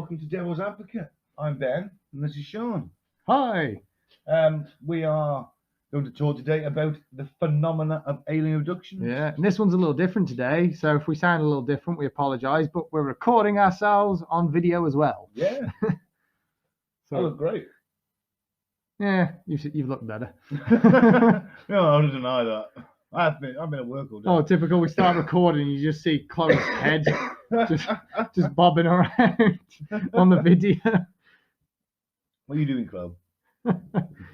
welcome to Devil's Advocate. I'm Ben, and this is Sean. Hi. We are going to talk today about the phenomena of alien abductions. Yeah, and this one's a little different today, so if we sound a little different, we apologise, but we're recording ourselves on video as well. Yeah. So, I look great. Yeah, you've looked better. No, I don't deny that. I've been at work all day. Oh, typical. We start recording, you just see Chloe's head just bobbing around on the video. What are you doing, Chloe?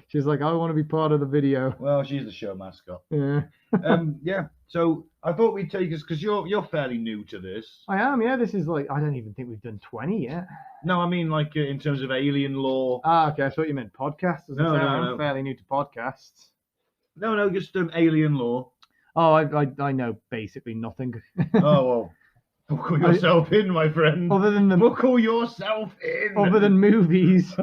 She's like, I want to be part of the video. Well, she's the show mascot. Yeah. Yeah. So I thought we'd take us because you're fairly new to this. I am. Yeah. This is like I don't even think we've done 20 yet. No, I mean like in terms of alien lore. Ah, okay. I thought you meant podcasts. No, I'm fairly new to podcasts. No, just alien lore. Oh, I know basically nothing. Oh well. Buckle yourself in, my friend. Other than buckle yourself in. Other than movies,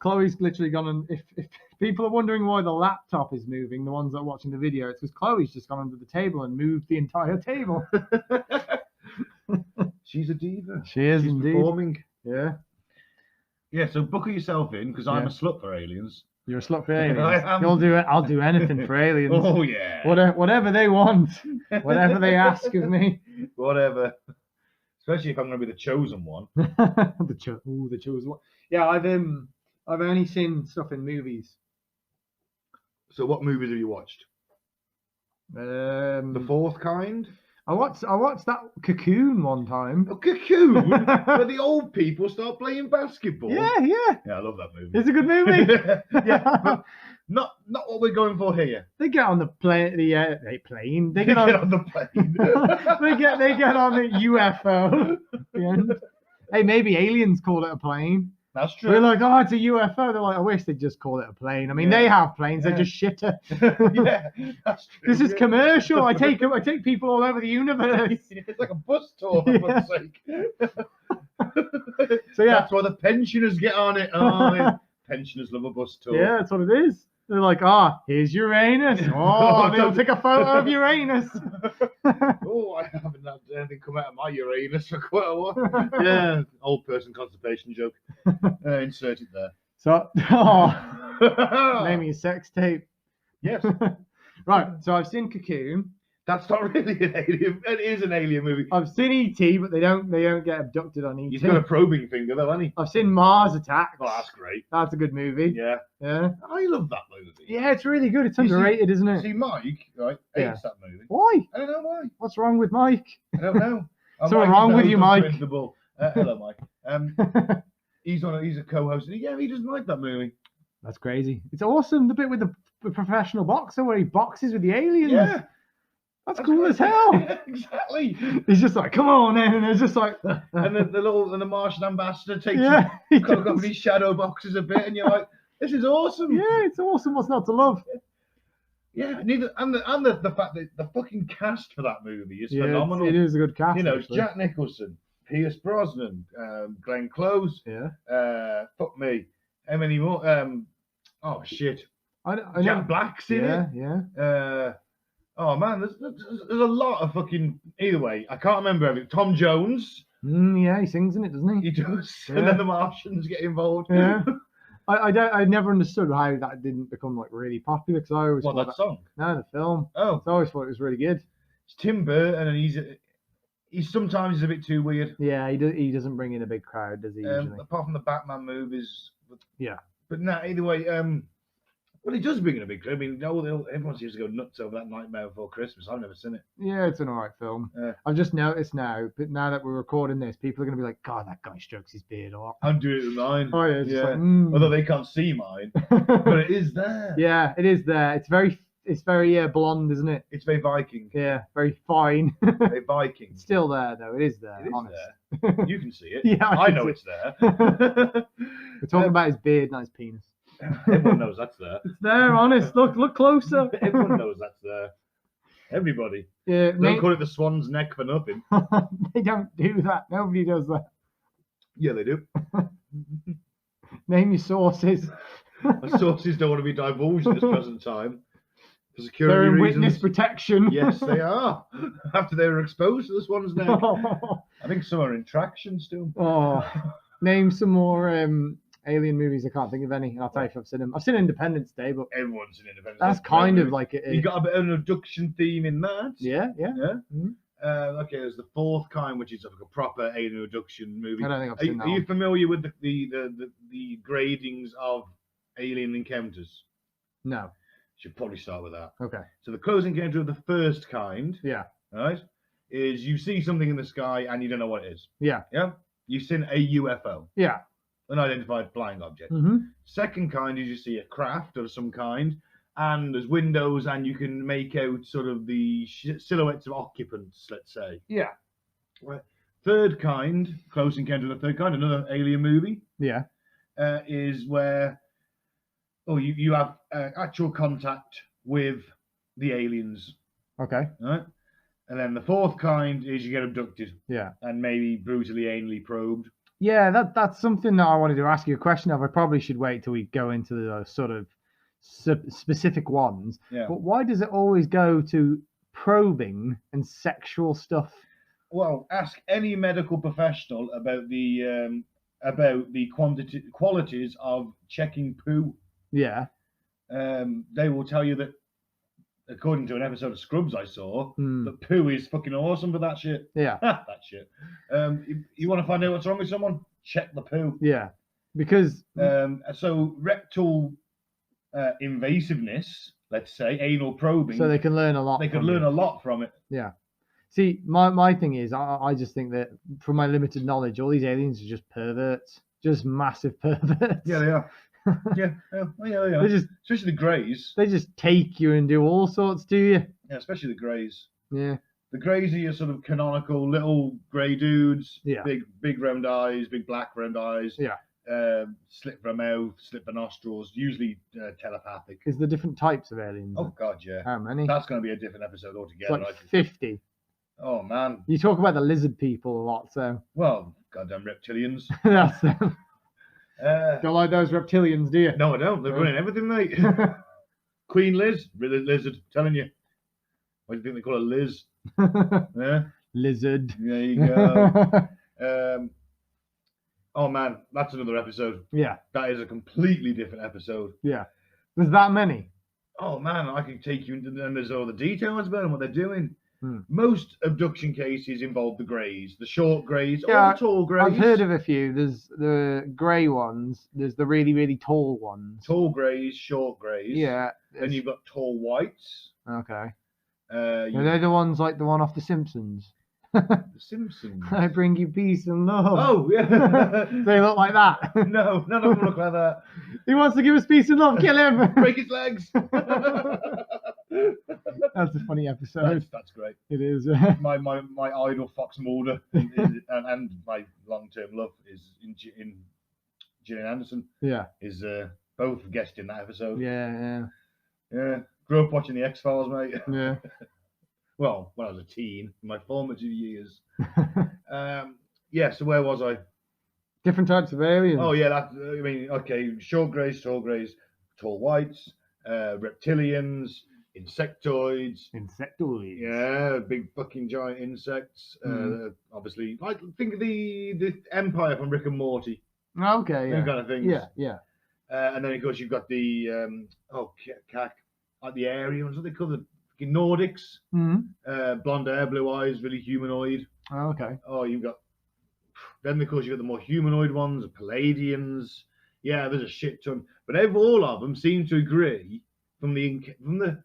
Chloe's literally gone and if people are wondering why the laptop is moving, the ones that are watching the video, it's because Chloe's just gone under the table and moved the entire table. She's a diva. She is She's indeed. Performing. Yeah. Yeah. So buckle yourself in because I'm a slut for aliens. You're a slut for aliens. You'll do it. I'll do anything for aliens. Oh yeah. Whatever they want, whatever they ask of me. Whatever. Especially if I'm going to be the chosen one. the chosen one. Yeah, I've only seen stuff in movies. So what movies have you watched? The Fourth Kind. I watched that Cocoon one time. A Cocoon, where the old people start playing basketball. Yeah. Yeah, I love that movie. It's a good movie. Yeah, but not what we're going for here. They get on the plane. They get on the plane. they get on the UFO. Hey, maybe aliens call it a plane. That's true. We're like, oh, it's a UFO. They're like, I wish they'd just call it a plane. I mean, they have planes. They're just shitter. Yeah, that's true. This is commercial. I take people all over the universe. It's like a bus tour, for fuck's sake. So yeah, that's why the pensioners get on it. Oh, pensioners love a bus tour. Yeah, that's what it is. They're like, here's Uranus. Oh, they'll take a photo of Uranus. Oh, I haven't had anything come out of my Uranus for quite a while. Yeah, old person constipation joke. Insert it there. So, name me a sex tape. Yes. Right, so I've seen Cocoon. That's not really an alien. It is an alien movie. I've seen E.T., but they don't get abducted on E.T. He's got a probing finger, though, hasn't he? I've seen Mars Attacks. Oh, that's great. That's a good movie. Yeah. I love that movie. Yeah, it's really good. It's underrated, isn't it? See, Mike, right, hates that movie. Why? I don't know why. What's wrong with Mike? I don't know. Something wrong with you, Mike? Hello, Mike. He's a co-host, and he doesn't like that movie. That's crazy. It's awesome. The bit with the professional boxer where he boxes with the aliens. Yeah. That's cool as hell. Yeah, exactly. He's just like, come on, man. And it's just like, and the Martian ambassador takes his his shadow boxes a bit, and you're like, this is awesome. Yeah, it's awesome. What's not to love? Yeah, the fact that the fucking cast for that movie is phenomenal. It is a good cast. You know, it's Jack Nicholson, Pierce Brosnan, Glenn Close. Yeah. Fuck me. How many more? Oh shit. Jack Black's in it. Yeah. Oh man, there's a lot of fucking. Either way, I can't remember everything. Tom Jones. Yeah, he sings in it, doesn't he? He does. Yeah. And then the Martians get involved. Yeah. I never understood how that didn't become like really popular because I always thought that song. No, the film. Oh, I always thought it was really good. It's Tim Burton, and he's sometimes a bit too weird. Yeah, he doesn't bring in a big crowd, does he? Usually? Apart from the Batman movies. Yeah. But no, either way, well, he does bring in a big crowd. I mean, everyone seems to go nuts over that Nightmare Before Christmas. I've never seen it. Yeah, it's an alright film. I've just noticed now, but now that we're recording this, people are going to be like, God, that guy strokes his beard a lot. I'm doing it with mine. Oh, yeah. Like, Although they can't see mine, but it is there. Yeah, it is there. It's very blonde, isn't it? It's very Viking. Yeah, very fine. Very Viking. It's still there, though. It is there. It is honest. there. You can see it. Yeah, I know it's there. We're talking about his beard, not his penis. Everyone knows that's there. It's there, honest. Look closer. Everyone knows that's there. Everybody. Yeah, Don't call it the swan's neck for nothing. They don't do that. Nobody does that. Yeah, they do. Name your sources. My sources don't want to be divulged at this present time. For security They're in reasons. witness protection. Yes, they are. After they were exposed to the swans neck. I think some are in traction still. Oh. Name some more alien movies. I can't think of any. And I'll tell you if I've seen them. I've seen Independence Day, but Everyone's an Independence. that's Day. kind of like it. You got a bit of an abduction theme in that. Yeah. Yeah. Mhm. Okay, there's the fourth kind, which is like a proper alien abduction movie. I don't think I've seen that Are you one. familiar with the gradings of alien encounters? No. Should probably start with that. Okay. So the close encounter of the first kind, Yeah. right, is you see something in the sky and you don't know what it is. Yeah. Yeah. You've seen a UFO, Yeah. unidentified flying object. Mm-hmm. Second kind is you see a craft of some kind, and there's windows, and you can make out sort of the silhouettes of occupants, let's say. Yeah. Right. Third kind, close encounter of the third kind, another alien movie, Yeah. is where you have actual contact with the aliens, Okay. right? And then the fourth kind is you get abducted Yeah. and maybe brutally anally probed. Yeah, that's something that I wanted to ask you a question of. I probably should wait till we go into the sort of specific ones. Yeah. But why does it always go to probing and sexual stuff? Well, ask any medical professional about the qualities of checking poo. Yeah. They will tell you that, according to an episode of Scrubs I saw, Hmm. that poo is fucking awesome for that shit. Yeah. That shit. You want to find out what's wrong with someone? Check the poo. Yeah. Because So rectal invasiveness, let's say, anal probing. so they can learn a lot. They could from learn it. a lot from it. Yeah. See, my thing is, I just think that from my limited knowledge, all these aliens are just perverts, just massive perverts. Yeah, they are. Yeah, they are. They just Especially the greys. they just take you and do all sorts to you. Yeah, especially the greys. Yeah. The greys are your sort of canonical little grey dudes. Yeah. Big round eyes, big black round eyes. Yeah. Slit for a mouth, slit for nostrils, usually telepathic. Is the different types of aliens? Oh God, yeah. How many? That's going to be a different episode It's altogether. like I think. 50. Oh man. You talk about the lizard people a lot, so Well, goddamn reptilians. that's Uh, don't like those reptilians, do you? no, I don't. They're running everything, mate. Queen Liz, lizard. Telling you. Why do you think they call her Liz? Yeah. Lizard. There you go. Oh man, that's another episode. Yeah, That is a completely different episode. yeah. There's that many. Oh man, I can take you into and there's all the details about them, what they're doing. Hmm. Most abduction cases involve the greys, the short greys, or Yeah, the tall greys. I've heard of a few. There's the grey ones. There's the really, really tall ones. tall greys, short greys. Yeah. Then you've got tall whites. Okay. Are Are they the ones like the one off The Simpsons? The Simpsons. I bring you peace and love. Oh yeah. They look like that. No, none of them look like that. He wants to give us peace and love. Kill him. Break his legs. That's a funny episode. That's great. It is. My idol Fox Mulder and my long-term love is in Gillian Anderson Yeah. is both guest in that episode. Yeah. Yeah. Grew up watching the X-Files, mate. Yeah. Well, when I was a teen, in my formative years. Yeah. So where was I? Different types of aliens. Oh yeah. I mean, okay. Short greys, tall greys, tall whites, reptilians, insectoids. Insectoids. Yeah, big fucking giant insects. Obviously, like think of the Empire from Rick and Morty. Okay. Them Yeah. kind of things. Yeah. And then of course you've got the like the Aryans, what they call the fucking Nordics. Mm-hmm. Blonde hair, blue eyes, really humanoid. Okay. Oh, you've got. Then of course you've got the more humanoid ones, the Palladians. Yeah, there's a shit ton, but all of them seem to agree from the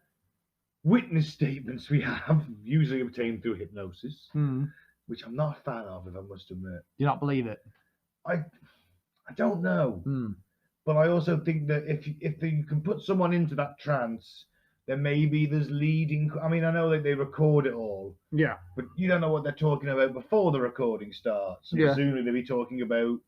witness statements we have, usually obtained through hypnosis, which I'm not a fan of, if I must admit. Do you not believe it? I don't know, but I also think that if you can put someone into that trance, then maybe there's leading. I mean, I know that they record it all, Yeah. but you don't know what they're talking about before the recording starts. And Yeah. presumably they'll be talking about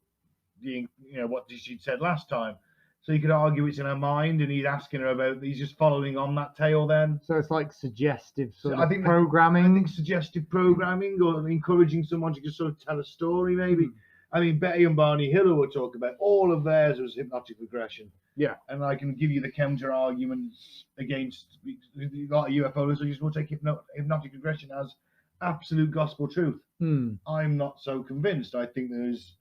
what she said last time. So you could argue it's in her mind, and he's asking her about. He's just following on that tale. Then So it's like suggestive sort I of think programming. I think suggestive programming, or encouraging someone to just sort of tell a story, maybe. I mean, Betty and Barney Hill were talking about all of theirs was hypnotic regression. Yeah. And I can give you the counter arguments against a lot of UFOs who just will take hypnotic regression as absolute gospel truth. I'm not so convinced. I think there's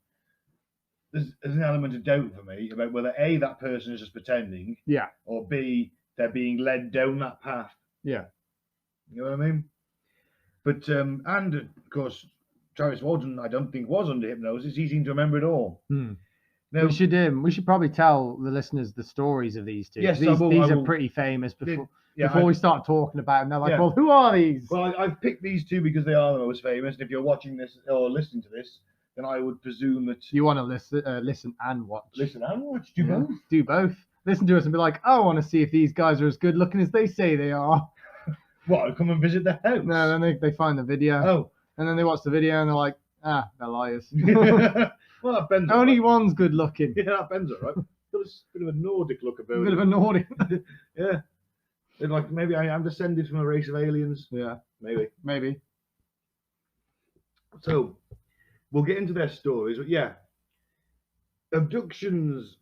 there's an element of doubt for me about whether A, that person is just pretending, Yeah. or B, they're being led down that path. Yeah. You know what I mean? But and of course, Travis Walton, I don't think was under hypnosis. He seemed to remember it all. Now, We should probably tell the listeners the stories of these two. Yes, these I are will. pretty famous before Yeah, we start talking about them. They're like, Yeah. well, who are these? Well, I've picked these two because they are the most famous. And if you're watching this or listening to this, then I would presume that You want to listen and watch. listen and watch. Do Yeah, both. do both. Listen to us and be like, I want to see if these guys are as good looking as they say they are. What? Come and visit the house? No, then they find the video. Oh. And then they watch the video and they're like, they're liars. Well, that Ben's Only all right. one's good looking. Yeah, that Ben's all right. Got a bit of a Nordic look about A him. bit of a naughty. Yeah. They're like, maybe I am descended from a race of aliens. Yeah, Maybe. maybe. So, we'll get into their stories. But yeah, abductions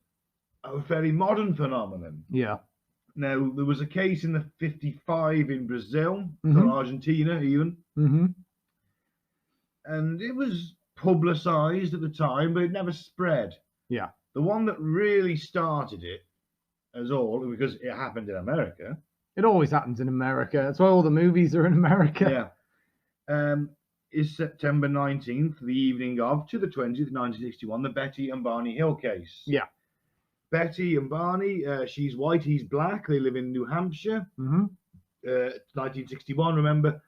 are a very modern phenomenon. Yeah. Now, there was a case in the 55 in Brazil, Mhm. or Argentina even, Mm-hmm. and it was publicized at the time, but it never spread. Yeah. The one that really started it, as all, because it happened in America. It always happens in America. That's why all the movies are in America. Yeah. Is September 19th, the evening of, to the 20th, 1961, the Betty and Barney Hill case. Yeah. Betty and Barney, she's white, he's black. They live in New Hampshire. Mm-hmm. 1961, remember,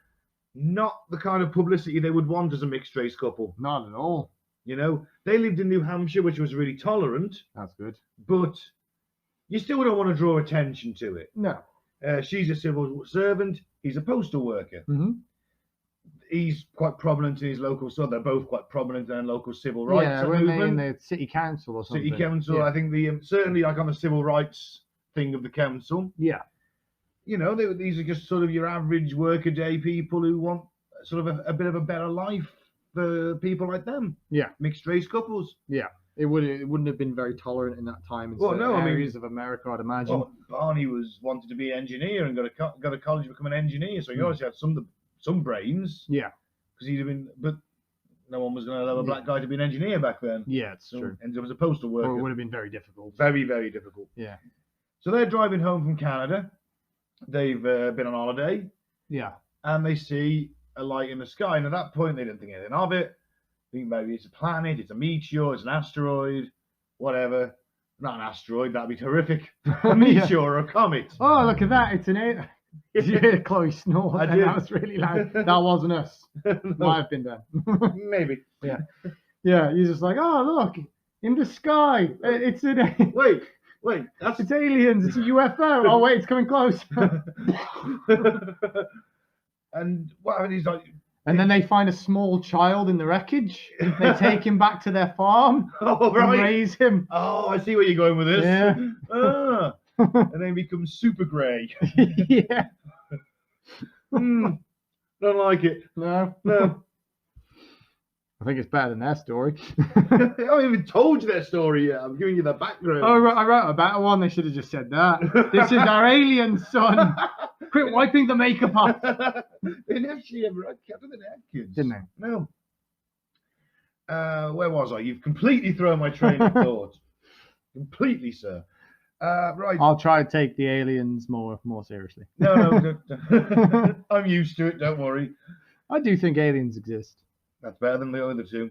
not the kind of publicity they would want as a mixed race couple. Not at all. You know, they lived in New Hampshire, which was really tolerant, That's good. but you still don't want to draw attention to it. No. She's a civil servant, he's a postal worker. Mm-hmm. He's quite prominent in his local, so they're both quite prominent in local civil rights Yeah, weren't they in movement. the city council or something? City council, Yeah. I think certainly like on the civil rights thing of the council. Yeah. You know, these are just sort of your average workaday people who want sort of a bit of a better life for people like them. Yeah. Mixed race couples. Yeah. It wouldn't have been very tolerant in that time in certain areas of America, I'd imagine. Well, Barney wanted to be an engineer and got a college to become an engineer, so he obviously had some brains. Yeah. Because he'd have been, but no one was going to allow a black guy to be an engineer back then. Yeah, it's So true. ended up as a postal worker. Or it would have been very difficult. Very, very difficult. Yeah. So they're driving home from Canada. They've been on holiday, Yeah. and they see a light in the sky. And at that point, they didn't think anything of it. Think maybe it's a planet, it's a meteor, it's an asteroid, whatever. Not an asteroid, that'd be terrific. A meteor or a comet. Oh, look at that. It's an eight. Did you hear Chloe snort? I And did. that was really loud. That wasn't us. Might have been them. Maybe. Yeah. Yeah, you're just like, oh, look, in the sky. It's Wait, that's it's aliens. It's a UFO. Oh, wait, it's coming close. And what happened is like, And then they find a small child in the wreckage. They take him back to their farm oh and right. raise him. Oh, I see where you're going with this. Yeah. Ah, and then becomes super grey. Yeah. Don't like it. No. No. I think it's better than their story. I haven't even told you their story yet. I'm giving you the background. Oh, I wrote a better one. They should have just said that. This is our alien son. Quit wiping the makeup off. They didn't actually ever had kids. I don't think they had kids. Didn't they? No. Where was I? You've completely thrown my train of thought. Completely, sir. Right. I'll try to take the aliens more seriously. No. I'm used to it. Don't worry. I do think aliens exist. That's better than the other two.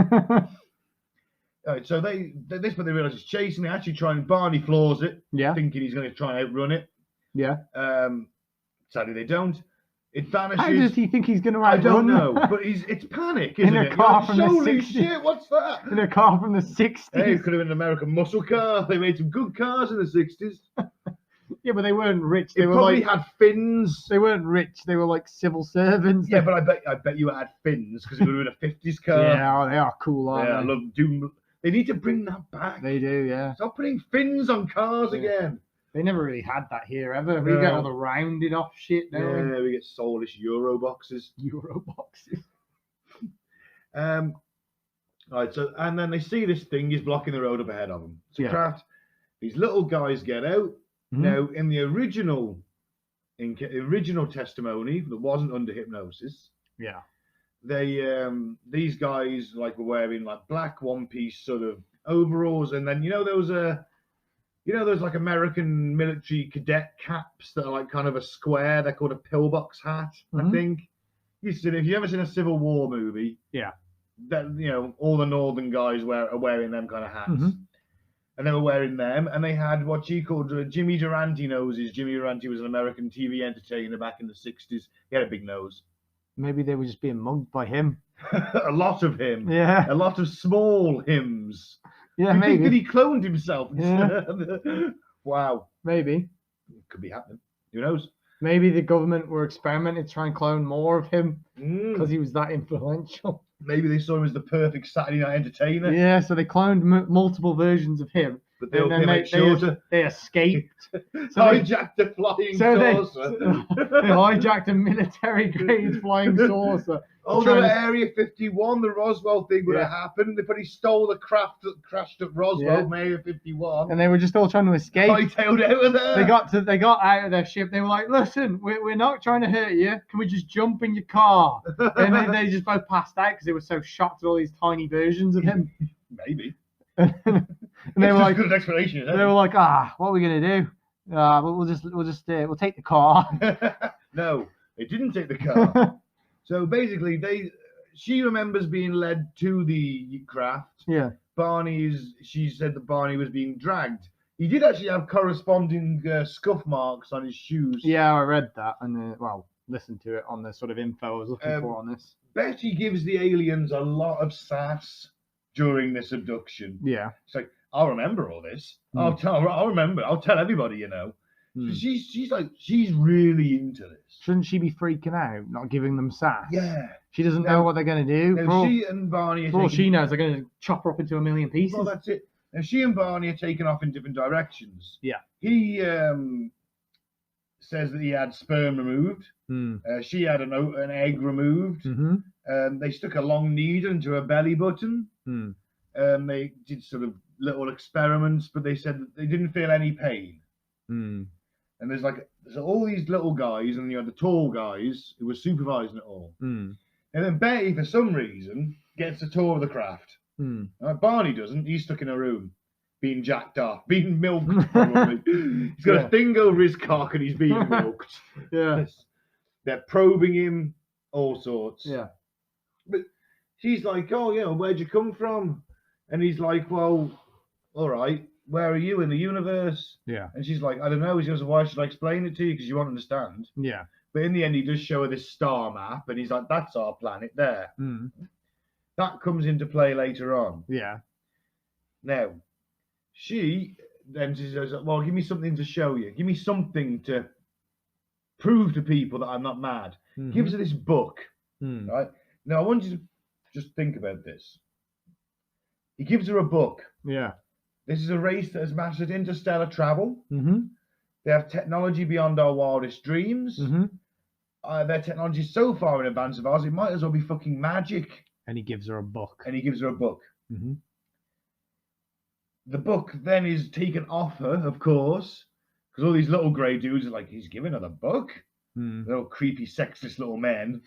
All right, so this point they realise it's chasing. They actually try and Barney floors it, Yeah. thinking he's going to try and outrun it. Yeah. Sadly, they don't. It vanishes. How does he think he's going to I outrun? don't know, but it's panic, isn't In a it? car You're like, from the holy 60s. shit, what's that? In a car from the 60s. Hey, it could have been an American muscle car. They made some good cars in the 60s. Yeah, but they weren't rich. It They were probably like had fins. they weren't rich. They were like civil servants. Yeah, but I bet you it had fins because it would have been a 50s car. Yeah, oh, they are cool, aren't Yeah, they? look, they need to bring that back. They do, yeah. Stop putting fins on cars Yeah. again. They never really had that here ever. We No. get all the rounded off shit, don't we? Yeah, we get soulish Euro boxes. Euro boxes. Right, so and then they see this thing is blocking the road up ahead of them. It's a Yeah. craft. These little guys get out. Mhm. Now, in the original testimony that wasn't under hypnosis, Yeah. they these guys like were wearing like black one-piece sort of overalls, and then those those like American military cadet caps that are like kind of a square. They're called a pillbox hat, I think. If you ever seen a Civil War movie, Yeah. that all the northern guys are wearing them kind of hats. And they were wearing them, and they had what she called Jimmy Durante noses. Jimmy Durante was an American TV entertainer back in the 60s. He had a big nose. Maybe they were just being mugged by him. A lot of him. Yeah. A lot of small hims. Yeah, You maybe. think that he cloned himself? Yeah. Wow. Maybe. Could be happening. Who knows? Maybe the government were experimenting to try and clone more of him because Mm. he was that influential. Maybe they saw him as the perfect Saturday night entertainer. Yeah, so they cloned multiple versions of him. But they And then made shorter. they escaped. So Hijacked a flying saucer. they hijacked a military-grade flying saucer. Oh, Trying the to- Area 51, the Roswell thing would have happened. They probably stole the craft that crashed at Roswell, Yeah. Area 51. And they were just all trying to escape. Hightailed out of there. They got out of their ship. They were like, "Listen, we're not trying to hurt you. Can we just jump in your car?" And they just both passed out because they were so shocked at all these tiny versions of him. Maybe. And they It's were just like, good explanation. what are we gonna do? We'll take the car. No, they didn't take the car. So basically, she remembers being led to the craft. Yeah. She said that Barney was being dragged. He did actually have corresponding scuff marks on his shoes. Yeah, I read that and listened to it on the sort of info I was looking for on this. Betty gives the aliens a lot of sass during this abduction. Yeah. It's like, I'll remember all this. I'll remember. I'll tell everybody, She's really into this. Shouldn't she be freaking out, not giving them sass? Yeah. She doesn't know what they're going to do. Now, she and Barney are For all taking... she knows, they're going to chop her up into a million pieces. Well, that's it. Now, she and Barney are taking off in different directions. Yeah. He says that he had sperm removed. She had an egg removed. They stuck a long needle into her belly button. They did sort of little experiments, but they said that they didn't feel any pain. And there's all these little guys, and you had the tall guys who were supervising it all. And then Betty, for some reason, gets a tour of the craft. Barney doesn't. He's stuck in a room, being jacked off, being milked, probably. He's got a thing over his cock and he's being milked. Yeah. They're probing him, all sorts. Yeah. But she's like, oh, where'd you come from? And he's like, well, all right, where are you in the universe? Yeah. And she's like, I don't know. He says, why should I explain it to you? Because you won't understand. Yeah. But in the end, he does show her this star map, and he's like, that's our planet there. That comes into play later on. Yeah. Now, she says, well, give me something to show you. Give me something to prove to people that I'm not mad. Gives her this book. Right? Now, I want you to just think about this. He gives her a book. Yeah. This is a race that has mastered interstellar travel. They have technology beyond our wildest dreams. Their technology is so far in advance of ours, it might as well be fucking magic. And he gives her a book. The book then is taken off her, of course, because all these little grey dudes are like, he's giving her the book? Little creepy, sexless little men.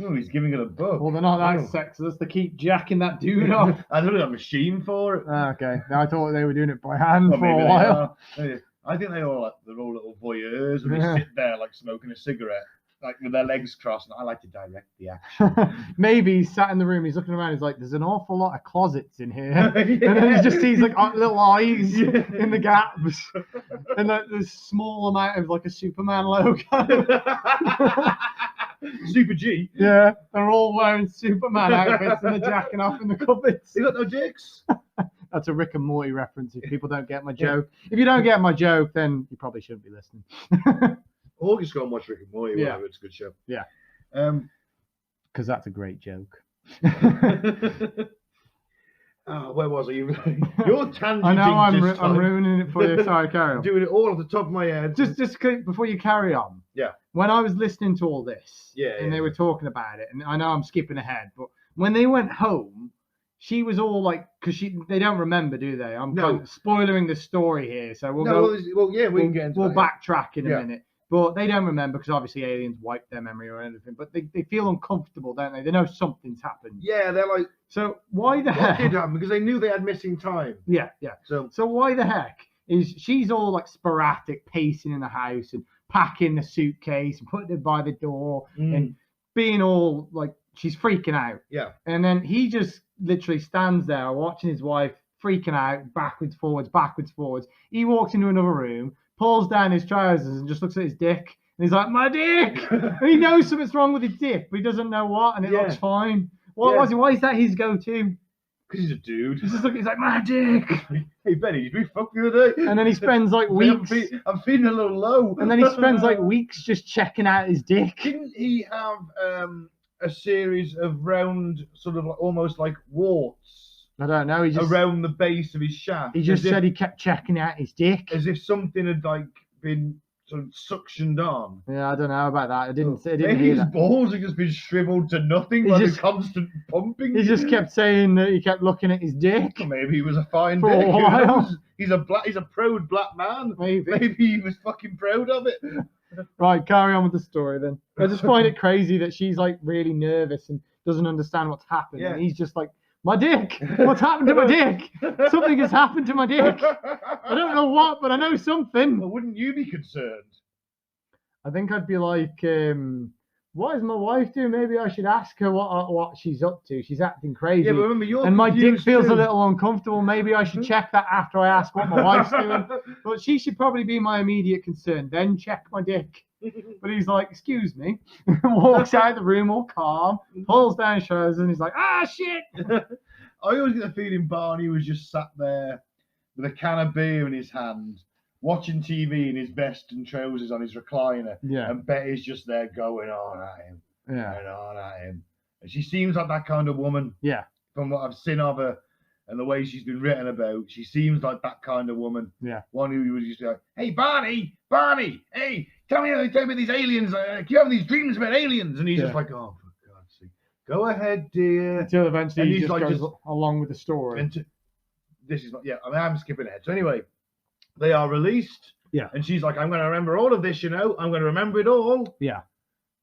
Oh, he's giving her the book. Well, they're not that sexless. They keep jacking that dude off. I don't have a machine for it. Okay. I thought they were doing it by hand Well, for a maybe while. they are. I think they're all little voyeurs, and they sit there like smoking a cigarette, like with their legs crossed. And I like to direct the action. Maybe he's sat in the room, he's looking around, he's like, there's an awful lot of closets in here. And then he just sees like little eyes in the gaps. And like this small amount of like a Superman logo. Super G. Yeah, they're all wearing Superman outfits and they're jacking off in the cupboards. They got no dicks. That's a Rick and Morty reference if people don't get my joke. If you don't get my joke, then you probably shouldn't be listening. Or just go and watch Rick and Morty. Yeah. Whatever, it's a good show. Yeah. Because that's a great joke. Where was I? You're tangenting. I know I'm ruining it for you. Sorry, carry on. Doing it all off the top of my head. Just before you carry on. Yeah. When I was listening to all this, and they were talking about it, and I know I'm skipping ahead, but when they went home, she was all like, because they don't remember, do they? I'm kind of spoiling the story here, so we can get into we'll backtrack in a minute. But they don't remember because obviously aliens wiped their memory or anything. But they feel uncomfortable, don't they? They know something's happened. Yeah, they're like, So why the what heck? did happen? Because they knew they had missing time. Yeah. So Why the heck is she's all like sporadic, pacing in the house and packing the suitcase and putting it by the door and being all like she's freaking out. yeah. And then he just literally stands there watching his wife freaking out, backwards, forwards. He walks into another room, pulls down his trousers and just looks at his dick. And he's like, my dick! And he knows something's wrong with his dick, but he doesn't know what, and it looks fine. Why is that his go-to? Because he's a dude. He's just looking, he's like, my dick! Hey, Benny, did we fuck the other day? And then he spends like weeks. I'm feeling a little low. And then he spends like weeks just checking out his dick. Didn't he have a series of round, sort of almost like warts I don't know. He just around the base of his shaft? he just said he kept checking out his dick. As if something had like been sort of suctioned on. Yeah, I don't know about that. I didn't Maybe hear his that. balls have just been shriveled to nothing by the constant pumping. He just kept saying that he kept looking at his dick. Or maybe he was a fine For a dick. Who while. knows? He's a proud black man. Maybe he was fucking proud of it. Right, carry on with the story then. I just find it crazy that she's like really nervous and doesn't understand what's happened. Yeah. And he's just like, my dick! What's happened to my dick? Something has happened to my dick. I don't know what, but I know something. Well, wouldn't you be concerned? I think I'd be like, what is my wife doing? Maybe I should ask her what she's up to. She's acting crazy. Yeah, but remember, you're and my dick confused feels too. a little uncomfortable. Maybe I should check that after I ask what my wife's doing. But she should probably be my immediate concern. Then check my dick. But he's like, excuse me. Walks out of the room all calm, pulls down his trousers, and he's like, ah, shit. I always get the feeling Barney was just sat there with a can of beer in his hand, watching TV in his vest and trousers on his recliner. Yeah. And Betty's just there going on at him. Yeah. And on at him. And she seems like that kind of woman. Yeah. From what I've seen of her and the way she's been written about, she seems like that kind of woman. Yeah. One who was just like, hey, Barney, hey, tell me these aliens, keep having these dreams about aliens. And he's just like, oh, for God's sake, go ahead, dear. Until eventually And he he's just like, goes along with the story. This is not, I'm skipping ahead. So anyway, they are released. Yeah. And she's like, I'm going to remember all of this, I'm going to remember it all. Yeah.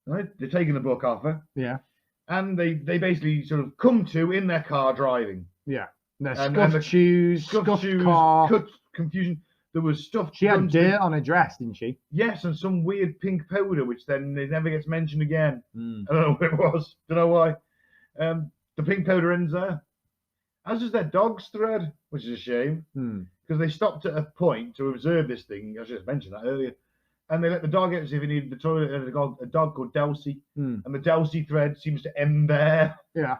Right? They're taking the book off her. Yeah. And they basically sort of come to in their car driving. Yeah. And And scuffed the shoes, scuffed car. cut, confusion. There was stuff. She had done to- dirt on her dress, didn't she? Yes, and some weird pink powder, which then it never gets mentioned again. Mm. I don't know what it was. Don't know why. The pink powder ends there. As does their dog's thread, which is a shame. Because they stopped at a point to observe this thing. I should have mentioned that earlier. And they let the dog out to see if he needed the toilet. And a dog called Delcy. And the Delcy thread seems to end there. Yeah.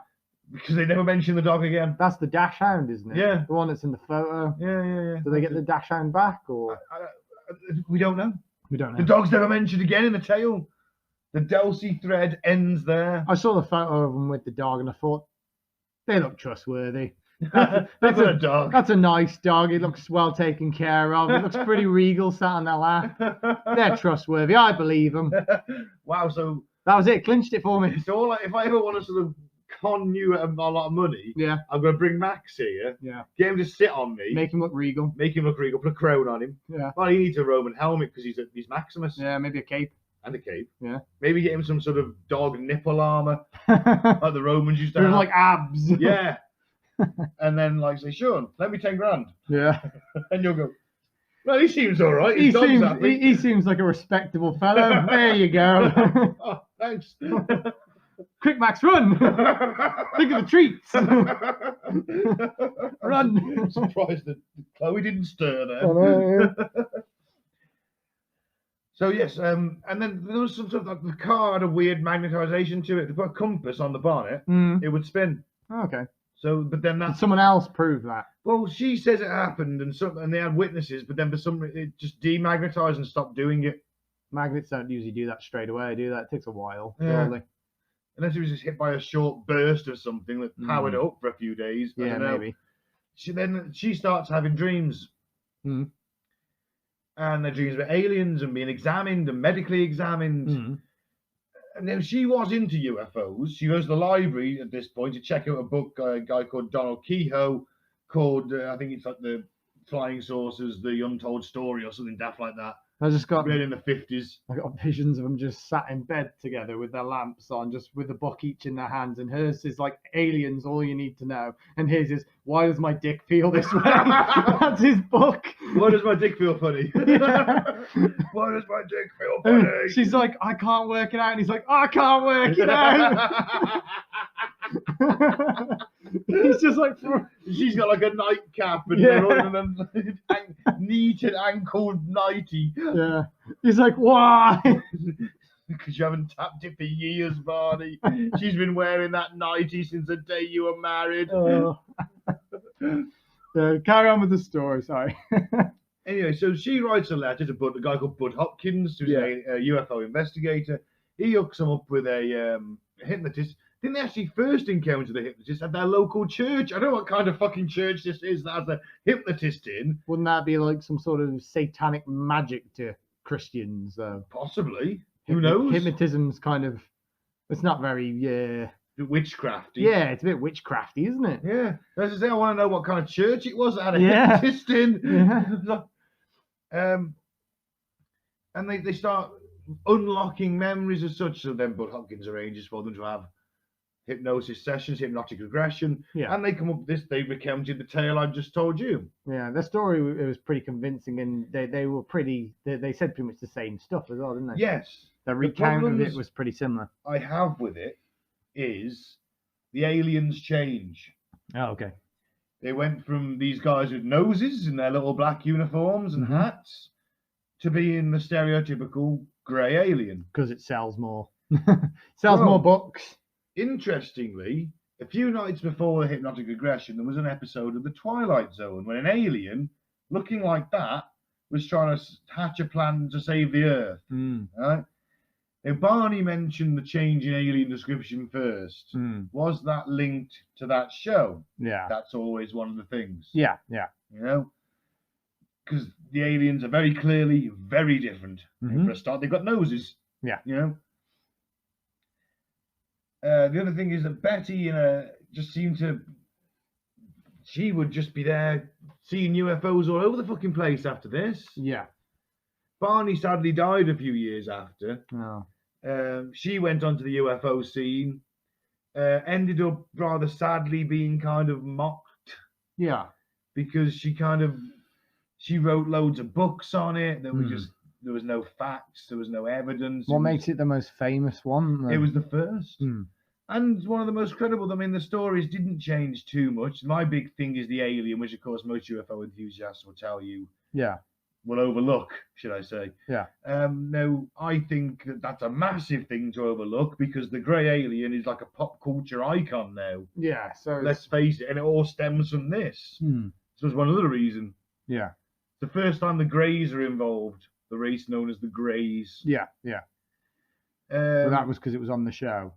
Because they never mention the dog again. That's the dash hound, isn't it? Yeah. The one that's in the photo. Yeah. Do they get the dash hound back or? We don't know. We don't know. The dog's never mentioned again in the tale. The Delcy thread ends there. I saw the photo of them with the dog and I thought, they look trustworthy. That's a dog. That's a nice dog. It looks well taken care of. It looks pretty regal sat on their lap. They're trustworthy. I believe them. Wow, so That was it. Clinched it for me. it's all like, if I ever want to sort of con you a lot of money, Yeah. I'm going to bring Max here, Yeah. get him to sit on me, Make him look regal. make him look regal, put a crown on him. Yeah. Well, he needs a Roman helmet because he's Maximus Yeah, maybe a cape. and a cape. Yeah. Maybe get him some sort of dog nipple armor With like the Romans used to have. like abs. Yeah. And then like say, Sean, let me 10 grand. Yeah. And you'll go, well, he seems all right. He His dog's seems happy. he seems like a respectable fellow. There you go. Oh, thanks. Quick, Max, run! Think of the treats. Run. I'm surprised that Chloe didn't stir there. I know, So yes, and then there was some sort of like the car had a weird magnetization to it. They put a compass on the bonnet, it would spin. Okay. So, but then Did that, someone else prove that? well, she says it happened, and they had witnesses, but then for some reason it just demagnetized and stopped doing it. Magnets don't usually do that straight away, do that? It takes a while, Yeah. surely. Unless it was just hit by a short burst of something that powered it up for a few days. I Yeah, don't know. maybe. She starts having dreams. Mm. And the dreams about aliens and being examined and medically examined. Mm. And then she was into UFOs. She goes to the library at this point to check out a book by a guy called Donald Kehoe called, I think it's like the Flying Saucers, the Untold Story or something daft like that. I just got Read in the 50s. I got visions of them just sat in bed together with their lamps on, just with a book each in their hands. And hers is like aliens, all you need to know. And his is, why does my dick feel this way? That's his book. Why does my dick feel funny? Yeah. Why does my dick feel And funny? she's like, I can't work it out. And he's like, I can't work it out. He's just like, she's got like a nightcap and Yeah. they're all in a knitted ankled nightie. yeah. He's like, why? Because you haven't tapped it for years, Barney. She's been wearing that nightie since the day you were married. Oh. Carry on with the story. Sorry. Anyway, so she writes a letter to a guy called Bud Hopkins, who's Yeah. a UFO investigator. He hooks him up with a hypnotist. Didn't they actually first encounter the hypnotist at their local church? I don't know what kind of fucking church this is that has a hypnotist in. Wouldn't that be like some sort of satanic magic to Christians, though? Possibly. Who knows? Hypnotism's kind of, it's not very, Witchcrafty. yeah, it's a bit witchcrafty, isn't it? Yeah. As I say, I want to know what kind of church it was that had a Yeah. hypnotist in. Yeah. And they start unlocking memories as such. So then Bud Hopkins arranges for them to have hypnosis sessions, hypnotic regression, Yeah. and they come up with this. They recounted the tale I just told you. Yeah, the story, it was pretty convincing, and they were pretty, they said pretty much the same stuff as well, didn't they? Yes. The recount of it problems was pretty similar. I have with it is the aliens change. Oh, okay. They went from these guys with noses in their little black uniforms and Mhm. hats to being the stereotypical grey alien. Because it sells more. Sells Well, more books. Interestingly, a few nights before the hypnotic regression, there was an episode of The Twilight Zone when an alien, looking like that, was trying to hatch a plan to save the Earth. Mm. Right? Now, Barney mentioned the change in alien description first. Mm. Was that linked to that show? Yeah. That's always one of the things. Yeah, yeah. You know? Because the aliens are very clearly very different. Mhm. For a start, they've got noses. Yeah. You know? The other thing is that Betty just seemed to. She would just be there seeing UFOs all over the fucking place after this. Yeah. Barney sadly died a few years after. Oh. She went onto the UFO scene, ended up rather sadly being kind of mocked Yeah. because she wrote loads of books on it. There was no facts, there was no evidence. What makes it the most famous one, then? It was the first. Mm. And one of the most credible. I mean, the stories didn't change too much. My big thing is the alien, which of course most UFO enthusiasts will tell you, Yeah. will overlook, should I say. Yeah. Now, I think that's a massive thing to overlook because the grey alien is like a pop culture icon now. Yeah. So Let's face it, and it all stems from this. Hmm. So there's one other reason. Yeah. The first time the Greys are involved, the race known as the Greys. Yeah. Yeah. Well, that was because it was on the show.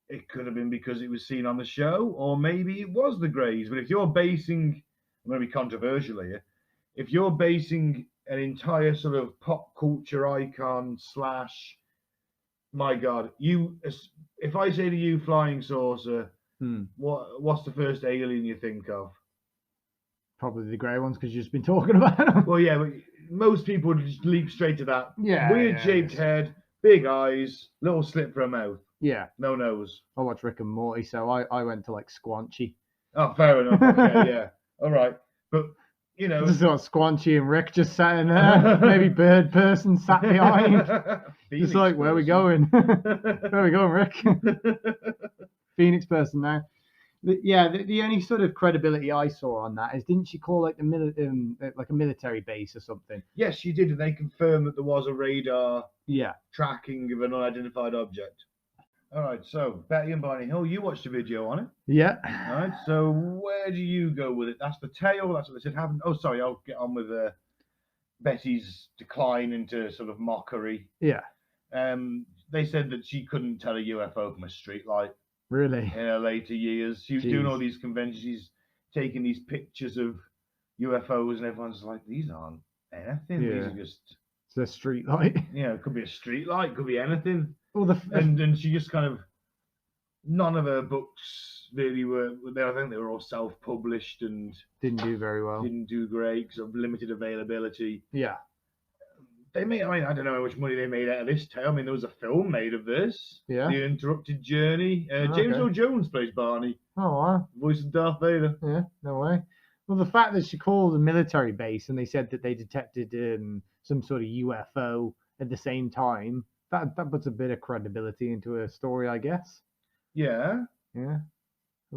It could have been because it was seen on the show, or maybe it was the Greys. But if you're basing, I'm going to be controversial here, if you're basing an entire sort of pop culture icon / my God, if I say to you flying saucer, what's the first alien you think of? Probably the grey ones because you've just been talking about them. Well, yeah, but most people would just leap straight to that. Yeah. Weird shaped head, big eyes, little slit for a mouth, Yeah. no nose. I watch Rick and Morty, so I went to like Squanchy. Oh, fair enough. Okay, yeah. All right. But, you know. Just got Squanchy and Rick just sat in there. Maybe Bird Person sat behind. It's like, where are we going? Where are we going, Rick? Phoenix Person now. The only sort of credibility I saw on that is, didn't she call like like a military base or something? Yes, she did, and they confirmed that there was a radar Yeah. tracking of an unidentified object. All right, so Betty and Barney Hill, you watched a video on it. Yeah. All right, so where do you go with it? That's the tale. That's what they said happened. Oh, sorry, I'll get on with Betty's decline into sort of mockery. Yeah. They said that she couldn't tell a UFO from a streetlight. Really? In her later years, she was doing all these conventions. She's taking these pictures of UFOs, and everyone's like, "These aren't anything. These are just." It's a street light. Yeah, it could be a street light, could be anything. Well, and she just kind of, none of her books really were. I think they were all self-published and didn't do very well. didn't do great because of limited availability. Yeah. they made. I mean, I don't know how much money they made out of this tale. I mean, there was a film made of this. Yeah. The Interrupted Journey. Oh, James okay. Earl Jones plays Barney, Oh, wow. voice of Darth Vader. Yeah, no way. Well, the fact that she called a military base and they said that they detected some sort of UFO at the same time, that puts a bit of credibility into her story, I guess. Yeah, Yeah.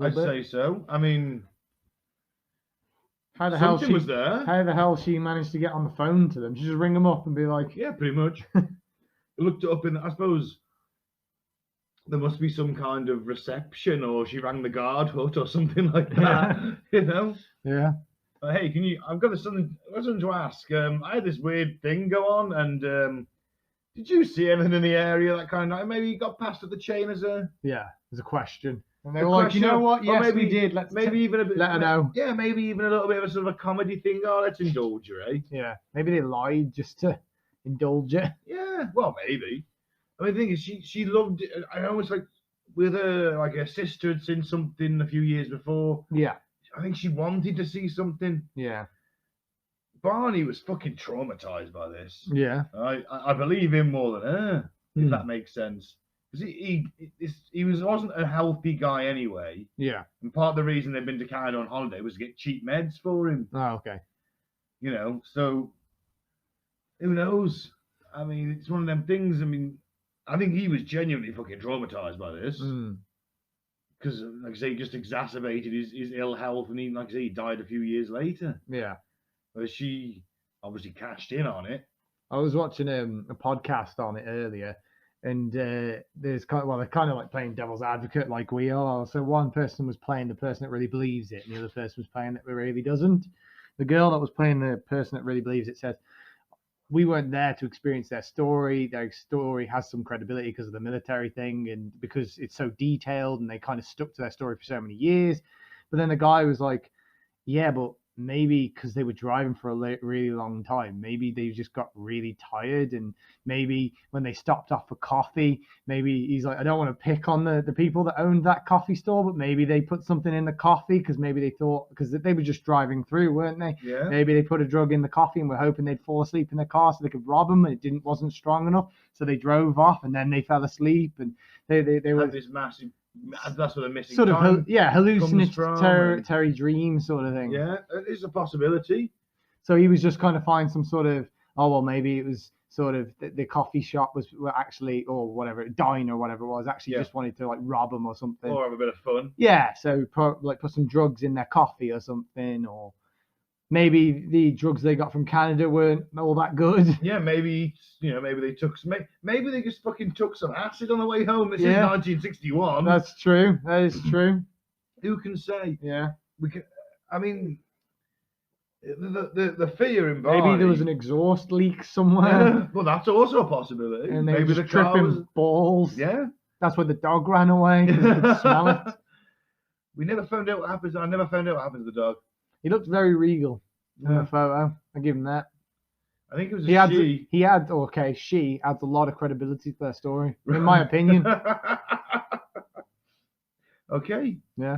I'd say so. I mean, how the hell something was there. How the hell she managed to get on the phone to them? She just ring them up and be like, Yeah, pretty much. Looked it up in. I suppose there must be some kind of reception, or she rang the guard hut or something like that. You know. Yeah. Hey, can you? I've got something to ask. I had this weird thing go on, and did you see anything in the area that kind of night? Maybe you got past at the chain as a There's a question. And they were like, you know what? Yes, maybe, we did. Maybe even a bit. Let her know. Yeah, maybe even a little bit of a sort of a comedy thing. Oh, let's indulge her, eh? Yeah. Maybe they lied just to indulge it. Yeah, well, maybe. I mean, the thing is, she loved it. I almost like with her, like her sister had seen something a few years before. Yeah. I think she wanted to see something. Yeah. Barney was fucking traumatized by this. Yeah. I believe him more than her, if that makes sense. Because he wasn't a healthy guy anyway. Yeah. And part of the reason they'd been to Canada on holiday was to get cheap meds for him. Oh, okay. You know, so who knows? I mean, it's one of them things. I mean, I think he was genuinely fucking traumatized by this. Because, like I say, he just exacerbated his ill health, and he, like I say, he died a few years later. Yeah. Whereas she obviously cashed in on it. I was watching a podcast on it earlier, and there's they're kind of like playing devil's advocate like we are. So one person was playing the person that really believes it, and the other person was playing that really doesn't. The girl that was playing the person that really believes it said, we weren't there to experience their story. Their story has some credibility because of the military thing and because it's so detailed, and they kind of stuck to their story for so many years. But then the guy was like, yeah, but maybe because they were driving for a really long time, maybe they just got really tired, and maybe when they stopped off for coffee, maybe he's like, I don't want to pick on the people that owned that coffee store, but maybe they put something in the coffee because maybe they thought, because they were just driving through, weren't they? Yeah. Maybe they put a drug in the coffee and were hoping they'd fall asleep in the car so they could rob them, and it wasn't strong enough, so they drove off and then they fell asleep, and they were this massive. That's what the missing sort of hallucinatory dream sort of thing. Yeah, it is a possibility. So he was just kind of find some sort of, oh well, maybe it was sort of the coffee shop were actually, or whatever, diner or whatever it was, actually just wanted to like rob them or something, or have a bit of fun. Yeah, so put some drugs in their coffee or something, or maybe the drugs they got from Canada weren't all that good. Yeah, maybe maybe they took some, maybe they just fucking took some acid on the way home. This is 1961. That's true. That is true. Who can say? Yeah, we can. I mean, the fear in Barney. Maybe there was an exhaust leak somewhere. Yeah, well, that's also a possibility. And they maybe were the just car tripping was. balls. Yeah, that's where the dog ran away. You could smell it. We never found out what happens. I never found out what happened to the dog. He looked very regal in the photo. I give him that. I think it was she adds a lot of credibility to their story, in my opinion. Okay. Yeah.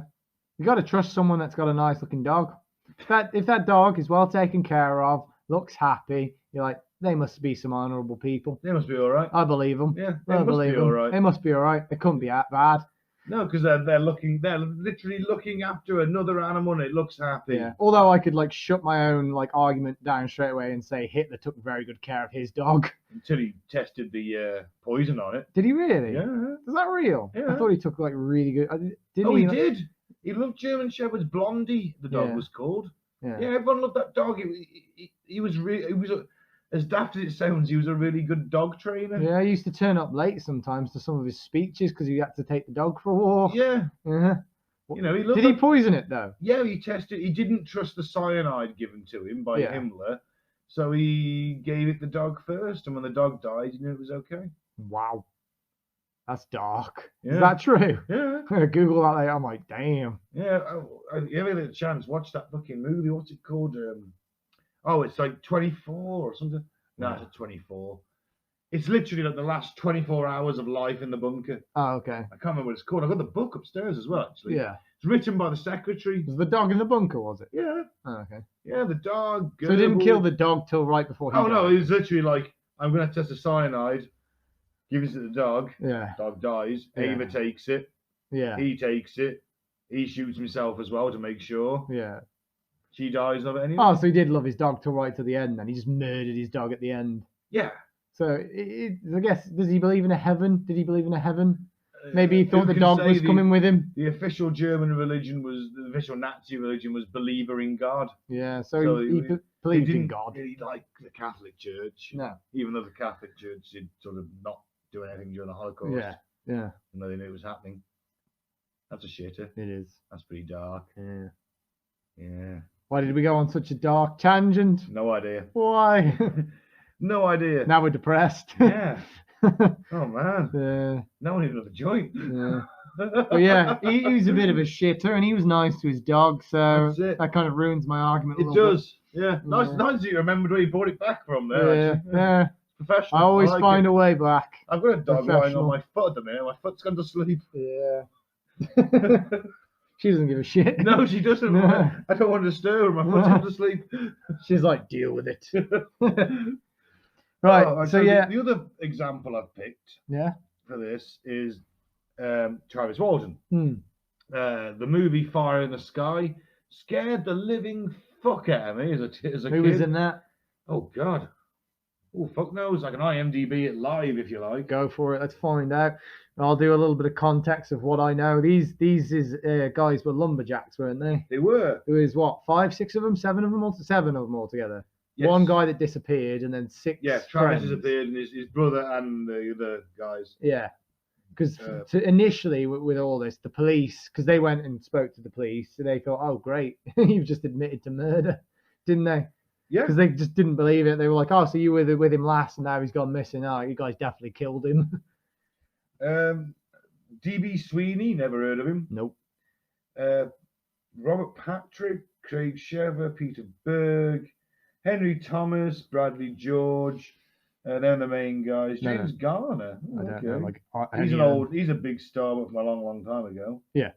You got to trust someone that's got a nice looking dog. If that dog is well taken care of, looks happy, you're like, they must be some honourable people. They must be all right. I believe them. Yeah, they must be all right. They must be all right. They couldn't be that bad. No, because they're literally looking after another animal and it looks happy. Yeah. Although I could like shut my own like argument down straight away and say Hitler took very good care of his dog. Until he tested the poison on it. Did he really? Yeah. Is that real? Yeah. I thought he took like really good. He did. He loved German Shepherds. Blondie, the dog was called. Yeah. Yeah, everyone loved that dog. He was as daft as it sounds, he was a really good dog trainer. Yeah, he used to turn up late sometimes to some of his speeches because he had to take the dog for a walk. Yeah. Yeah. You know, he loved. Did he poison it though? Yeah, he tested. He didn't trust the cyanide given to him by Himmler, so he gave it the dog first. And when the dog died, he knew it was okay. Wow, that's dark. Yeah. Is that true? Yeah. I'm gonna Google that later. I'm like, damn. Yeah. You ever get a chance? Watch that fucking movie. What's it called? Oh, it's like 24 or something. No, it's 24. It's literally like the last 24 hours of life in the bunker. Oh, okay. I can't remember what it's called. I've got the book upstairs as well, actually. Yeah. It's written by the secretary. Was the dog in the bunker, was it? Yeah. Oh, okay. Yeah, the dog. So he didn't kill the dog till right before he died. No, it was literally like I'm going to test the cyanide, gives it to the dog, Yeah. dog dies, Yeah. Ava takes it, Yeah. he takes it, he shoots himself as well to make sure. Yeah. She dies of it anyway. Oh, so he did love his dog till right to the end, then he just murdered his dog at the end. Yeah. So I guess, does he believe in a heaven? Did he believe in a heaven? Maybe he thought the dog was coming with him. The official German religion the official Nazi religion was believer in God. Yeah, so he believed in God. He didn't really like the Catholic Church. No. Even though the Catholic Church did sort of not do anything during the Holocaust. Yeah, yeah. Even though they knew it was happening. That's a shitter. It is. That's pretty dark. Yeah. Yeah. Why did we go on such a dark tangent? No idea. Why? No idea. Now we're depressed. Yeah. Oh man. No one even had a joint. Yeah. But yeah, he was a bit of a shitter, and he was nice to his dog, so that kind of ruins my argument. It does. Yeah. Nice that you remembered where you bought it back from there. Yeah. Actually. Yeah. Professional. I always find a way back. I've got a dog lying on my foot at the minute. My foot's gone to sleep. Yeah. She doesn't give a shit. No, she doesn't. No. I don't want to disturb her. My foot's gone to sleep. She's like, deal with it. Right. So yeah. The other example I've picked. Yeah. For this is Travis Walton. Hmm. The movie Fire in the Sky scared the living fuck out of me as a kid. Who was in that? Oh God. Oh fuck knows. I can IMDb it live if you like. Go for it. Let's find out. I'll do a little bit of context of what I know. These guys were lumberjacks, weren't they? They were. There was what, 5, 6 of them, 7 of them, seven of them altogether. Yes. One guy that disappeared, and then 6. Yeah, Travis disappeared, and his brother and the other guys. Yeah, because initially with all this, the police, because they went and spoke to the police, so they thought, oh great, you've just admitted to murder, didn't they? Yeah. Because they just didn't believe it. They were like, oh, so you were with him last, and now he's gone missing. Oh, you guys definitely killed him. D.B. Sweeney, never heard of him. Nope. Robert Patrick, Craig Shever, Peter Berg, Henry Thomas, Bradley George. They're the main guys. James Garner. I don't know. Like, he's a big star from a long, long time ago. Yeah.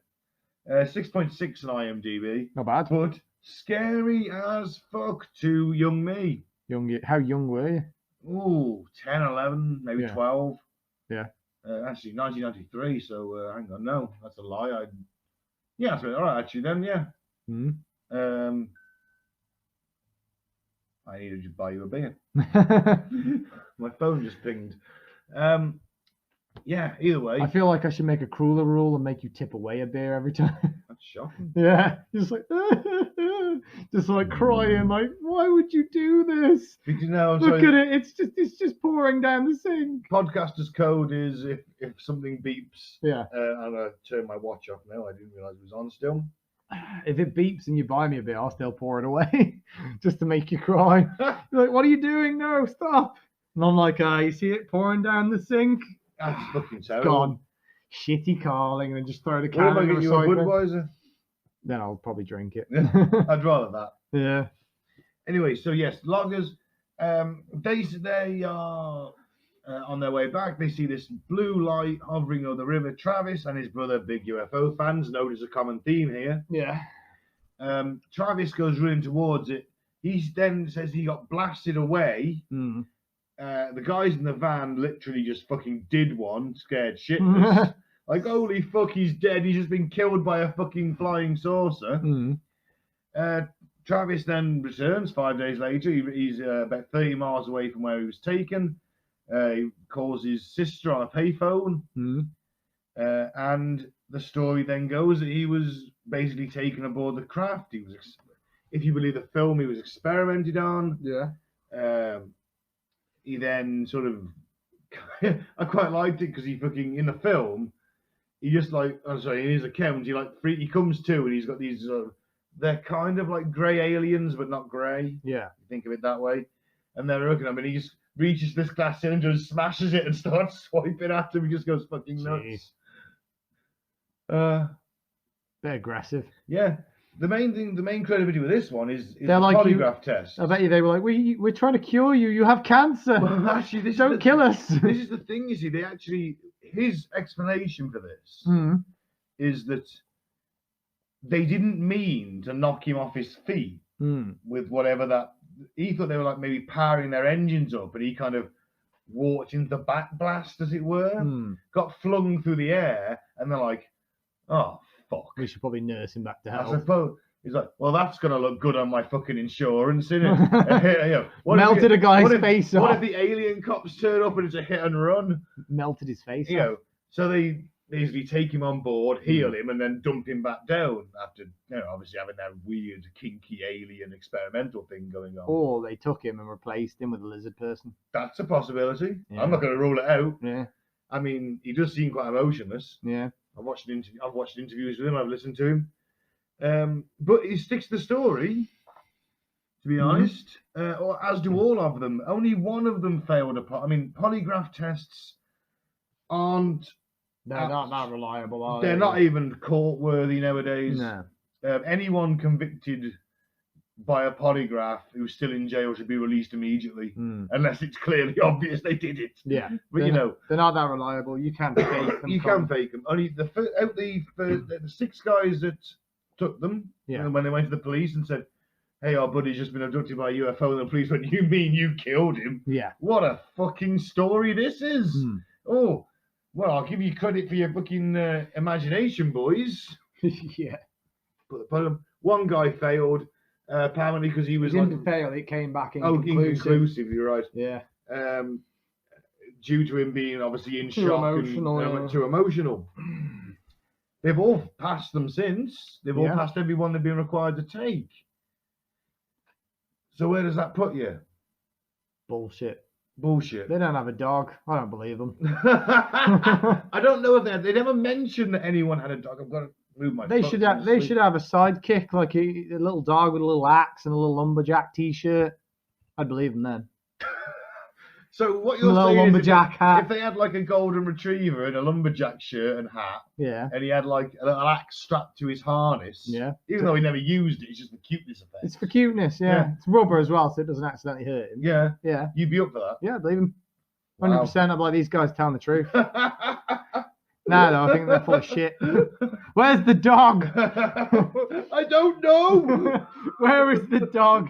6.6 on IMDb. Not bad. But scary as fuck to young me. How young were you? Ooh, 10, 11, maybe 12. Yeah. Actually, 1993. So hang on, no, that's a lie. Yeah, that's all right. Actually, then yeah. Mm-hmm. I needed to buy you a beer. My phone just pinged. Yeah, either way. I feel like I should make a crueler rule and make you tip away a beer every time. That's shocking. Yeah, just like crying, like, why would you do this? Because now look at it, it's just pouring down the sink. Podcaster's code is if something beeps. Yeah. I'm gonna turn my watch off now. I didn't realize it was on still. If it beeps and you buy me a beer, I'll still pour it away just to make you cry. You're like, what are you doing? No, stop. And I'm like, you see it pouring down the sink? That's fucking terrible. Gone. Shitty Carling, and then just throw the can in the recycling. What if I get you a Budweiser? Then I'll probably drink it. I'd rather that. Yeah. Anyway, so yes, loggers. They are on their way back. They see this blue light hovering over the river. Travis and his brother, big UFO fans, notice a common theme here. Yeah. Travis goes running towards it. He then says he got blasted away. Mm. The guys in the van literally just fucking did one, scared shitless. Like, holy fuck, he's dead. He's just been killed by a fucking flying saucer. Mm. Travis then returns 5 days later. He's about 30 miles away from where he was taken. He calls his sister on a payphone. Mm. And the story then goes that he was basically taken aboard the craft. He was, if you believe the film, he was experimented on. Yeah. He then sort of, I quite liked it because he fucking, in the film, he just like, I'm sorry, in his account, he comes to and he's got these, they're kind of like grey aliens, but not grey. Yeah. You think of it that way. And they're looking at him and he just reaches this glass cylinder and smashes it and starts swiping at him. He just goes fucking nuts. Bit aggressive. Yeah. The main credibility with this one is the like polygraph test. I bet you they were like, we're trying to cure you. You have cancer. Well, actually, don't kill us. This is the thing, you see. His explanation for this is that they didn't mean to knock him off his feet with whatever that. He thought they were like maybe powering their engines up, and he kind of walked into the back blast, as it were, Hmm. got flung through the air, and they're like, "Oh fuck." We should probably nurse him back to I health. suppose he's like, "Well, that's gonna look good on my fucking insurance, isn't it?" You know, Melted a guy's face What off. if the alien cops turn up and it's a hit and run? Melted his face You off. know, so they usually take him on board, heal him, and then dump him back down after, obviously having that weird, kinky alien experimental thing going on. Or they took him and replaced him with a lizard person. That's a possibility. Yeah. I'm not going to rule it out. Yeah. I mean, he does seem quite emotionless. Yeah. I've watched interviews with him. I've listened to him. But he sticks to the story. To be honest, or as do all of them. Only one of them failed. Polygraph tests aren't. They're not that reliable, are They're they? not even court worthy nowadays. No. Anyone convicted by a polygraph who's still in jail should be released immediately, unless it's clearly obvious they did it. Yeah. But they're not that reliable. You can't fake them. You can fake them. Only the 6 guys that took them, Yeah. when they went to the police and said, "Hey, our buddy's just been abducted by a UFO," and the police went, "You mean you killed him?" Yeah. What a fucking story this is. Oh, well, I'll give you credit for your fucking imagination, boys. Yeah. But one guy failed, apparently because he was It didn't fail. It came back inconclusive. inconclusive. You're right. Yeah. Due to him being obviously in Too shock emotional, and yeah. too emotional. They've all passed them since. They've all Yeah. passed everyone they've been required to take. So where does that put you? Bullshit. Bullshit. They don't have a dog. I don't believe them. I don't know if they never mentioned that anyone had a dog. I've got to move my. They foot should to have. They sleep. should have a sidekick, like a little dog with a little axe and a little lumberjack T-shirt. I'd believe them then. So what A you're little saying lumberjack is, hat. if they had like a golden retriever in a lumberjack shirt and hat, Yeah. and he had like a little axe strapped to his harness, Yeah. even though he never used it, it's just the cuteness effect. It's for cuteness. Yeah. Yeah. It's rubber as well, so it doesn't accidentally hurt him. Yeah, Yeah. you'd be up for that. Yeah, I believe him. Wow. 100%. I'm like, these guys telling the truth. No, I think they're full of shit. Where's the dog? I don't know. Where is the dog?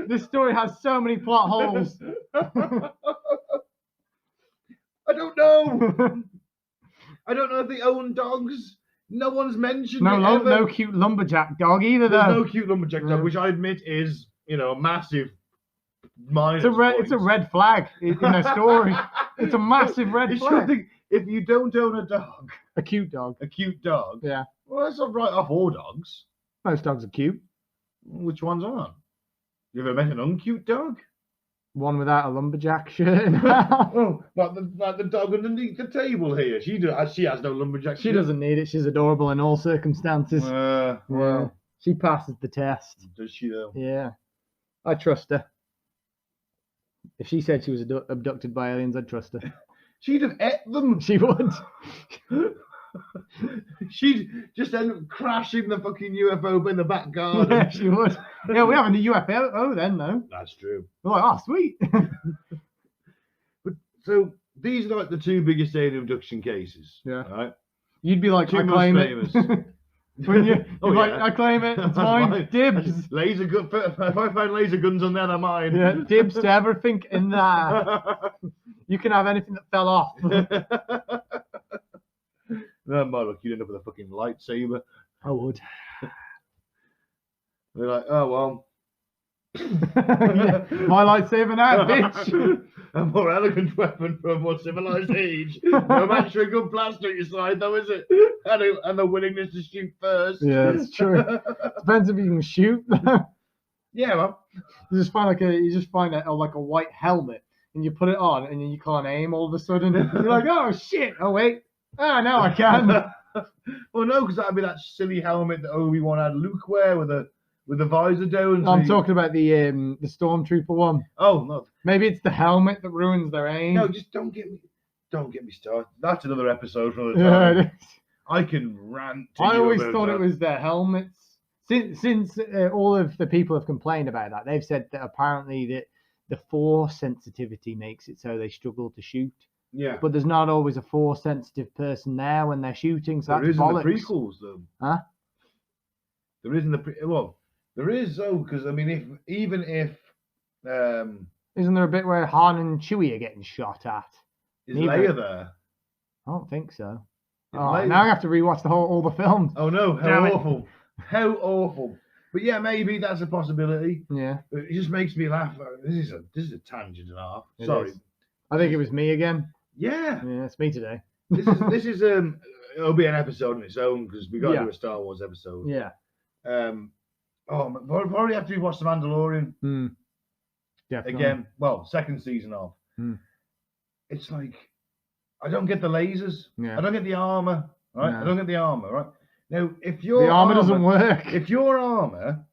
This story has so many plot holes. I don't know. I don't know if they own dogs. No one's mentioned it ever. No cute lumberjack dog either, There's though. no cute lumberjack dog, No. which I admit is, a massive minus. It's a red flag in their story. It's a massive red It's flag. something. If you don't own a dog, A cute dog. a cute dog, Yeah. well, that's not right off all dogs. Most dogs are cute. Which ones aren't? You ever met an uncute dog? One without a lumberjack shirt. Oh, like the dog underneath the table here. She has no lumberjack. She shirt. doesn't need it. She's adorable in all circumstances. Well, Yeah. She passes the test. does she though? Yeah. I trust her. If she said she was abducted by aliens, I'd trust her. She'd have ate them. She would. She'd just end up crashing the fucking UFO in the back garden. Yeah, she would. Yeah, we have a UFO then, though. That's true. We're like, oh, sweet. So these are like the 2 biggest alien abduction cases. Yeah. Right. You'd be like, 2 I most claim famous. it. Wouldn't you? Oh, You'd be yeah. like, I claim it. It's mine. Dibs. Laser gun. If I find laser guns on there, they're mine. Yeah, dibs to everything in there. You can have anything that fell off. No, my luck, you'd end up with a fucking lightsaber. I would. They're like, oh well. Yeah, my lightsaber now, bitch. A more elegant weapon for a more civilized age. No match for a good blaster at your side, though, is it? And the willingness to shoot first. Yeah, it's true. Depends if you can shoot. Yeah, well. You just find like a white helmet, and you put it on, and then you can't aim all of a sudden. You're like, oh shit! Oh wait, now I can. Well, no, because that'd be that silly helmet that Obi-Wan had Luke wear with the visor down. I'm talking about the stormtrooper one. Oh no, Maybe it's the helmet that ruins their aim. no, just don't get me started. That's another episode for the Yeah, time. it is. I can rant. To I you always about thought that. it was their helmets. Since all of the people have complained about that, they've said that apparently that the force sensitivity makes it so they struggle to shoot. Yeah, But there's not always a force sensitive person there when they're shooting, so there that's is in the bollocks. prequels though. Huh? There is in the well, there is though, because I mean, even if Isn't there a bit where Han and Chewie are getting shot at? Is Neither. Leia there? I don't think so. Is Oh, Leia- now I have to rewatch all the films. Oh no, how Damn it. awful. How awful. But yeah, maybe that's a possibility. Yeah. But it just makes me laugh. This is a tangent and a half. It Sorry. is. I think it was me again. Yeah. Yeah, it's me today. This is it'll be an episode on its own because we got to Yeah. do a Star Wars episode. Yeah. Probably after we watch The Mandalorian Definitely. again. Well, second season of. It's like I don't get the lasers. Yeah. I don't get the armor. Right. No. I don't get the armor. Right. Now, if your The armor doesn't work. if your armor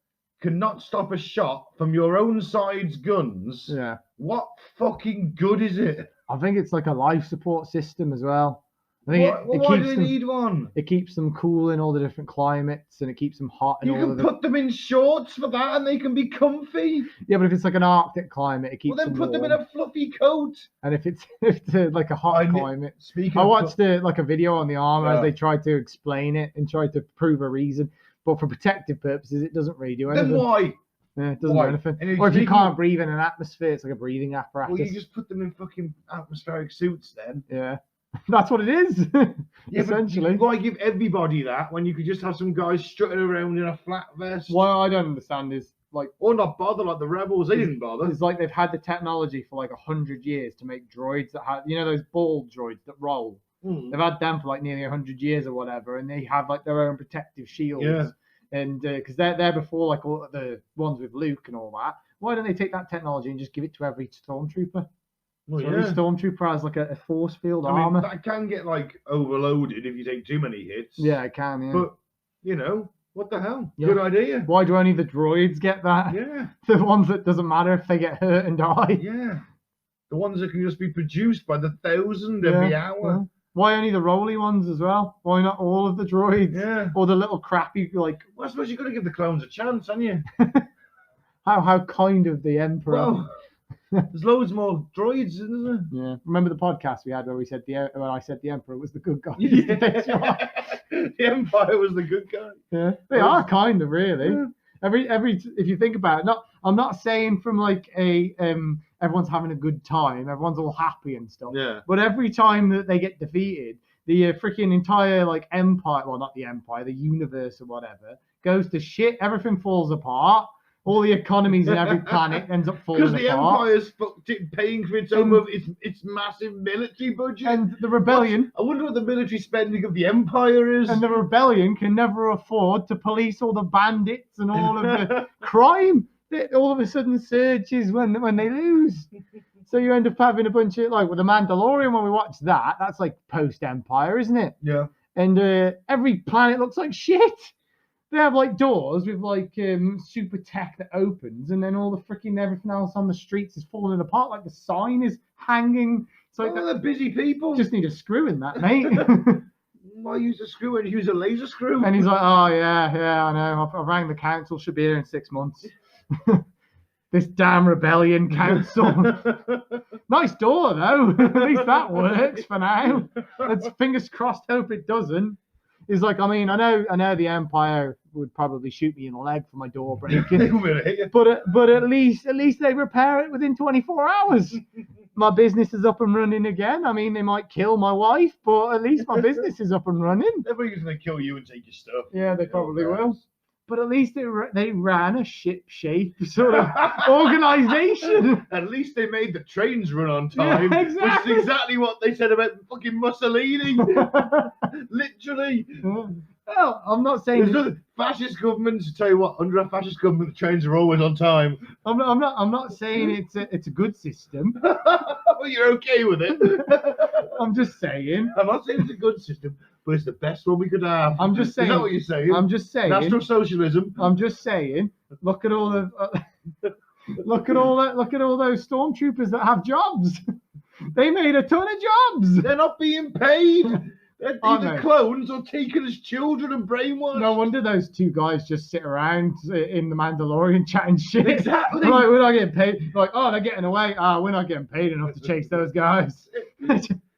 cannot stop a shot from your own side's guns, Yeah. what fucking good is it? I think it's like a life support system as well. I think it Why do keeps they them. need one? It keeps them cool in all the different climates, and it keeps them hot in You all can of the. put them in shorts for that, and they can be comfy. Yeah, but if it's like an Arctic climate, it keeps Well, then them put them in warm. a fluffy coat. And if it's like a hot climate, Speaking I of watched like a video on the armor as Yeah. they tried to explain it and tried to prove a reason. But for protective purposes, it doesn't really do anything. then why? Yeah, it doesn't Why? do anything. And Or if you speaking can't of- breathe in an atmosphere, it's like a breathing apparatus. Well, you just put them in fucking atmospheric suits then. Yeah, that's what it is. Yeah, essentially. But why give everybody that when you could just have some guys strutting around in a flat vest? What I don't understand is like Or not bother like the rebels. They didn't bother. it's like they've had the technology for like 100 years to make droids that have, those ball droids that roll. Mm. They've had them for like nearly 100 years or whatever, and they have like their own protective shields. Yeah. And because they're before like all the ones with Luke and all that. Why don't they take that technology and just give it to every stormtrooper? Well, So every yeah. stormtrooper has like a force field I mean, armor. that can get like overloaded if you take too many hits. Yeah, it can. Yeah. But what the hell? Yeah. Good idea. Why do only the droids get that? Yeah. The ones that doesn't matter if they get hurt and die. Yeah. The ones that can just be produced by the thousand every Yeah. hour. Why only the roly ones as well? Why not all of the droids? Yeah. Or the little crappy like? Well, I suppose you've got to give the clones a chance, haven't you? How kind of the Emperor. Well, there's loads more droids, isn't there? Yeah. Remember the podcast we had where we said when I said the Emperor was the good guy. Yeah. The Empire was the good guy. Yeah. They are kind of really. Yeah. Every if you think about it, I'm not saying from like a everyone's having a good time, everyone's all happy and stuff. Yeah. But every time that they get defeated, the freaking entire like empire, well not the empire, the universe or whatever, goes to shit. Everything falls apart. All the economies in every planet ends up falling Because the apart. Empire's fucked it paying for its own its massive military budget. And the rebellion I wonder what the military spending of the Empire is. and the rebellion can never afford to police all the bandits and all of the crime that all of a sudden surges when they lose. So you end up having a bunch of like with the Mandalorian when we watch that, that's like post-Empire, isn't it? Yeah. And every planet looks like shit. They have like doors with like super tech that opens, and then all the freaking everything else on the streets is falling apart. Like the sign is hanging. It's like They're busy people. just need a screw in that, mate. Why use a screw and use a laser screw? And he's like, oh yeah, I know. I rang the council. Should be here in 6 months. This damn rebellion council. Nice door though. At least that works for now. Let's fingers crossed. Hope it doesn't. He's like, I mean, I know the Empire would probably shoot me in the leg for my door breaking, but at least they repair it within 24 hours. My business is up and running again. I mean, they might kill my wife, but at least my business is up and running. Everybody's gonna kill you and take your stuff. Yeah, they probably will. But at least they ran a ship-shape sort of organization. At least they made the trains run on time. Yeah, exactly. Which is exactly what they said about fucking Mussolini. Literally. Well, I'm not saying There's other fascist governments. Tell you what, under a fascist government, the trains are always on time. I'm not saying it's a good system. Well, you're okay with it. I'm just saying. I'm not saying it's a good system, but it's the best one we could have. I'm just saying. Is that what you're saying? I'm just saying. National socialism. I'm just saying. Look at all the. Look at all those stormtroopers that have jobs. They made a ton of jobs. They're not being paid. They're Aren't either they? clones or taken as children and brainwashed. No wonder those two guys just sit around in the Mandalorian chatting shit. Exactly. Like, we're not getting paid. Like, oh, they're getting away. We're not getting paid enough to chase those guys.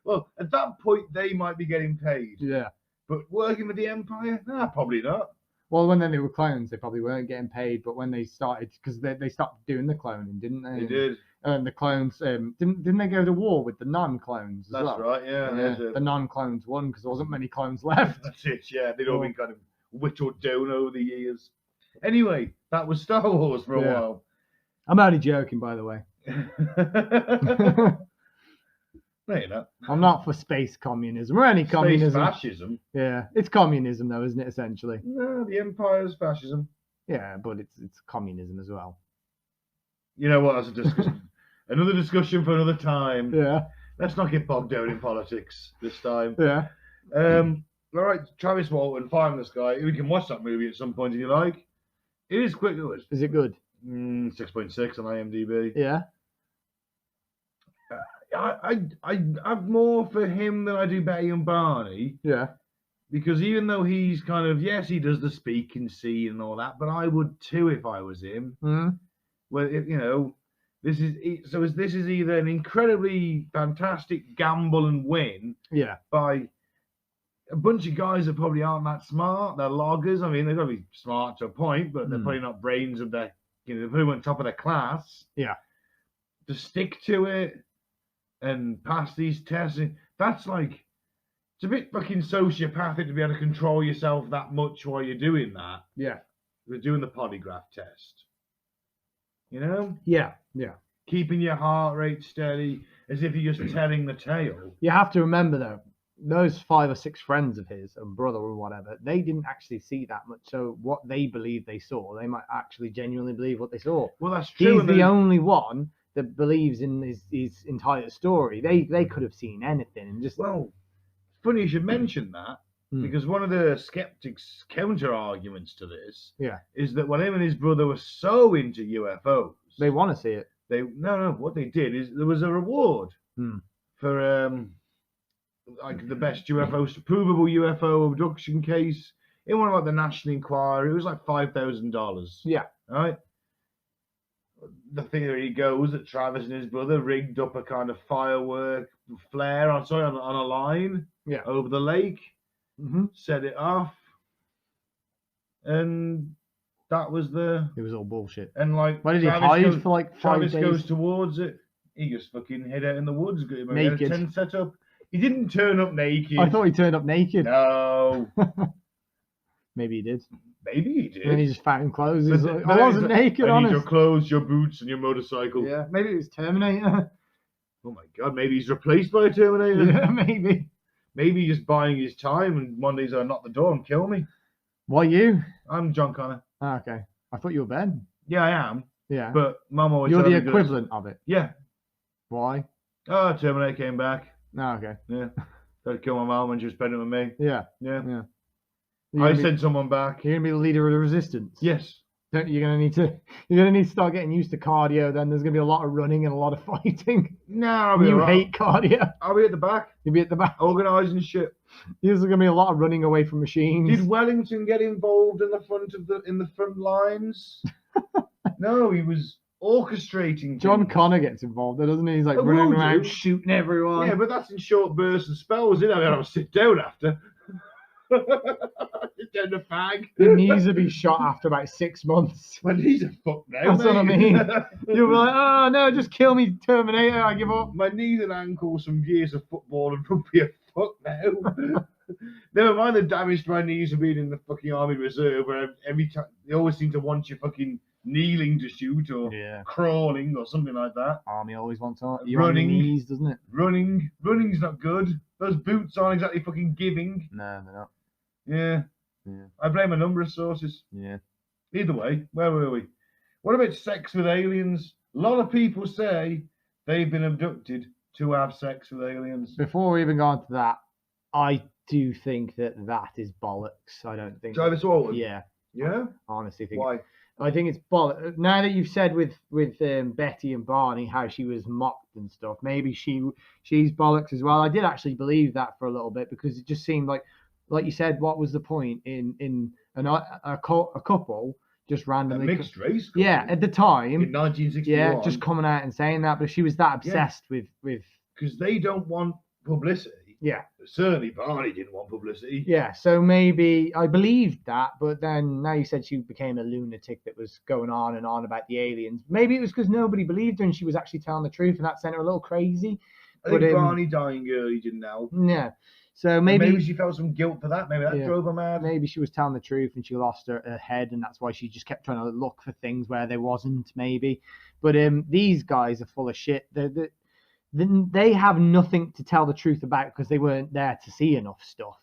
Well, at that point, they might be getting paid. Yeah. But working with the Empire? Nah, probably not. Well, when they were clones, they probably weren't getting paid. But when they started, because they stopped doing the cloning, didn't they? They did. And the clones didn't they go to war with the non-clones as That's well? right. Yeah. Yeah, the non-clones won because there wasn't many clones left. That's it. Yeah, they'd all been kind of whittled down over the years. Anyway, that was Star Wars for a Yeah. while. I'm only joking, by the way. No, you're not. I'm not for space communism or any Space communism. fascism. Yeah, it's communism though, isn't it? Essentially. No, the Empire's fascism. Yeah, but it's communism as well. You know what? That's a discussion. Another discussion for another time. Yeah. Let's not get bogged down in politics this time. Yeah. All right, Travis Walton, Fire in the Sky. We can watch that movie at some point if you like. It is quite good. Is it good? 6.6 on IMDb. Yeah. I've more for him than I do Betty and Barney. Yeah. Because even though he's kind of, yes, he does the speaking scene and all that, but I would too if I was him. Mm-hmm. Well, this is either an incredibly fantastic gamble and win, Yeah. by a bunch of guys that probably aren't that smart. They're loggers. I mean, they've got to be smart to a point, but they're probably not brains of their, they're probably on top of their class. Yeah. To stick to it and pass these tests, that's like, it's a bit fucking sociopathic to be able to control yourself that much while you're doing that. Yeah. We're doing the polygraph test. You know? Yeah. Yeah. Keeping your heart rate steady as if you're just telling the tale. You have to remember though, those 5 or 6 friends of his, and brother or whatever, they didn't actually see that much. So what they believe they saw, they might actually genuinely believe what they saw. Well, that's true. He's the only one that believes in his entire story. They could have seen anything and just. Well, funny you should mention that, because one of the skeptics' counter arguments to this is that when him and his brother were so into UFOs, they want to see it. What they did is there was a reward for like the best provable UFO abduction case in one of like the National Enquiry. It was like $5,000. Yeah. Right. The theory goes that Travis and his brother rigged up a kind of firework flare on a line over the lake, set it off, and that was it was all bullshit. And like, why did he hide for like 5 Travis days? goes towards it. He just fucking hid out in the woods, got him a naked tent set up. He didn't turn up naked. I thought he turned up naked. No. Maybe he did. Maybe he did. And then he just found clothes. But, Like, I wasn't naked, I need honest. your clothes, your boots, and your motorcycle. Yeah, maybe it was Terminator. Oh my god, maybe he's replaced by a Terminator. Yeah, maybe. Maybe he's buying his time, and one day he's gonna knock the door and kill me. Why you? I'm John Connor. Ah, okay. I thought you were Ben. Yeah, I am. Yeah. But Mum always You're said the I'm good. equivalent of it. Yeah. Why? Oh, Terminator came back. Oh, okay. Yeah. Tried to kill my mum when she was pregnant with me. Yeah. Yeah. Yeah. I sent someone back. You're gonna be the leader of the resistance. Yes. You're gonna need to start getting used to cardio. Then there's gonna be a lot of running and a lot of fighting. No, I'll be You alright. hate cardio. I'll be at the back, You'll be at the back. organising shit. There's gonna be a lot of running away from machines. Did Wellington get involved in the front lines? No, he was orchestrating. John things. Connor gets involved, doesn't he? He's like But running will around do. shooting everyone. Yeah, but that's in short bursts and spells, isn't it? I mean, I'll sit down after. Sit down the fag. Your knees will be shot after about 6 months. My knees are fucked now. That's what I mate. mean. You'll be like, oh no, just kill me, Terminator. I give up. My knees and ankles from years of football and rugby are fucked now. Never mind the damage to my knees from being in the fucking Army Reserve, where every time they always seem to want you fucking kneeling to shoot or crawling or something like that. Army always wants you Running. on your knees, doesn't it? Running's not good. Those boots aren't exactly fucking giving. No, they're not. Yeah. I blame a number of sources. Yeah. Either way, where were we? What about sex with aliens? A lot of people say they've been abducted to have sex with aliens. Before we even go on to that, I do think that is bollocks. I don't think. Travis Walton? Yeah. Yeah? I honestly think. Why? I think it's bollocks. Now that you've said with Betty and Barney how she was mocked and stuff, maybe she's bollocks as well. I did actually believe that for a little bit because it just seemed like you said, what was the point in a couple just randomly A mixed race couple yeah, at the time in 1961. yeah, just coming out and saying that, but she was that obsessed with because they don't want publicity. Yeah. Certainly Barney didn't want publicity. Yeah, so maybe I believed that, but then now you said she became a lunatic that was going on and on about the aliens. Maybe it was because nobody believed her and she was actually telling the truth, and that sent her a little crazy. I think Barney dying early didn't help. Yeah, so maybe she felt some guilt for that. Maybe that drove her mad. Maybe she was telling the truth and she lost her head, and that's why she just kept trying to look for things where there wasn't. Maybe, but these guys are full of shit. They have nothing to tell the truth about because they weren't there to see enough stuff.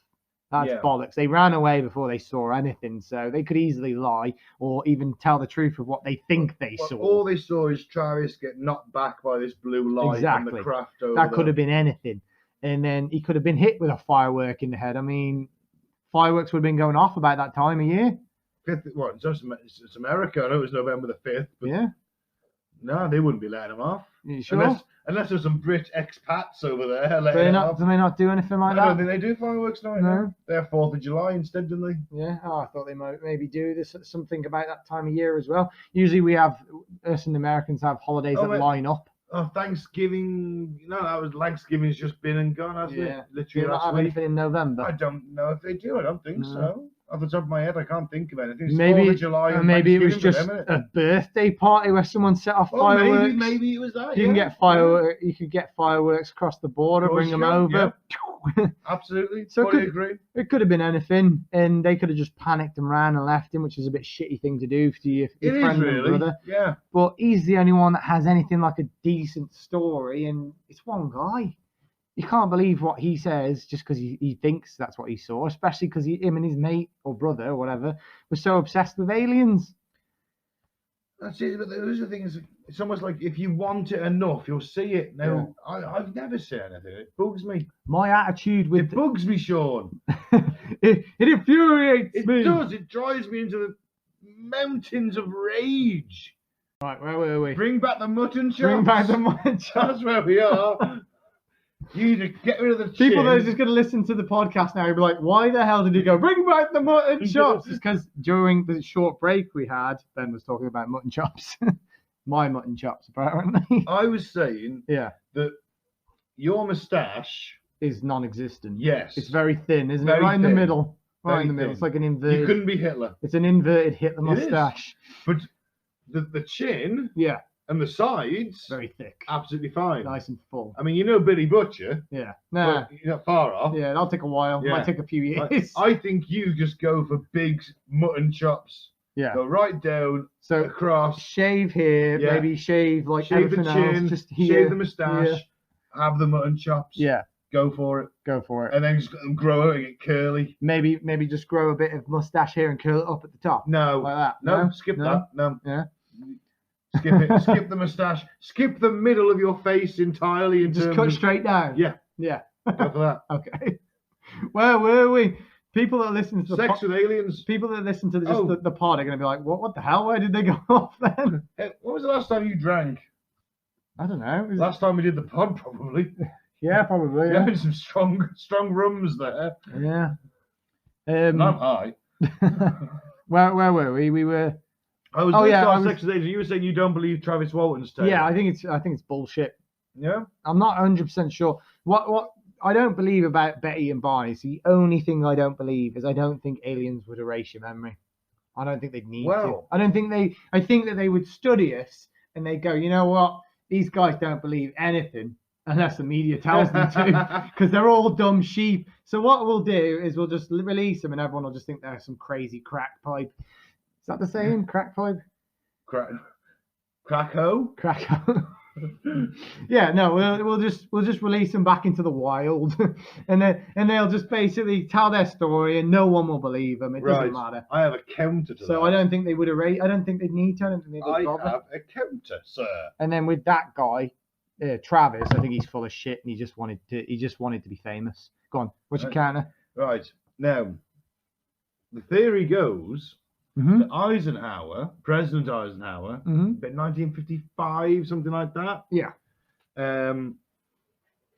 That's bollocks. They ran away before they saw anything, so they could easily lie or even tell the truth of what they think they saw. All they saw is Travis get knocked back by this blue light and the craft over That could have been anything. And then he could have been hit with a firework in the head. I mean, fireworks would have been going off about that time of year. It's America. I know it was November the 5th. But yeah. No, they wouldn't be letting them off. You sure? Unless there's some Brit expats over there. Do they not do anything like that? I don't think they do fireworks now. No. They're 4th of July instead, didn't they? Yeah. Oh, I thought they might maybe do this something about that time of year as well. Usually we have, us and Americans have holidays that line up. Oh, Thanksgiving. No, that was Thanksgiving's just been and gone, hasn't it? Literally. Do you not have anything in November? I don't know if they do. I don't think so. Off the top of my head, I can't think of anything. It's maybe 4th of July and maybe it was just a birthday party where someone set off fireworks. Maybe it was that. You can get fireworks. You could get fireworks across the border, bring them over. Yeah. Absolutely. So agree. It could have been anything, and they could have just panicked and ran and left him, which is a bit shitty thing to do to your friend and brother. Yeah. But he's the only one that has anything like a decent story, and it's one guy. You can't believe what he says just because he thinks that's what he saw, especially because him and his mate or brother or whatever were so obsessed with aliens. That's it. But the thing is, it's almost like if you want it enough, you'll see it. Now, I've never seen anything. It bugs me. My attitude with it bugs me, Sean. it infuriates me. It does. It drives me into the mountains of rage. Right, where were we? Bring back the mutton chops. Bring back the mutton chops. That's where we are. You need to get rid of the people that are just going to listen to the podcast now will be like, why the hell did he go, bring back the mutton chops? It's because during the short break we had, Ben was talking about mutton chops. My mutton chops, apparently. I was saying that your moustache is non-existent. Yes. It's very thin, isn't it? Right in the middle. Right in the middle. It's like an inverted. You couldn't be Hitler. It's an inverted Hitler moustache. But the chin... And the sides, very thick, absolutely fine, nice and full. I mean, you know Billy Butcher. Yeah, nah, you're not far off. Yeah, that'll take a while. Might take a few years. I think you just go for big mutton chops. Yeah, go right down, across, shave here, maybe shave like shave the chin, else, just here, shave the moustache, have the mutton chops. Yeah, go for it, and then just grow it and get curly. Maybe just grow a bit of moustache here and curl it up at the top. No, like that. No, skip that. No. Yeah. Skip it. Skip the moustache. Skip the middle of your face entirely. Just cut straight down. Yeah. Go for that. Okay. Where were we? People that listen to Sex with aliens. People that listen to the pod are going to be like, what the hell? Where did they go off then? Hey, when was the last time you drank? I don't know. Last time we did the pod, probably. Yeah, probably. Yeah, some strong rums there. Yeah. I'm high. Where were we? We were. I was sex with aliens. You were saying you don't believe Travis Walton's tale. Yeah, I think it's bullshit. Yeah. I'm not 100% sure. What I don't believe about Betty and Barney. It's the only thing I don't believe is I don't think aliens would erase your memory. I don't think they'd need to. I think that they would study us and they go, you know what? These guys don't believe anything unless the media tells them to, because they're all dumb sheep. So what we'll do is we'll just release them and everyone will just think they're some crazy crack pipe. Is that the same? Crack pipe? Crack-ho? Crack-ho. Yeah, no, we'll just release them back into the wild, and they'll just basically tell their story, and no one will believe them. It doesn't matter. I have a counter to that. So I don't think they would erase. I don't think they'd need to. I don't think they'd bother. I have a counter, sir. And then with that guy, Travis, I think he's full of shit, and he just wanted to be famous. Go on, what's your counter? Right now, the theory goes. Eisenhower, President Eisenhower, about 1955, something like that. Yeah.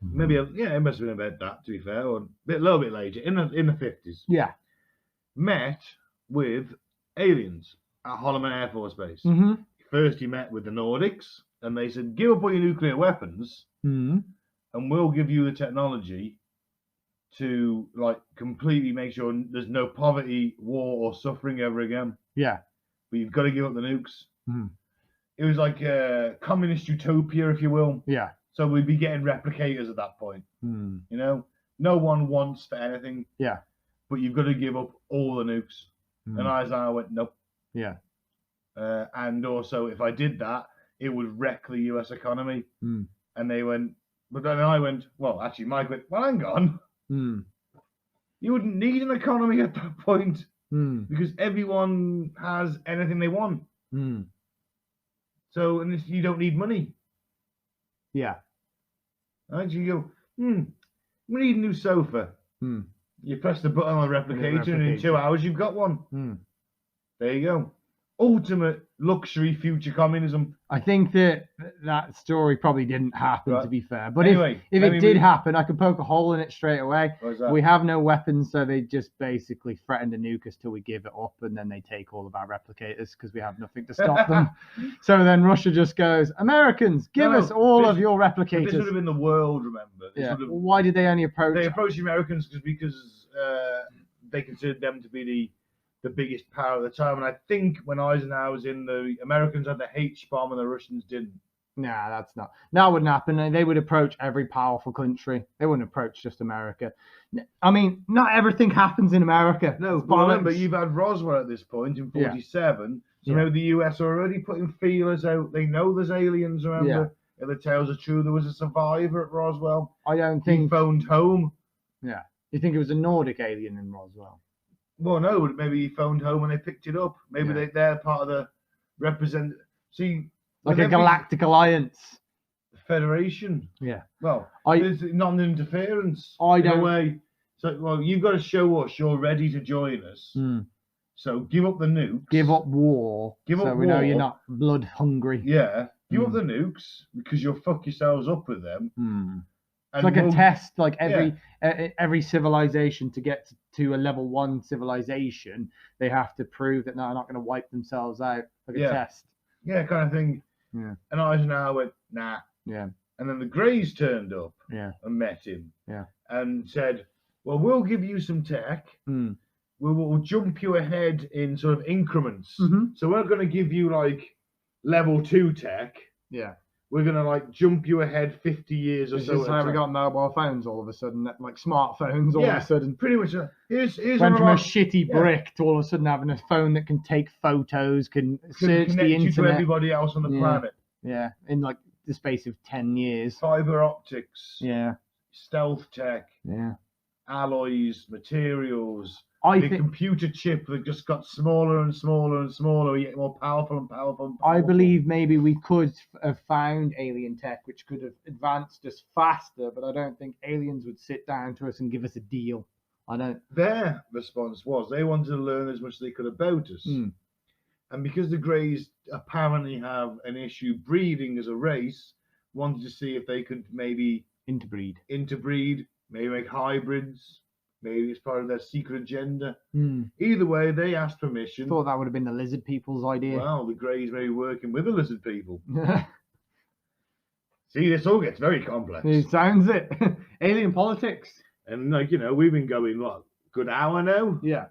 Maybe it must have been about that. To be fair, or a little bit later, in the 50s. Yeah. Met with aliens at Holloman Air Force Base. First, he met with the Nordics, and they said, "Give up all your nuclear weapons, and we'll give you the technology to like completely make sure there's no poverty, war, or suffering ever again. Yeah. But you've got to give up the nukes. Mm. It was like a communist utopia, if you will. Yeah. So we'd be getting replicators at that point. Mm. You know, no one wants for anything. Yeah. But you've got to give up all the nukes. Mm. And Eisenhower went, nope. Yeah. And also, if I did that, it would wreck the US economy. Mm. And they went, but then I went, well, actually, Mike went, well, hang on. Mm. You wouldn't need an economy at that point Mm. because everyone has anything they want. Mm. So, and you don't need money. Yeah. Right? You go, we need a new sofa. Mm. You press the button on the replicator, and in 2 hours you've got one. Mm. There you go. Ultimate luxury future communism. I think that story probably didn't happen, Right. to be fair. But Anyway, if let it me did move- happen, I could poke a hole in it straight away. What is that? We have no weapons, so they just basically threaten to nuke us till we give it up, and then they take all of our replicators because we have nothing to stop them. So then Russia just goes, Americans, give No, us all this- of your But this would replicators. have been the world, remember? This Yeah. would have- Why did they only approach? They approached the Americans because they considered them to be the biggest power at the time. And I think when Eisenhower was in, the Americans had the H-bomb and the Russians didn't. Nah, that wouldn't happen. They would approach every powerful country. They wouldn't approach just America. I mean, not everything happens in America. No, It's but remember, bollocks. you've had Roswell at this point in Yeah. 47. So Yeah. maybe the US are already putting feelers out. They know there's aliens, remember? Yeah. If the tales are true, there was a survivor at Roswell. I don't He think. phoned home. Yeah. You think it was a Nordic alien in Roswell? Well, no, but maybe he phoned home and they picked it up. Maybe Yeah. they're part of the represent. See, Like with a every galactic alliance. federation. Yeah. Well, I- there's non-interference. I in a don't- way. So, well, you've got to show us you're ready to join us. Mm. So give up the nukes. Give up war. Give so up we know you're war. not blood hungry. Yeah, give up Mm. the nukes because you'll fuck yourselves up with them. Mm. And It's like a we'll- test. Like every civilization to get to a level 1 civilization, they have to prove that they're not going to wipe themselves out. Like Yeah. a test. Yeah, kind of thing. Yeah. And Eisenhower went, nah. Yeah. And then the Greys turned up Yeah. and met him. Yeah. And said, well, we'll give you some tech. Mm. We'll jump you ahead in sort of increments. Mhm. So we're going to give you like level 2 tech. Yeah. We're going to like jump you ahead 50 years or This so. is at a how we time. got mobile phones all of a sudden, like smartphones all Yeah. of a sudden. Pretty much. Here's Went one from of a our- shitty yeah. brick to all of a sudden having a phone that can take photos, can can search connect the you to internet. everybody else on the Yeah. planet. Yeah, in like the space of 10 years. Fiber optics, Yeah, stealth tech, yeah. alloys, materials. I The think computer chip that just got smaller and smaller and smaller, yet more powerful and powerful. And I powerful. believe maybe we could have found alien tech which could have advanced us faster, but I don't think aliens would sit down to us and give us a deal. I don't. Their response was they wanted to learn as much as they could about us. Hmm. And because the Greys apparently have an issue breeding as a race, wanted to see if they could maybe Interbreed. interbreed, maybe make hybrids, maybe it's part of their secret agenda. Hmm. Either way, they asked permission. Thought that would have been the lizard people's idea. Well, the Greys may be working with the lizard people. See, this all gets very complex. It sounds it. Alien politics. And like, you know, we've been going what, good hour now? Yeah.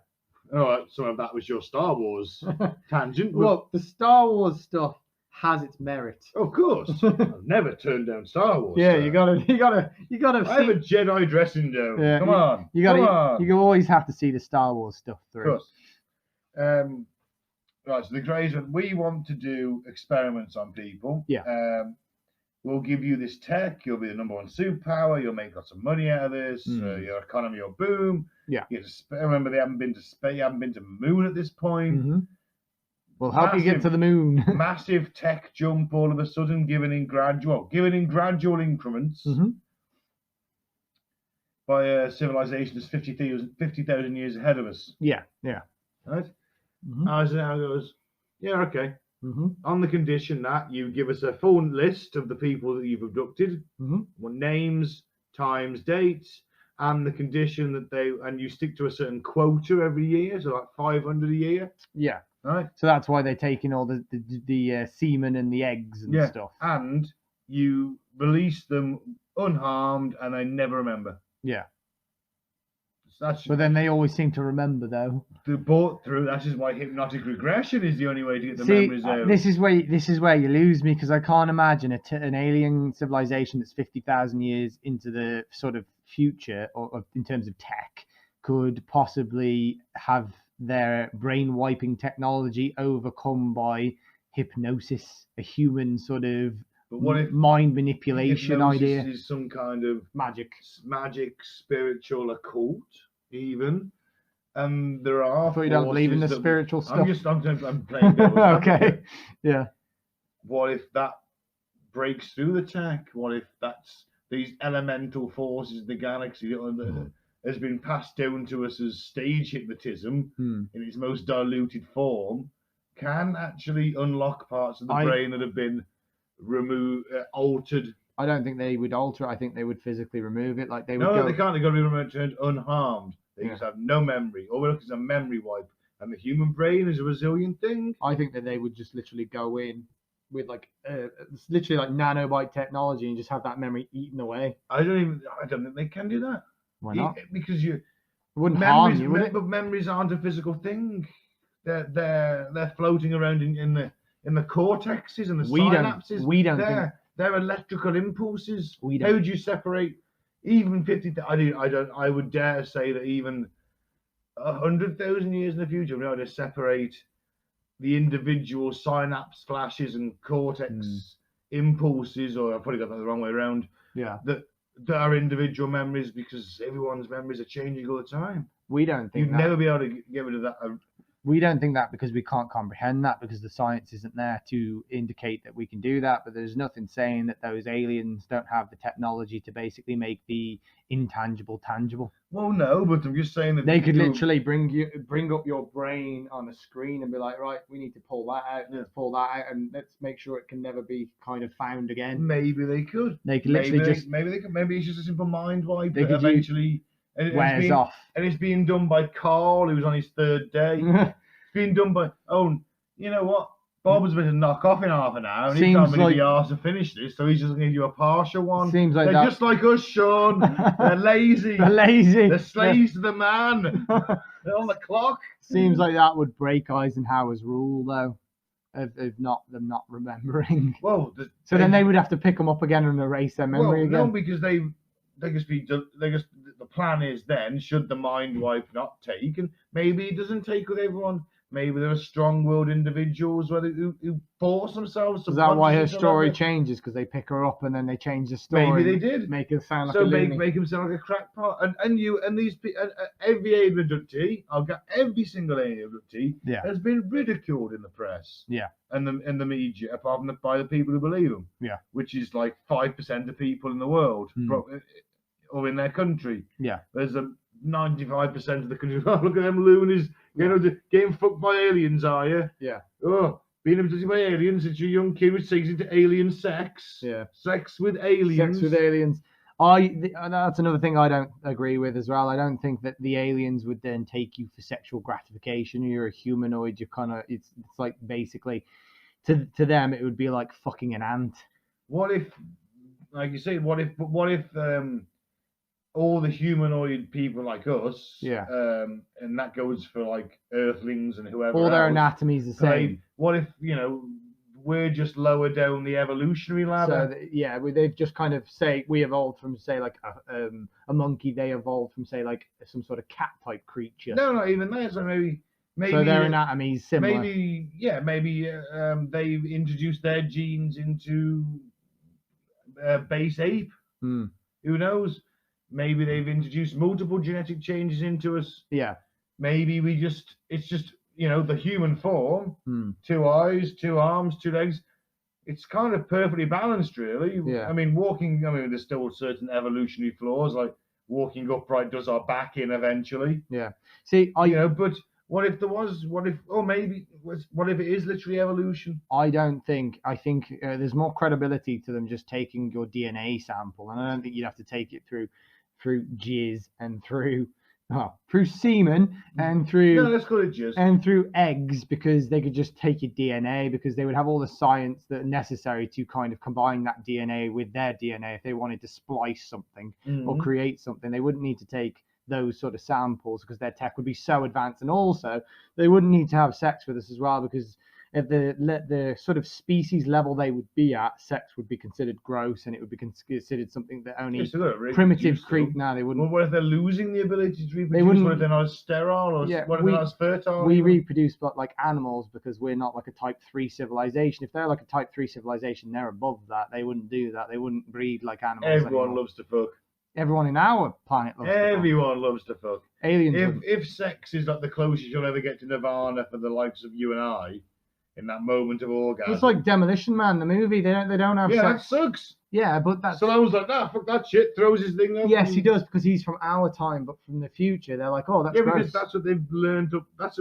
All right, some of that was your Star Wars tangent. but- Look, the Star Wars stuff has its merit. of course. I've never turned down Star Wars. Yeah, sir. you gotta I have a Jedi dressing down. Yeah, Come on. You Come gotta, on. you always have to see the Star Wars stuff Of through. course. Right, so the Greys went, we want to do experiments on people. Yeah. We'll give you this tech. You'll be the number 1 superpower. You'll make lots of money out of this. Mm. Your economy will boom. Yeah. You get to remember, they haven't been to space. You haven't been to the moon at this point. Mm-hmm. We'll help you get Massive. to the moon. Massive tech jump all of a sudden, given in gradual increments Mm-hmm. by a civilization that's 50,000 years ahead of us. Yeah, yeah. Right? Mm-hmm. Eisenhower goes, yeah, okay. Mm-hmm. On the condition that you give us a full list of the people that you've abducted, Mm-hmm. names, times, dates, and the condition that and you stick to a certain quota every year, so like 500 a year, Yeah. right? So that's why they're taking all the semen and the eggs and Yeah. stuff. And you release them unharmed, and they never remember. Yeah. That's But then they always seem to remember, though. through. That's just why hypnotic regression is the only way to get the See, memories out. this is where you lose me, because I can't imagine an alien civilization that's 50,000 years into the sort of future, or in terms of tech, could possibly have their brain wiping technology overcome by hypnosis, a human sort of But what if mind manipulation hypnosis idea. is some kind of Magic. spiritual occult, even? And there are. I thought you don't believe in the spiritual stuff. I'm playing devil's Okay. advocate. Yeah. What if that breaks through the tech? What if that's these elemental forces in the galaxy that has been passed down to us as stage hypnotism in its most diluted form, can actually unlock parts of the brain that have been removed, altered? I don't think they would alter it. I think they would physically remove it. Like they would. No, they can't. They've got to be returned unharmed. They Yeah. just have no memory. All we look is a memory wipe. And the human brain is a resilient thing. I think that they would just literally go in with like it's literally like nanobite technology and just have that memory eaten away. I don't think they can do that. Why not? Because It wouldn't harm you, would it? But memories aren't a physical thing. They're floating around in the cortexes and the synapses. We don't think they're electrical impulses. We don't. How would you separate even 50? I would dare say that even 100,000 years in the future, we're able to separate the individual synapse flashes and cortex impulses, or I've probably got that the wrong way around. Yeah. That are individual memories, because everyone's memories are changing all the time. We don't think You'd never be able to get rid of that. We don't think that because we can't comprehend that, because the science isn't there to indicate that we can do that. But there's nothing saying that those aliens don't have the technology to basically make the intangible tangible. Well, no, but I'm just saying that they could literally bring up your brain on a screen and be like, right, we need to pull that out, let's pull that out, and let's make sure it can never be kind of found again. Maybe they could. They could literally maybe it's just a simple mind wipe that eventually wears off. And it's being done by Carl, who's on his third day. It's being done by, you know what? Bob was going to knock off in half an hour, and he can't really be asked to finish this, so he's just going to give you a partial one. Seems like they're just like us, Sean. They're lazy. They're lazy. They're slaves to the man. They're on the clock. Seems like that would break Eisenhower's rule, though, of them not remembering. Well, then they would have to pick them up again and erase their memory again. No, because the plan is then, should the mind wipe not take, and maybe it doesn't take with everyone. Maybe there are strong-willed individuals who force themselves. Is that why her story changes? Because they pick her up and then they change the story. Maybe they did. Make her sound like a loony. Make him sound like a crackpot. And these every alien abductee, I'll get every single alien abductee has been ridiculed in the press. Yeah. And the media, apart from by the people who believe them. Yeah. Which is like 5% of people in the world, or in their country. Yeah. There's 95% of the country. Oh, look at them loonies. Getting fucked by aliens, are you? Yeah. Oh, being abducted by aliens since you're a young kid, which takes into alien sex. Yeah. Sex with aliens. Sex with aliens. That's another thing I don't agree with as well. I don't think that the aliens would then take you for sexual gratification. You're a humanoid. You're kind of, it's like basically, to them, it would be like fucking an ant. What if, like you say, what if all the humanoid people like us, and that goes for like Earthlings and whoever all their else, anatomy's the same. What if, we're just lower down the evolutionary ladder? So they've just kind of say we evolved from say like a monkey. They evolved from say like some sort of cat type creature. No, not even that. So maybe so their anatomy is similar. Maybe they've introduced their genes into base ape. Who knows? Maybe they've introduced multiple genetic changes into us. Yeah. Maybe it's just the human form, 2 eyes, 2 arms, 2 legs. It's kind of perfectly balanced, really. Yeah. I mean, walking, there's still certain evolutionary flaws, like walking upright does our back in eventually. Yeah. See, but what if it is literally evolution? I think there's more credibility to them just taking your DNA sample, and I don't think you'd have to take it through jizz and through semen and through let's call it jizz. And through eggs, because they could just take your DNA, because they would have all the science that are necessary to kind of combine that DNA with their DNA if they wanted to splice something or create something. They wouldn't need to take those sort of samples because their tech would be so advanced, and also they wouldn't need to have sex with us as well because at the sort of species level they would be at, sex would be considered gross, and it would be considered something that only primitive creep. No, they wouldn't. Well, what if they're losing the ability to reproduce? They wouldn't. What if they're not as sterile, or what if they're not as fertile? We reproduce, but like animals, because we're not like a type 3 civilization. If they're like a type 3 civilization, they're above that. They wouldn't do that. They wouldn't breed like animals. Everyone loves to fuck. Everyone in our planet loves Everyone loves to fuck. Aliens. If sex is like the closest you'll ever get to nirvana for the likes of you and I, in that moment of orgasm. It's like Demolition Man, the movie. They don't have sex. Yeah, that sucks. Yeah, but that's... So I was like, nah, fuck that shit. Throws his thing up. Yes, he does, because he's from our time, but from the future, they're like, oh, that's gross. Because that's what they've learned. That's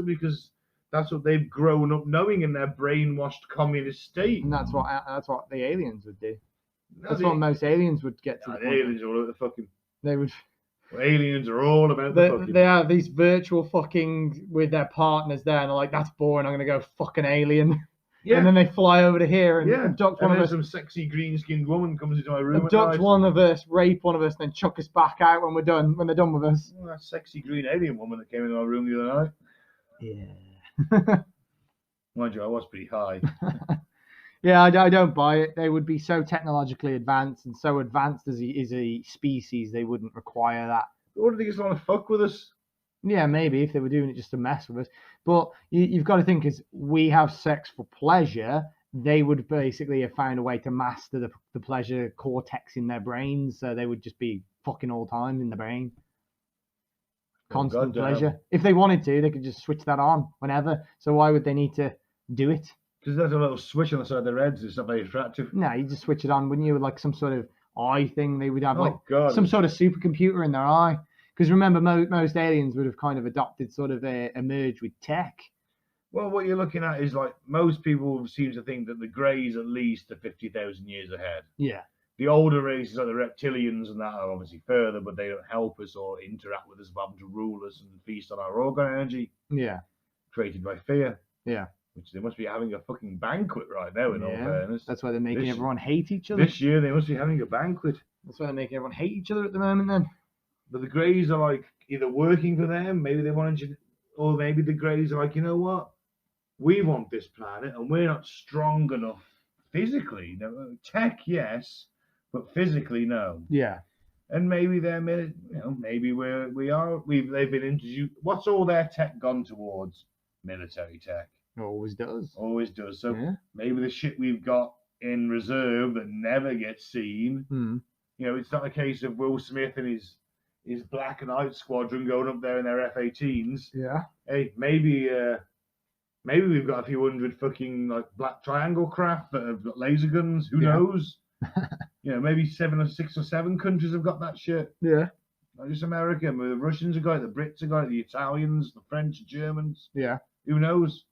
what they've grown up knowing in their brainwashed communist state. And that's what the aliens would do. That's what most aliens would get to. The aliens are all about the fucking. They would. Well, aliens are all about the fucking. They have these virtual fucking with their partners there, and they're like, "That's boring. I'm gonna go fuck an alien." Yeah. And then they fly over to here and abduct one of us. Some sexy green-skinned woman comes into my room. Abduct one of us, rape one of us, then chuck us back out when we're done. When they're done with us. Well, that sexy green alien woman that came into my room the other night. Yeah. Mind you, I was pretty high. Yeah, I don't buy it. They would be so technologically advanced and so advanced as a species, they wouldn't require that. What do they just want to fuck with us? Yeah, maybe if they were doing it just to mess with us. But you've got to think, as we have sex for pleasure, they would basically have found a way to master the pleasure cortex in their brains. So they would just be fucking all time in the brain. Constant pleasure. If they wanted to, they could just switch that on whenever. So why would they need to do it? Because there's a little switch on the side of their heads. It's not very attractive. No, you just switch it on, wouldn't you? With like some sort of eye thing. They would have some sort of supercomputer in their eye. Because remember, most aliens would have kind of adopted sort of a merge with tech. Well, what you're looking at is like most people seem to think that the Greys at least are 50,000 years ahead. Yeah. The older races like the reptilians and that are obviously further, but they don't help us or interact with us, but having to rule us and feast on our organ energy. Yeah. Created by fear. Yeah. Which they must be having a fucking banquet right now, in all fairness. That's why they're making everyone hate each other. This year they must be having a banquet. That's why they're making everyone hate each other at the moment then. But the Greys are like either working for them, maybe they want to, or maybe the Greys are like, you know what? We want this planet and we're not strong enough physically. No, tech, yes, but physically, no. Yeah. And maybe they're, maybe they've been introduced. What's all their tech gone towards? Military tech. Always does. Always does. So maybe the shit we've got in reserve that never gets seen. It's not a case of Will Smith and his Black and White squadron going up there in their F-18s. Yeah. Hey, maybe we've got a few hundred fucking like Black Triangle craft that have got laser guns. Who knows? Maybe 6 or 7 countries have got that shit. Yeah. Not just America. The Russians have got it. The Brits have got it. The Italians, the French, the Germans. Yeah. Who knows?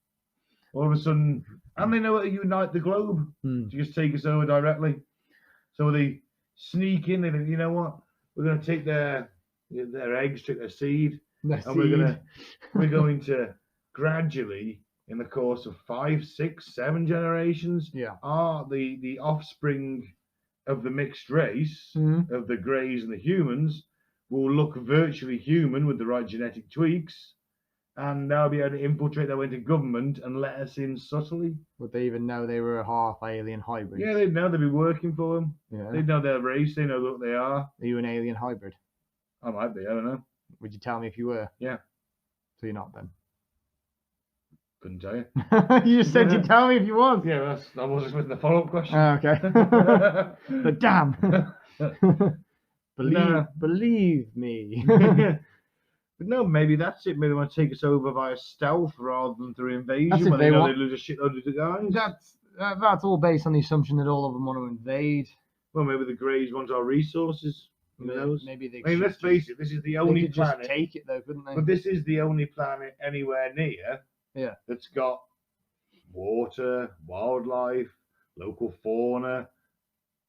All of a sudden, and they know how to unite the globe to just take us over directly. So they sneak in. They think, you know what? We're going to take their eggs, take their seed, we're going to gradually, in the course of 5, 6, 7 generations, the offspring of the mixed race of the Greys and the humans will look virtually human with the right genetic tweaks. And they'll be able to infiltrate their way into government and let us in subtly. Would they even know they were a half alien hybrid? Yeah, they'd know. They'd be working for them. Yeah. They'd know their race. They know what they are. Are you an alien hybrid? I might be. I don't know. Would you tell me if you were? Yeah. So you're not then? Couldn't tell you. You just said you'd tell me if you was. Yeah, I was expecting the follow-up question. Oh, okay. But damn. Believe me. But no, maybe that's it. Maybe they want to take us over via stealth rather than through invasion. That's if they know they lose a shitload of the guys. That's all based on the assumption that all of them want to invade. Well, maybe the Greys want our resources. Who knows? Maybe they. I mean, let's face it. This is the only planet. Just take it though, couldn't they? But this is the only planet anywhere near. Yeah. That's got water, wildlife, local fauna,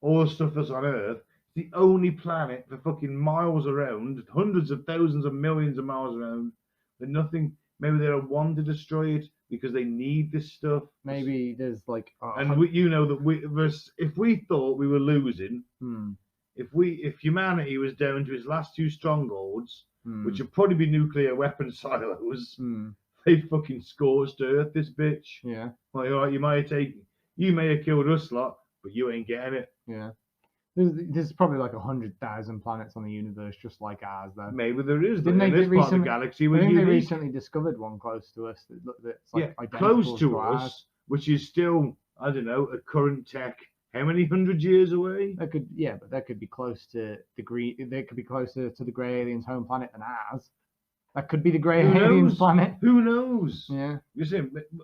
all the stuff that's on Earth. The only planet for fucking miles around, hundreds of thousands of millions of miles around, that nothing. Maybe they don't want to destroy it because they need this stuff. Maybe there's like, and if we thought we were losing, if humanity was down to its last 2 strongholds, which would probably be nuclear weapon silos. Mm. They fucking scorched Earth, this bitch. Yeah. Like, all right, you may have killed us lot, but you ain't getting it. Yeah. There's probably like 100,000 planets on the universe just like ours, though. Maybe there is. Didn't they in this part of the recently- galaxy, I we're think unique. they recently discovered one close to us that's like identical close to us, ours. which is still, I don't know, a current tech. How many hundred years away? But that could be close to the green. They could be closer to the grey aliens' home planet than ours. That could be the grey Who aliens' knows? planet. Who knows? Yeah. You see,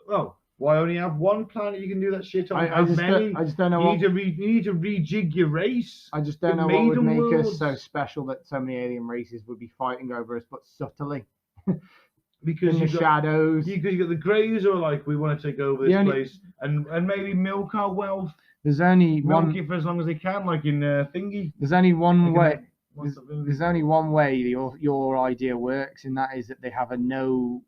well, why only have one planet you can do that shit on? I Have many? just don't know You what. need to rejig your race. I just don't It know what made would them make us worlds. so special that so many alien races would be fighting over us, but subtly Because in the you've got, shadows. you got the Greys who are like, we want to take over The this only- place and maybe milk our wealth. There's only Milk one. it for as long as they can, like in Thingy. There's only one Like in way. that- what's the movie? There's only one way your idea works, and that is that they have a no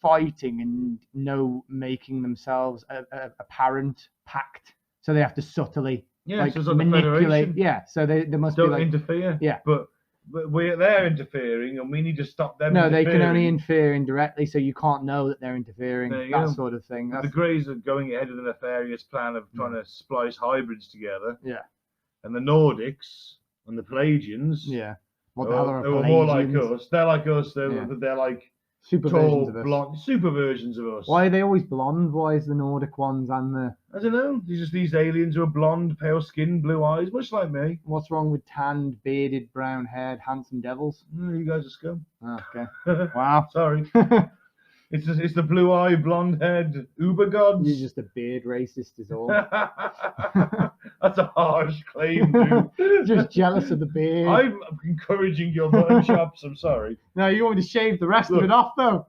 fighting and no making themselves a apparent pact. So they have to subtly Yeah, like so it's like the manipulate. Federation. Yeah, so they must Don't be like interfere. Yeah. But they're interfering, and we need to stop them. no, they can only interfering. interfere indirectly, so you can't know that they're interfering. There you That go. sort of thing. The That's, Greys are going ahead of the nefarious plan of trying to splice hybrids together. Yeah. And the Nordics and the Pelagians. yeah. What the hell are They were more like Pelagians? us. They're like us. They're, Yeah. they're like Super tall, versions of us. blonde, super versions of us. Why are they always blonde? Why is the Nordic ones and the I don't know. These just these aliens who are blonde, pale skin, blue eyes, much like me. what's wrong with tanned, bearded, brown-haired, handsome devils? You guys are scum. Oh, okay. Wow. Sorry. It's the blue eye, blonde head uber gods. You're just a beard racist, is all. That's a harsh claim, dude. Just jealous of the beard. I'm encouraging your mutton chops. I'm sorry. No, you want me to shave the rest of Look. it off, though.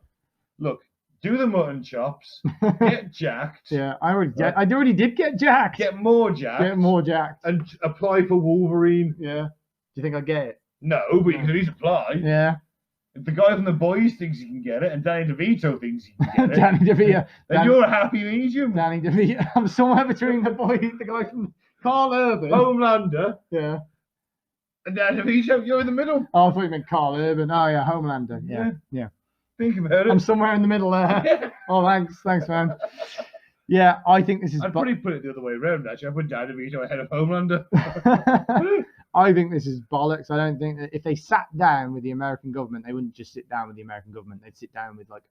Look, do the mutton chops. Get jacked. Yeah, I already did get jacked. Get more jacked. Get more jacked. And apply for Wolverine. Yeah. Do you think I get it? No, but you can at least apply. Yeah. If the guy from the boys thinks he can get it, and Danny DeVito thinks he can get it, Danny DeVito. then you're a happy medium. Danny DeVito. I'm somewhere between the guy from Carl Urban. Homelander Yeah. and Danny DeVito, you're in the middle. Oh, I thought you meant Carl Urban. Oh, yeah, Homelander. Yeah. Think about I'm it. somewhere in the middle there. Oh, thanks, man. Yeah, I think this is. I'd probably put it the other way around, actually. I put Danny DeVito ahead of Homelander. I think this is bollocks. I don't think that if they sat down with the American government, they wouldn't just sit down with the American government. They'd sit down with like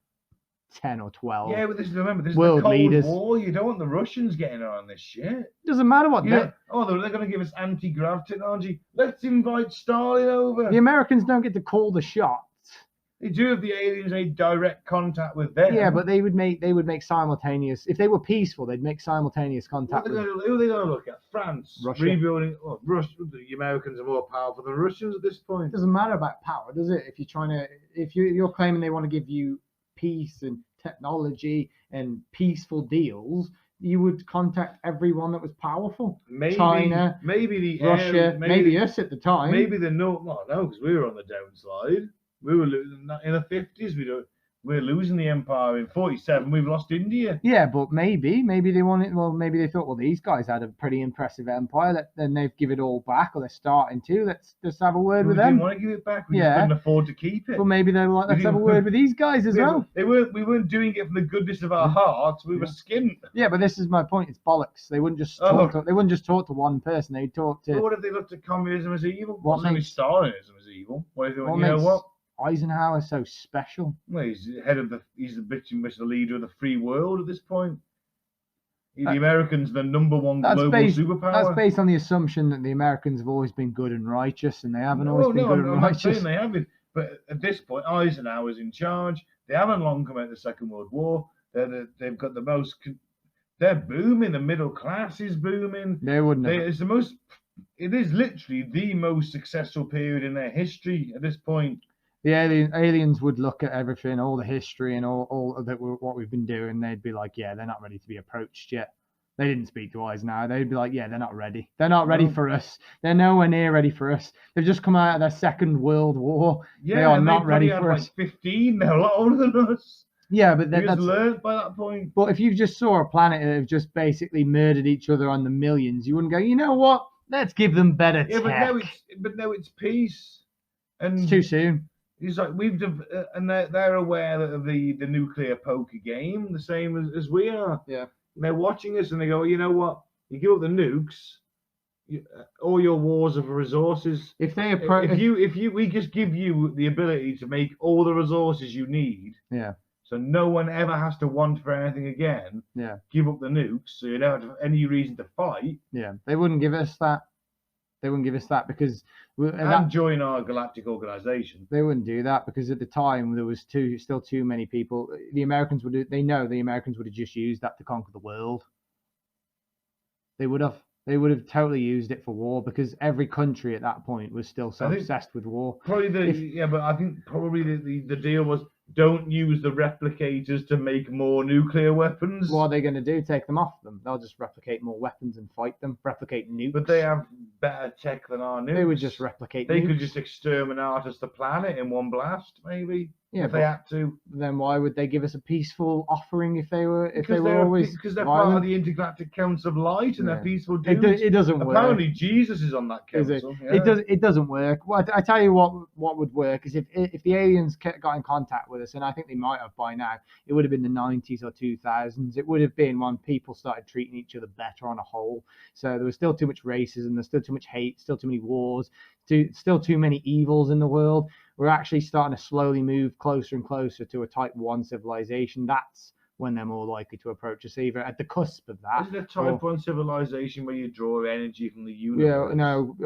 10 or 12. Yeah, but remember, this is World the Cold leaders. War. You don't want the Russians getting on this shit. Doesn't matter what Yeah. Oh, they're going to give us anti-grav technology. Let's invite Stalin over. the Americans don't get to call the shots. They do have the aliens a direct contact with them. Yeah, but they would make simultaneous. If they were peaceful, they'd make simultaneous What contact. are they With, gonna, who are they going to look at? France. Russia. Rebuilding. Oh, Russia. The Americans are more powerful than Russians at this point. it doesn't matter about power, does it? If you're claiming they want to give you peace and technology and peaceful deals, you would contact everyone that was powerful. Maybe China, maybe the Russia, maybe us at the time. Maybe the no. Well, no, because we were on the downslide. We were losing in the 50s. We're losing the empire in 47. We've lost India. Yeah, but maybe they wanted. Well, maybe they thought, well, these guys had a pretty impressive empire. Then they've give it all back, or they're starting to. Let's just have a word We with didn't them. want to give it back. We Yeah. just couldn't afford to keep it. Well, maybe they're like, let's We have a didn't- word with these guys as well. We weren't doing it from the goodness of our hearts. We were skint. Yeah, but this is my point. It's bollocks. They wouldn't just Oh. they wouldn't just talk to one person. They'd talk to. But what if they looked at communism as evil? What Certainly makes- Stalinism as evil? What if they went, What you know makes what? Eisenhower so special? Well, he's the bitch and the leader of the free world at this point. The Americans, the number one global superpower. That's based on the assumption that the Americans have always been good and righteous, and they haven't always been good and I'm not saying righteous. they haven't. But at this point, Eisenhower's in charge. They haven't long come out of the Second World War. They've got the most. They're booming. The middle class is booming. They wouldn't have. It's the most. It is literally the most successful period in their history at this point. The aliens would look at everything, all the history and all of that, what we've been doing. They'd be like, yeah, they're not ready to be approached yet. They didn't speak to Eisenhower. They'd be like, yeah, they're not ready. They're not ready for us. They're nowhere near ready for us. They've just come out of their Second World War. Yeah, they are and not ready had for like us. 15. They're a lot older than us. Yeah, but They just that's. learned by that point. But if you just saw a planet that have just basically murdered each other on the millions, you wouldn't go, you know what? Let's give them better Yeah, tech. but now it's peace. And It's too soon. It's like and they're aware of the nuclear poker game, the same as we are. Yeah. They're watching us and they go, you know what? You give up the nukes, all your wars of resources. If they approach, We just give you the ability to make all the resources you need, yeah, so no one ever has to want for anything again. yeah, Give up the nukes, so you don't have any reason to fight. yeah, they wouldn't give us that. They wouldn't give us that because Join our galactic organization. They wouldn't do that because at the time there was still too many people. The Americans would. They know the Americans would have just used that to conquer the world. They would have. They would have totally used it for war because every country at that point was still so obsessed with war. Probably but I think probably the deal was don't use the replicators to make more nuclear weapons. What are they going to do? Take them off them? They'll just replicate more weapons and fight them. Replicate nukes. But they have better tech than our nukes. They would just replicate. They nukes. could just exterminate us the planet in one blast, maybe. Yeah, if they had to. Then why would they give us a peaceful offering if they were always because they're violent? part of the Intergalactic Council of Light and they're peaceful dudes. It doesn't work. Apparently Jesus is on that council. It doesn't work. Well, I tell you what would work is if the aliens got in contact with us, and I think they might have by now, it would have been the 90s or 2000s. It would have been when people started treating each other better on a whole. So there was still too much racism, there's still too much hate, still too many wars, still too many evils in the world. We're actually starting to slowly move closer and closer to a type 1 civilization. That's when they're more likely to approach us, either at the cusp of that. Isn't it type 1 civilization where you draw energy from the universe? Yeah, no,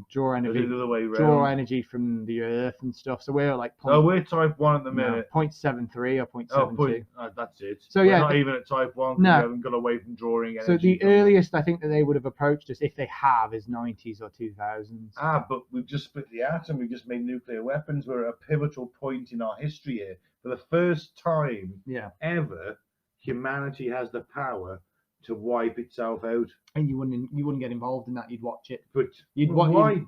draw energy. The other way around. Draw energy from the earth and stuff. So we're like. We're type 1 at the minute. 0.73 or 0.72. That's it. So we're not even at type 1 because we haven't got away from drawing energy. So the earliest I think that they would have approached us, if they have, is 90s or 2000s. But we've just split the atom. We've just made nuclear weapons. We're at a pivotal point in our history here. For the first time ever, humanity has the power to wipe itself out. And you wouldn't get involved in that. You'd watch it. But why?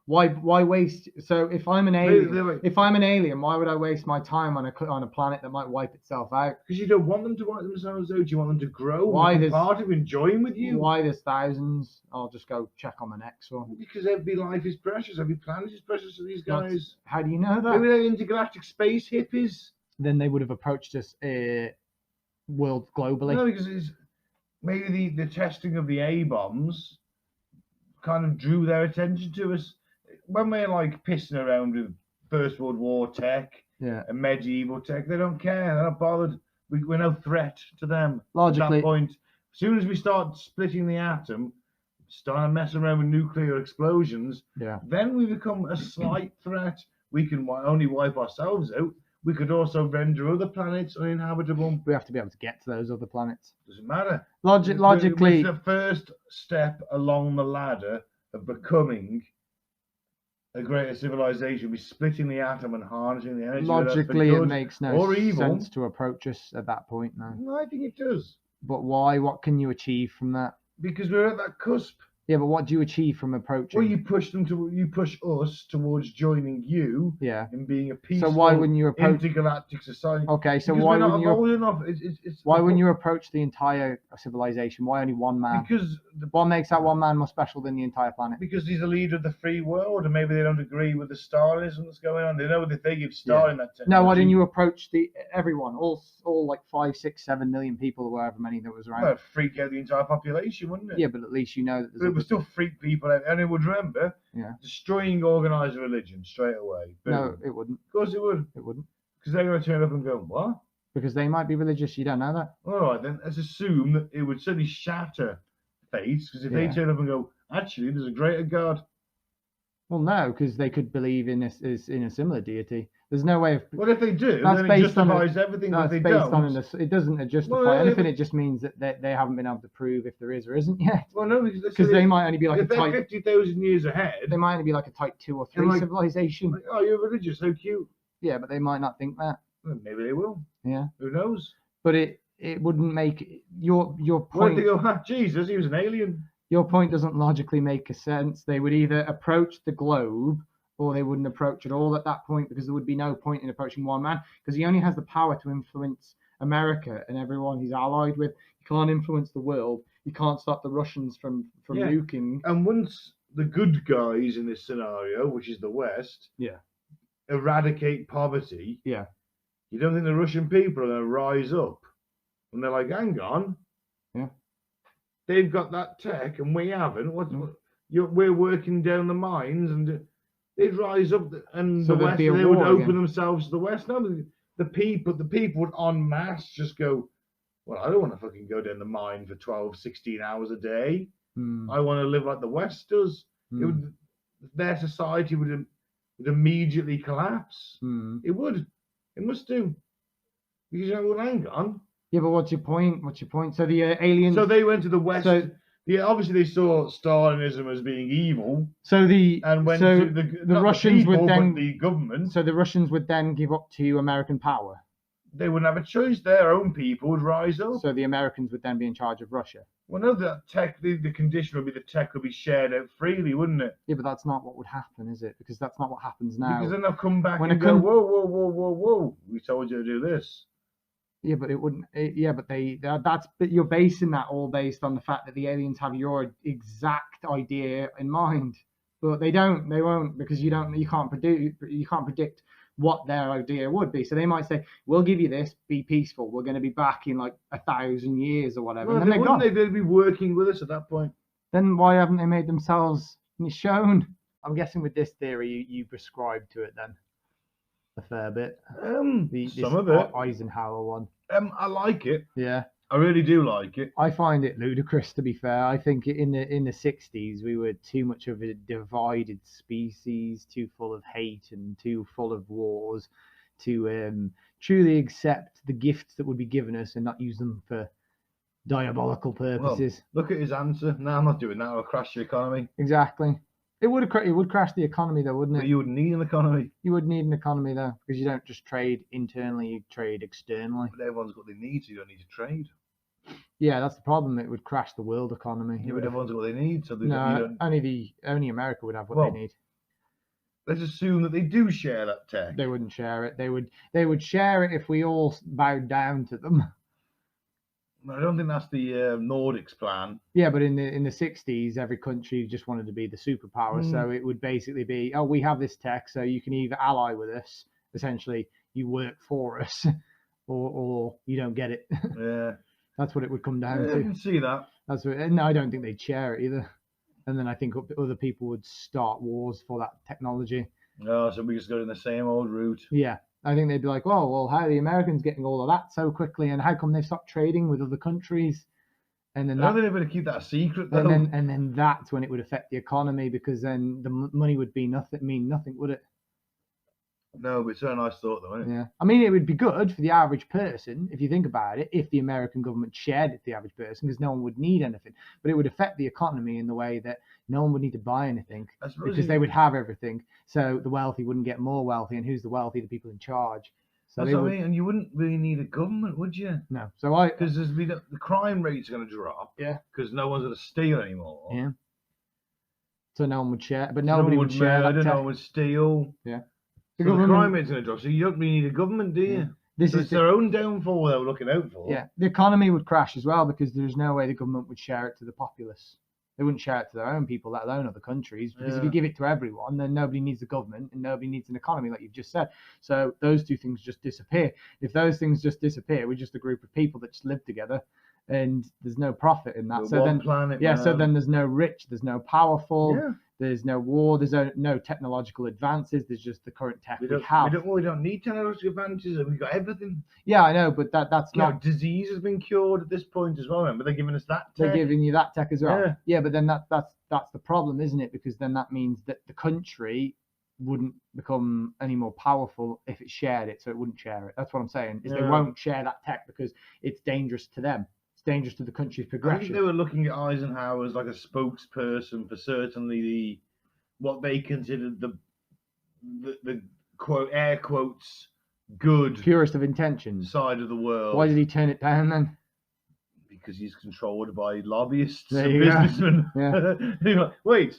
Why waste? So if I'm an alien, why would I waste my time on a planet that might wipe itself out? Because you don't want them to wipe themselves out. You want them to grow. Why? There's part of enjoying with you. Why there's thousands? I'll just go check on the next one. Because every life is precious. Every planet is precious to these guys. How do you know that? Maybe they're intergalactic space hippies. Then they would have approached us world globally. No, because maybe the testing of the A-bombs kind of drew their attention to us. When we're like pissing around with First World War tech and medieval tech, they don't care. They're not bothered. We're no threat to them. Logically, at that point, as soon as we start splitting the atom, start messing around with nuclear explosions, then we become a slight threat. We can only wipe ourselves out. We could also render other planets uninhabitable. We have to be able to get to those other planets. Doesn't matter. Logically, it's the first step along the ladder of becoming a greater civilization. We're splitting the atom and harnessing the energy. Logically, it makes no sense to approach us at that point now. No, I think it does. But why? What can you achieve from that? Because we're at that cusp. Yeah, but what do you achieve from approaching? Well, you push us towards joining you. And being a peaceful. So why wouldn't you approach intergalactic society? Okay, so because why wouldn't you? Why wouldn't you approach the entire civilization? Why only one man? Because what makes that one man more special than the entire planet? Because he's the leader of the free world, and maybe they don't agree with the Stalinism that's going on. They know that they give Stalin that technology. No, why didn't you approach everyone, all like 5, 6, 7 million people, or however many there was around? Well, it'd freak out the entire population, wouldn't it? Yeah, but at least you know that. But it would still freak people out, and it would remember destroying organized religion straight away. Boom. No, it wouldn't. Of course, it would. It wouldn't. Because they're going to turn up and go, what? Because they might be religious. You don't know that. All right, then let's assume that it would certainly shatter faith. Because if they turn up and go, actually, there's a greater God. Well, no, because they could believe in a similar deity. There's no way of. Well, if they do, that's then based it justifies everything. That's that they based don't. on it doesn't justify anything. It just means that they haven't been able to prove if there is or isn't yet. Well, no, because they might only be like if they're 50,000 years ahead. They might only be like a type 2 or 3 civilization. Like, oh, you're religious, so cute. Yeah, but they might not think that. Well, maybe they will. Yeah. Who knows? But it wouldn't make your point. Why they go, Jesus, he was an alien. Your point doesn't logically make a sense. They would either approach the globe, or they wouldn't approach at all at that point, because there would be no point in approaching one man, because he only has the power to influence America and everyone he's allied with. He can't influence the world. He can't stop the Russians from nuking. And once the good guys in this scenario, which is the West, eradicate poverty, Yeah. you don't think the Russian people are going to rise up? And they're like, hang on. Yeah. They've got that tech and we haven't. Mm. We're working down the mines, and they'd rise up, and So the there'd West, be a they would war open again. themselves to the West. No, the people would en masse just go, well, I don't want to fucking go down the mine for 12, 16 hours a day. I want to live like the West does. It would, their society would immediately collapse. It would. It must do. Because you know, well, hang on. Yeah, but what's your point? What's your point? So the aliens. So they went to the West. So, yeah, obviously they saw Stalinism as being evil. So the and went so to the Russians people, would then but the government. So the Russians would then give up to American power. They wouldn't have a choice. Their own people would rise up. So the Americans would then be in charge of Russia. Well, no, that tech. The condition would be the tech would be shared out freely, wouldn't it? Yeah, but that's not what would happen, is it? Because that's not what happens now. Because then they'll come back and go, whoa, whoa, whoa, whoa, whoa! We told you to do this. Yeah, but it wouldn't. Yeah, but but you're basing that all based on the fact that the aliens have your exact idea in mind, but they don't. They won't, because you can't predict what their idea would be. So they might say, "We'll give you this. Be peaceful. We're going to be back in like 1,000 years or whatever." Well, and then they'd be working with us at that point. Then why haven't they made themselves shown? I'm guessing with this theory, you prescribe to it then. A fair bit. Some of it. Eisenhower one. I like it. Yeah. I really do like it. I find it ludicrous, to be fair. I think in the 60s we were too much of a divided species, too full of hate and too full of wars, to truly accept the gifts that would be given us and not use them for diabolical purposes. Well, look at his answer. No, I'm not doing that. I'll crash the economy. Exactly. It would crash the economy, though, wouldn't it? But you would need an economy. You would need an economy, though, because you don't just trade internally, you trade externally. But everyone's got what they need, so you don't need to trade. Yeah, that's the problem. It would crash the world economy. Yeah, but everyone's got what they need, so only America would have what they need. Let's assume that they do share that tech. They wouldn't share it. They would share it if we all bowed down to them. I don't think that's the Nordics plan. Yeah, but in the 60s, every country just wanted to be the superpower. So it would basically be, oh, we have this tech, so you can either ally with us, essentially, you work for us, or you don't get it. Yeah. That's what it would come down to. I can see that. And I don't think they'd share it either. And then I think other people would start wars for that technology. Oh, so we just go in the same old route. Yeah. I think they'd be like, oh, well, how are the Americans getting all of that so quickly? And how come they've stopped trading with other countries? And then I don't think they're going to keep that a secret, though. And then that's when it would affect the economy, because then the money would mean nothing, would it? No, but it's a nice thought, though, isn't it? Yeah. I mean, it would be good for the average person, if you think about it, if the American government shared it with the average person, because no one would need anything. But it would affect the economy in the way that no one would need to buy anything, because they would have everything. So the wealthy wouldn't get more wealthy. And who's the wealthy? The people in charge. So that's what I mean. And you wouldn't really need a government, would you? No. So because the crime rate's going to drop. Yeah. Because no one's going to steal anymore. Yeah. So no one would share, but nobody would share. No one would steal. Yeah. So the crime rate's going to drop. So you don't really need a government, do you? Yeah. This is their own downfall they're looking out for. Yeah. The economy would crash as well, because there's no way the government would share it to the populace. They wouldn't share it to their own people, let alone other countries. Because if you give it to everyone, then nobody needs a government and nobody needs an economy, like you've just said. So those two things just disappear. If those things just disappear, we're just a group of people that just live together, and there's no profit in that. So then there's no rich, there's no powerful, there's no war, there's no technological advances. There's just the current tech we have. We don't need technological advances. We've got everything. Yeah, I know, but that's not. Disease has been cured at this point as well. Remember, they're giving us that tech. They're giving you that tech as well. Yeah, but then that's the problem, isn't it? Because then that means that the country wouldn't become any more powerful if it shared it, so it wouldn't share it. That's what I'm saying. They won't share that tech because it's dangerous to them. Dangerous to the country's progression. I think they were looking at Eisenhower as like a spokesperson for certainly what they considered the quote air quotes good purest of intentions side of the world. Why did he turn it down then? Because he's controlled by lobbyists and businessmen. Yeah. Wait,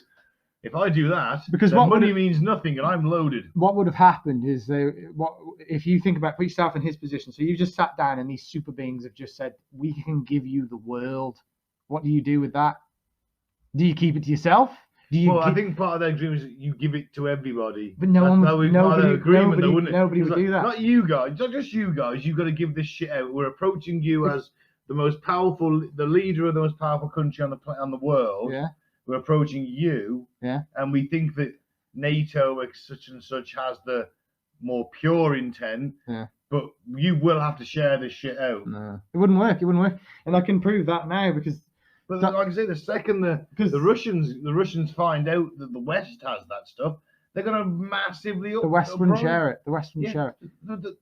if I do that, because money means nothing and I'm loaded. What would have happened is if you think about, put yourself in his position. So you just sat down and these super beings have just said, we can give you the world. What do you do with that? Do you keep it to yourself? Do you Well, I give, think part of their agreement is that you give it to everybody. but no That's one, part of their agreement, though, wouldn't it? nobody It's would like, do that. Not you guys, not just you guys. You've got to give this shit out. We're approaching you as the most powerful, the leader of the most powerful country on the world. Yeah. We're approaching you. Yeah. And we think that NATO, such and such, has the more pure intent. Yeah. But you will have to share this shit out. No, it wouldn't work. It wouldn't work, and I can prove that now because. But That- like I say, the second the Russians find out that the West has that stuff, they're gonna massively The West wouldn't uproar. share it. The West wouldn't share it.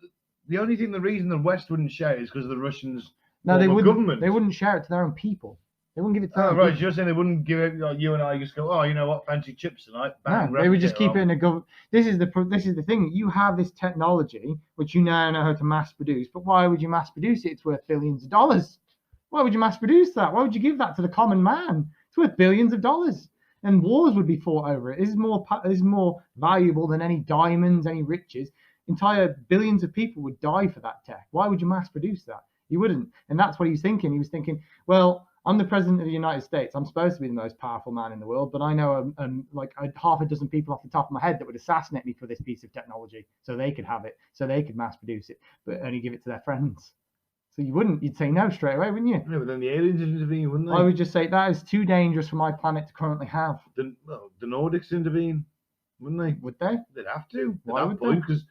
The only thing, the reason the West wouldn't share it is because the Russians. No, they form a wouldn't. Government. They wouldn't share it to their own people. They wouldn't give it to their Oh, own right, people. you're saying they wouldn't give it like you and I just go, oh, you know what, fancy chips tonight. Bang, No, they would just keep it on. in a government. This is the thing. You have this technology which you now know how to mass produce, but why would you mass produce it? It's worth billions of dollars. Why would you mass produce that? Why would you give that to the common man? It's worth billions of dollars, and wars would be fought over it. It is more valuable than any diamonds, any riches. Entire billions of people would die for that tech. Why would you mass produce that? You wouldn't. And that's what he was thinking. He was thinking, well, I'm the president of the United States. I'm supposed to be the most powerful man in the world, but I know like half a dozen people off the top of my head that would assassinate me for this piece of technology, so they could have it, so they could mass produce it, but only give it to their friends. So you wouldn't. You'd say no straight away, wouldn't you? Yeah, but then the aliens intervene, wouldn't they? I would just say that is too dangerous for my planet to currently have. The Nordics intervene, wouldn't they? Would they? They'd have to. Why at would that point, because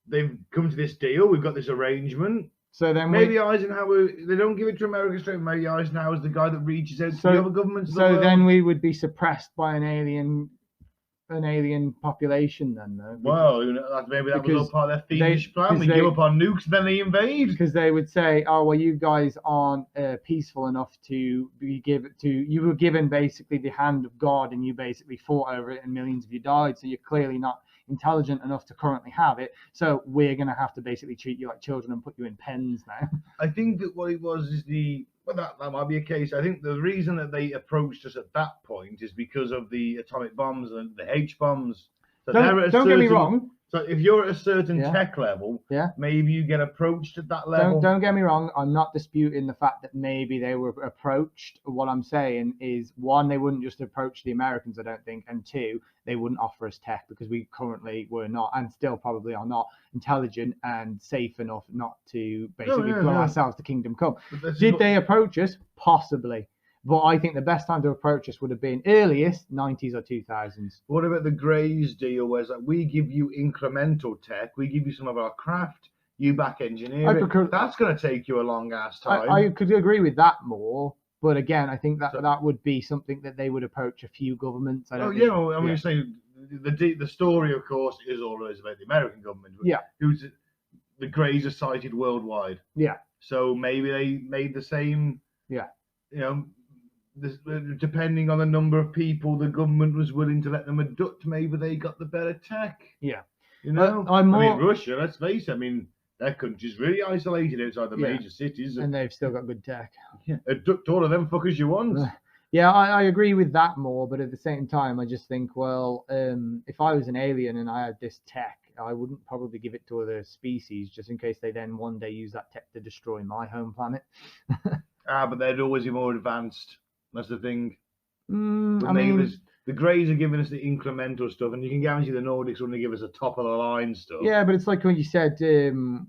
they've come to this deal. We've got this arrangement. So then Maybe Eisenhower, they don't give it to America straight. Maybe Eisenhower's the guy that reaches out to the other governments. So then we would be suppressed by an alien population then, though. Well, maybe that was all part of their fiendish plan. We give up on nukes, then they invade. Because they would say, oh, well, you guys aren't peaceful enough to be given to, you were given basically the hand of God and you basically fought over it and millions of you died. So you're clearly not intelligent enough to currently have it. So we're going to have to basically treat you like children and put you in pens now. I think that what it was is that might be a case. I think the reason that they approached us at that point is because of the atomic bombs and the H bombs. So don't get me wrong. So if you're at a certain Yeah. tech level, Yeah. maybe you get approached at that level. Don't get me wrong. I'm not disputing the fact that maybe they were approached. What I'm saying is, one, they wouldn't just approach the Americans, I don't think, and two, they wouldn't offer us tech because we currently were not, and still probably are not, intelligent and safe enough not to basically blow ourselves to kingdom come. Did they approach us? Possibly. But I think the best time to approach us would have been earliest 90s or 2000s. What about the Greys deal, where it's like we give you incremental tech, we give you some of our craft, you back engineer it. That's going to take you a long ass time. I could agree with that more, but again, I think that would be something that they would approach a few governments. You're saying the story, of course, is always about the American government. Yeah. Who's the Greys are cited worldwide. Yeah. So maybe they made the same. Yeah. You know. Depending on the number of people the government was willing to let them abduct, maybe they got the better tech. Yeah. You know? I mean, Russia, let's face it, I mean, their country's really isolated outside the major cities. And they've still got good tech. Yeah. Abduct all of them fuckers you want. Yeah, I agree with that more, but at the same time, I just think, well, if I was an alien and I had this tech, I wouldn't probably give it to other species just in case they then one day use that tech to destroy my home planet. But they'd always be more advanced. That's the thing. The Greys are giving us the incremental stuff, and you can guarantee the Nordics wouldn't give us the top of the line stuff. Yeah, but it's like when you said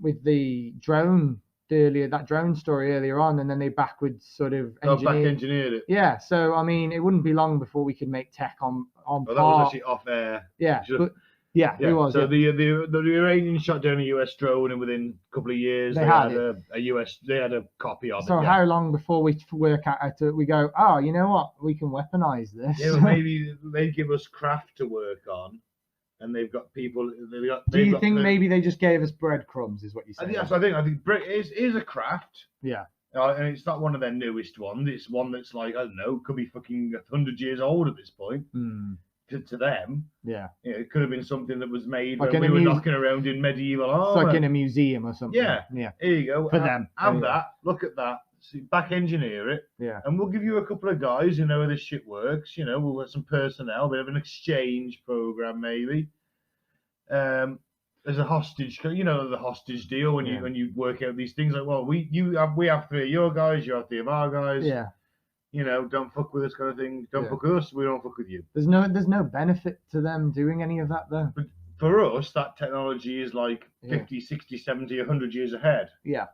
with the drone that drone story earlier on, and then they backwards sort of engineered it. Yeah, so I mean, it wouldn't be long before we could make tech on Well, that was actually off air. Yeah, it was. So the Iranians shot down a US drone, and within a couple of years they had a copy of it. So how long before we work out we go, oh, you know what, we can weaponize this? Yeah, but maybe they give us craft to work on, and they've got people. Do you think maybe they just gave us breadcrumbs? Is what you say? Yes, I think is a craft. Yeah. And it's not one of their newest ones. It's one that's like, I don't know, could be fucking 100 years old at this point. To them, it could have been something that was made like when we were knocking around in medieval armor. It's like in a museum or something. Yeah. Here you go. For them. Have that. Look at that. See, back engineer it. Yeah. And we'll give you a couple of guys who know how this shit works. You know, we'll get some personnel, a bit of an exchange program maybe. There's a hostage, the hostage deal when you work out these things like, well, we have 3 of your guys, you have 3 of our guys. Yeah. You know, don't fuck with us kind of thing. Don't Yeah. fuck with us, we don't fuck with you. There's no benefit to them doing any of that though. But for us, that technology is like Yeah. 50, 60, 70, 100 years ahead. Yeah.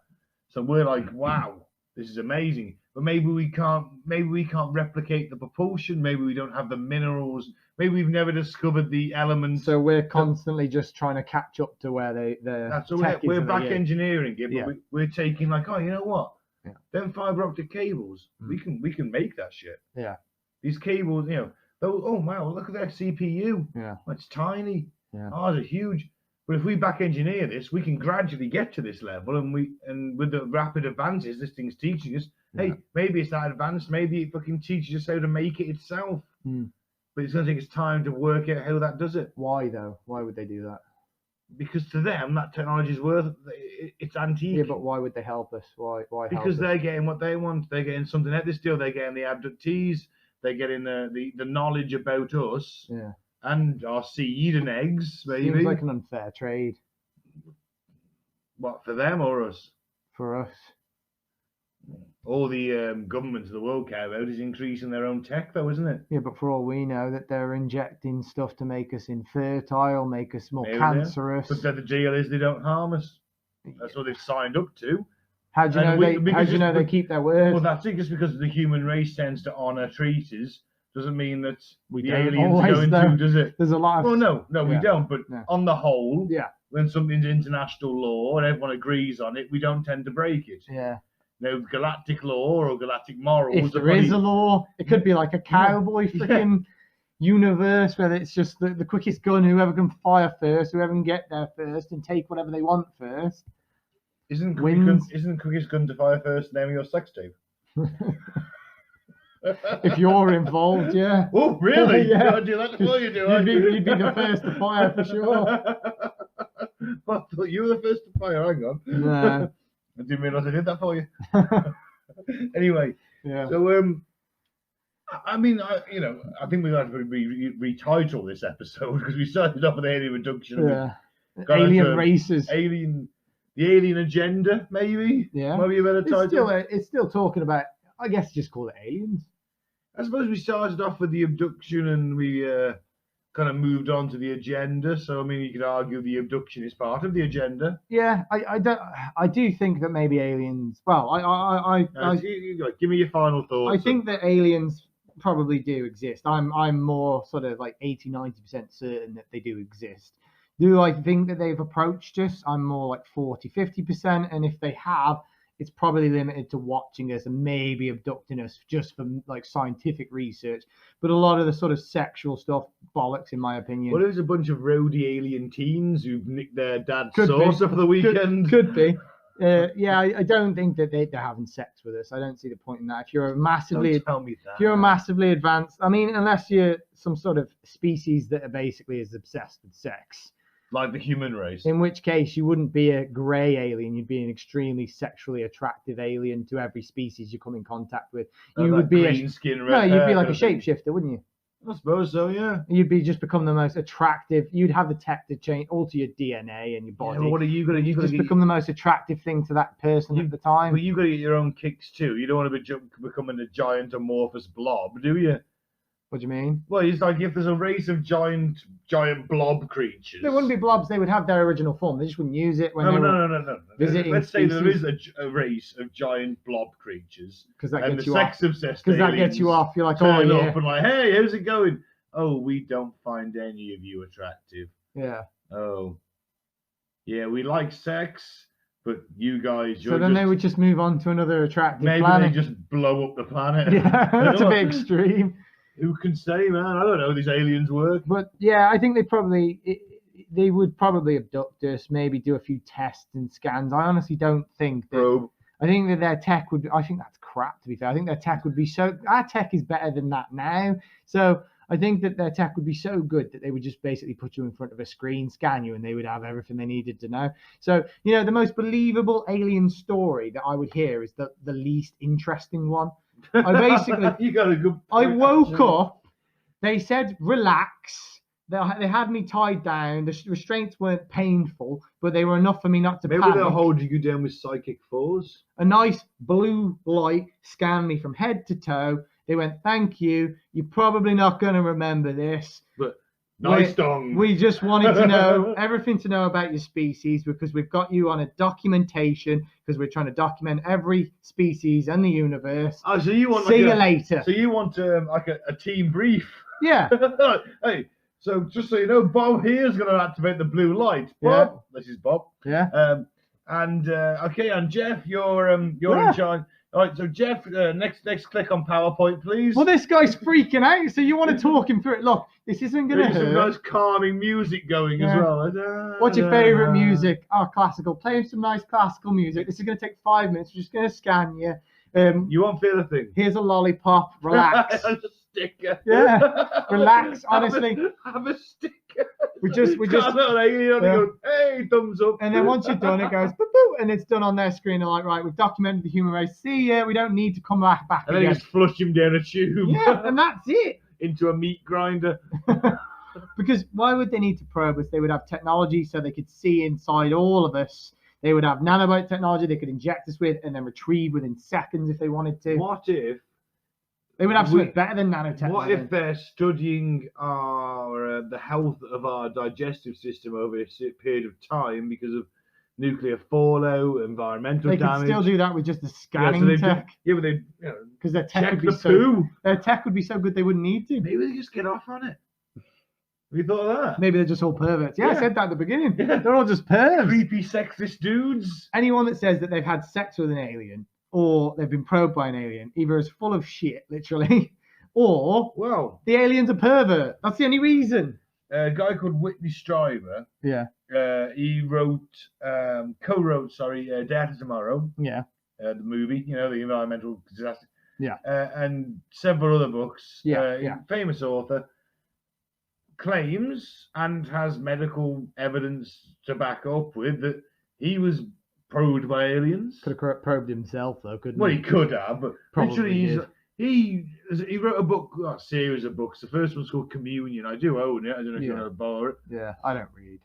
So we're like, wow, this is amazing. But maybe we can't replicate the propulsion. Maybe we don't have the minerals. Maybe we've never discovered the elements. So we're constantly just trying to catch up to where the That's so tech we're is. back engineering it, but Yeah. we're taking like, oh, you know what? Yeah. Them fiber optic cables, we can make that shit. Yeah. These cables, you know, oh wow, look at that CPU. Yeah. It's tiny. Yeah. Oh, they're huge. But if we back engineer this, we can gradually get to this level, and with the rapid advances this thing's teaching us, hey, maybe it's that advanced, maybe it fucking teaches us how to make it itself. But it's gonna take us time to work out how that does it. Why though? Why would they do that? Because to them that technology is worth it's antique. Yeah, but why would they help us? Why Because help they're us? getting what they want. They're getting something out this deal. They're getting the abductees. They're getting the knowledge about us. Yeah. And our seed and eggs, maybe. Seems like an unfair trade. What, for them or us? For us. All the governments of the world care about is increasing their own tech, though, isn't it? Yeah, but for all we know, that they're injecting stuff to make us infertile, make us more Maybe cancerous. But the deal is they don't harm us. That's what they've signed up to. How do you know they keep their word? Well, that's it. Just because the human race tends to honour treaties doesn't mean that We the don't aliens are always, going though. to, does it? There's a lot of. Well, no, we Yeah. don't. But Yeah. on the whole, Yeah. when something's international law and everyone agrees on it, we don't tend to break it. Yeah. No galactic law or galactic morals. If there is a law, it could be like a cowboy freaking universe where it's just the quickest gun, whoever can fire first, whoever can get there first and take whatever they want first. Isn't wins. quickest gun to fire first the name of your sex tape? If you're involved, yeah. Oh, really? Yeah. I'll do that before you do. You'd be the first to fire for sure. I thought you were the first to fire. Hang on. Nah. I didn't realise I did that for you. Anyway, Yeah. so I mean, I think we've got to retitle this episode because we started off with alien abduction. Yeah. Got Alien into races. The alien agenda, maybe. Yeah. Maybe a better title. It's still talking about. I guess just call it aliens. I suppose we started off with the abduction and we kind of moved on to the agenda. So I mean, you could argue the abduction is part of the agenda. Yeah, I do think that maybe aliens. Well, Give me your final thoughts. I think that aliens probably do exist. I'm more sort of like 80-90% certain that they do exist. Do I think that they've approached us? I'm more like 40-50%, and if they have, it's probably limited to watching us and maybe abducting us just for like scientific research. But a lot of the sort of sexual stuff, bollocks, in my opinion. Well, there's a bunch of rowdy alien teens who've nicked their dad's Could be. saucer for the weekend. Could be. Yeah, I don't think that they're having sex with us. I don't see the point in that. If you're massively, Don't tell me that. if you're massively advanced, I mean, unless you're some sort of species that are basically as obsessed with sex, like the human race. in which case you wouldn't be a grey alien. You'd be an extremely sexually attractive alien to every species you come in contact with. You would be green skin, no, red you'd be hair like a kind of thing. shapeshifter, wouldn't you? I suppose so, yeah. You'd be just become the most attractive. You'd have the tech to change, alter your DNA and your body. Yeah, well, what are you gonna? You just become the most attractive thing to that person at the time. Well, you got to get your own kicks too. You don't want to be becoming a giant amorphous blob, do you? What do you mean? Well, it's like if there's a race of giant blob creatures. They wouldn't be blobs. They would have their original form. They just wouldn't use it when they were No. visiting Let's say there is species. a race of giant blob creatures, because that and gets the you off. sex obsessed Because that gets you off. You're like, oh turn yeah, up and like, hey, how's it going? Oh, we don't find any of you attractive. yeah. Oh, yeah, we like sex, but you guys, So then they would just move on to another attractive maybe planet. they just blow up the planet. Yeah, that's a bit extreme. Who can say, man? I don't know how these aliens work. But yeah, I think they would probably abduct us, maybe do a few tests and scans. I honestly don't think that. Probe. I think that their tech would. I think that's crap. To be fair, I think their tech would be so. Our tech is better than that now. So I think that their tech would be so good that they would just basically put you in front of a screen, scan you, and they would have everything they needed to know. So the most believable alien story that I would hear is the least interesting one. I basically. You got a good. I point, woke actually. up. They said relax. they had me tied down. The restraints weren't painful, but they were enough for me not to Maybe panic. they'll hold you down with psychic force. A nice blue light scanned me from head to toe. They went, "Thank you. You're probably not going to remember this, But nice dong. We just wanted to know everything to know about your species because we've got you on a documentation because we're trying to document every species in the universe. Oh, so you want See you later." So you want like a team brief? Yeah. Hey, so just so you know, Bob here is going to activate the blue light. Yeah. Bob, this is Bob. Yeah. Okay, and Jeff, you're in charge. All right, so Jeff, next click on PowerPoint, please. Well, this guy's freaking out, so you want to talk him through it. Look, this isn't going to hurt. Some nice calming music going as well. What's your favourite music? Oh, classical. Play him some nice classical music. This is going to take 5 minutes. We're just going to scan you. You won't feel a thing. Here's a lollipop. Relax. A sticker. Yeah. Relax. Honestly. Have a sticker. We just. Go, hey, thumbs up. And then once you're done, it goes boop, boop, and it's done on their screen. They're like, right, we've documented the human race. See ya. We don't need to come back and again. then just flush him down a tube. Yeah, and that's it. Into a meat grinder. Because why would they need to probe us? They would have technology so they could see inside all of us. They would have nanobite technology they could inject us with and then retrieve within seconds if they wanted to. What if they would have something better than nanotechnology? What if they're studying the health of our digestive system over a period of time because of nuclear fallout, environmental damage? They could still do that with just the scanning tech. But they, because their tech would be their tech would be so good they wouldn't need to. Maybe they just get off on it. Have you thought of that? Maybe they're just all perverts. Yeah, I said that at the beginning. Yeah. They're all just pervs. Creepy, sexist dudes. Anyone that says that they've had sex with an alien or they've been probed by an alien either is full of shit, literally, or the alien's a pervert. That's the only reason. A guy called Whitley Strieber. Yeah. He co-wrote, Day After Tomorrow. Yeah. The movie, the environmental disaster. Yeah. And several other books. Yeah. Famous author. Claims and has medical evidence to back up with that he was probed by aliens. Could have probed himself though, couldn't he? Well, he could have, but probably he wrote a series of books. The first one's called Communion. I do own it. I don't know if you want to borrow it. Yeah, I don't read.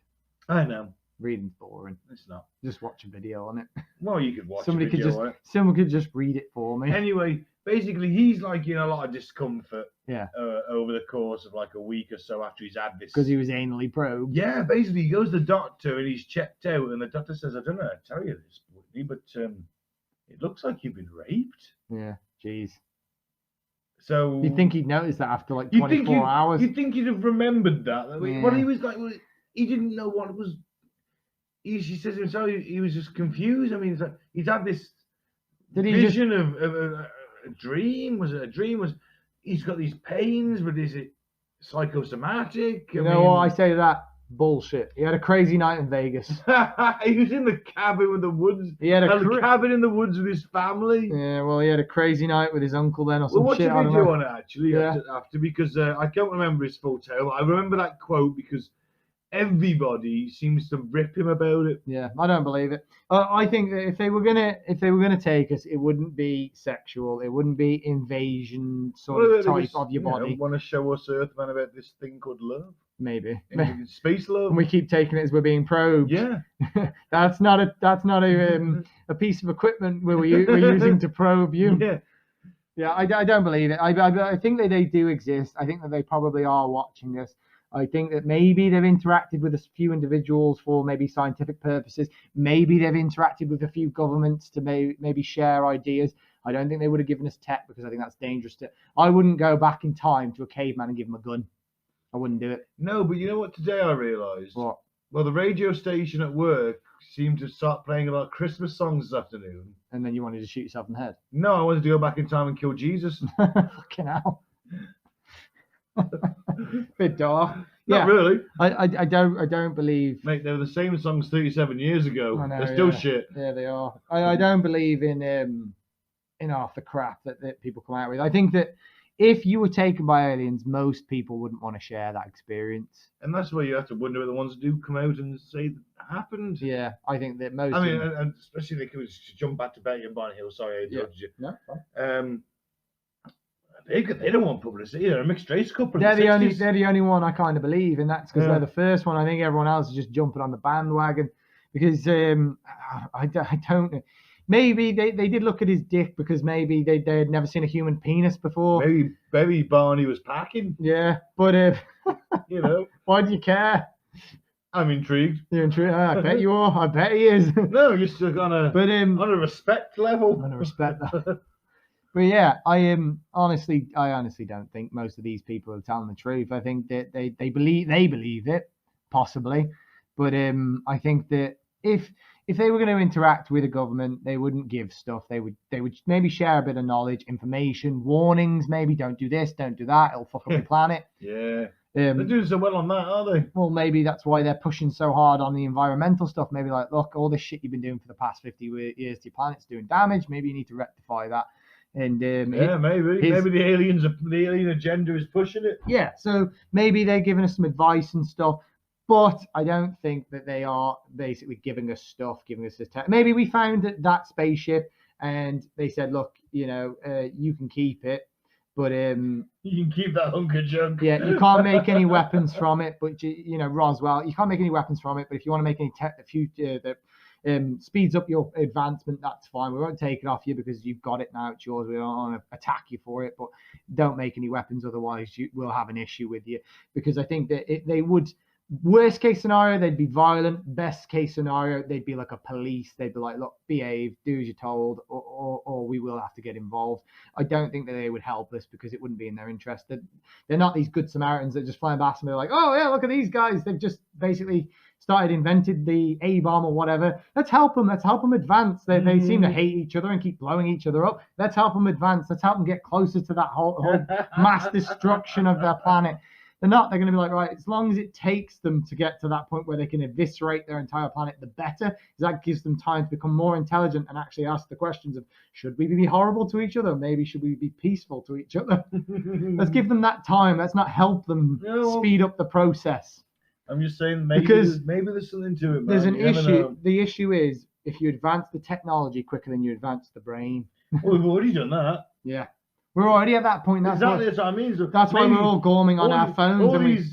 I know. Reading's boring. It's not. Just watch a video on it. Well, you could watch a video on it. Someone could just read it for me. Anyway, basically, he's like in a lot of discomfort. Yeah. Over the course of like a week or so after he's had this. Because he was anally probed. Yeah, basically, he goes to the doctor and he's checked out, and the doctor says, "I don't know how to tell you this, Whitney, but it looks like you've been raped." Yeah. Jeez. So you'd think he'd notice that after like 24 hours. You'd think he'd have remembered that. Well, he was like, he didn't know what it was. She says himself, he was just confused. I mean, it's like, he's had this vision of a dream. Was it a dream? He's got these pains, but is it psychosomatic? You know what I say to that? Bullshit. He had a crazy night in Vegas. He was in the cabin with the woods. He had a cabin in the woods with his family. Yeah, well, he had a crazy night with his uncle then, or some shit. Well, watch a video on it actually after because I can't remember his full tale. I remember that quote because everybody seems to rip him about it. Yeah, I don't believe it. I think that if they were gonna take us, it wouldn't be sexual. It wouldn't be invasion sort of type of your body. Want to show us Earthmen about this thing called love? Maybe space love. And we keep taking it as we're being probed. Yeah, that's not a piece of equipment we're using to probe you. Yeah. I don't believe it. I think that they do exist. I think that they probably are watching us. I think that maybe they've interacted with a few individuals for maybe scientific purposes. Maybe they've interacted with a few governments to maybe share ideas. I don't think they would have given us tech because I think that's dangerous. I wouldn't go back in time to a caveman and give him a gun. I wouldn't do it. No, but you know what? Today I realised. What? Well, the radio station at work seemed to start playing a lot of Christmas songs this afternoon. And then you wanted to shoot yourself in the head? No, I wanted to go back in time and kill Jesus. Fucking hell. Bit dark. Not really. I don't believe. Mate, they were the same songs 37 years ago. They're still shit. Yeah, they are. I don't believe in half the crap that people come out with. I think that if you were taken by aliens, most people wouldn't want to share that experience. And that's where you have to wonder about the ones that do come out and say that happened. Yeah, I think that most. I mean, and especially they could jump back to Betty and Barney Hill. Sorry, I interrupted you. No. They don't want publicity. They're a mixed race couple. They're in the 60s. the only one I kind of believe, and that's because Yeah. they're the first one. I think everyone else is just jumping on the bandwagon because I don't know. Maybe they did look at his dick because maybe they had never seen a human penis before. Maybe Barney was packing. Yeah, but You know, why do you care? I'm intrigued. You're intrigued. I bet you are. I bet he is. No, just on a respect level. On a respect level. But yeah, I honestly don't think most of these people are telling the truth. I think that they believe it, possibly, but I think that if they were going to interact with the government, they wouldn't give stuff. They would maybe share a bit of knowledge, information, warnings. Maybe don't do this, don't do that. It'll fuck up your planet. Yeah. They're doing so well on that, aren't they? Well, maybe that's why they're pushing so hard on the environmental stuff. Maybe like, look, all this shit you've been doing for the past 50 years to your planet's doing damage. Maybe you need to rectify that. And maybe the alien agenda is pushing it. Yeah, so maybe they're giving us some advice and stuff, but I don't think that they are basically giving us stuff, giving us this tech. Maybe we found that spaceship and they said, look, you can keep it, but you can keep that hunk of junk. Yeah, you can't make any weapons from it, but Roswell, you can't make any weapons from it, but if you want to make any future that speeds up your advancement, that's fine. We won't take it off you because you've got it now. It's yours. We don't want to attack you for it, but don't make any weapons, otherwise we'll have an issue with you. Because I think that they would, worst case scenario, they'd be violent. Best case scenario, they'd be like a police. They'd be like, look, behave, do as you're told, or we will have to get involved. I don't think that they would help us because it wouldn't be in their interest. They're not these good Samaritans that just fly past and they're like, oh yeah, look at these guys. They've just basically invented the A-bomb or whatever. Let's help them advance. They seem to hate each other and keep blowing each other up. Let's help them advance. Let's help them get closer to that whole mass destruction of their planet. They're not. They're going to be like, right, as long as it takes them to get to that point where they can eviscerate their entire planet, the better, because that gives them time to become more intelligent and actually ask the questions of, should we be horrible to each other? Maybe should we be peaceful to each other? Let's give them that time. Let's not help them speed up the process. I'm just saying maybe there's something to it, man. There's an issue. The issue is if you advance the technology quicker than you advance the brain. Well, we've already done that. Yeah. We're already at that point. That's what I mean. So that's why we're all gorming on our phones.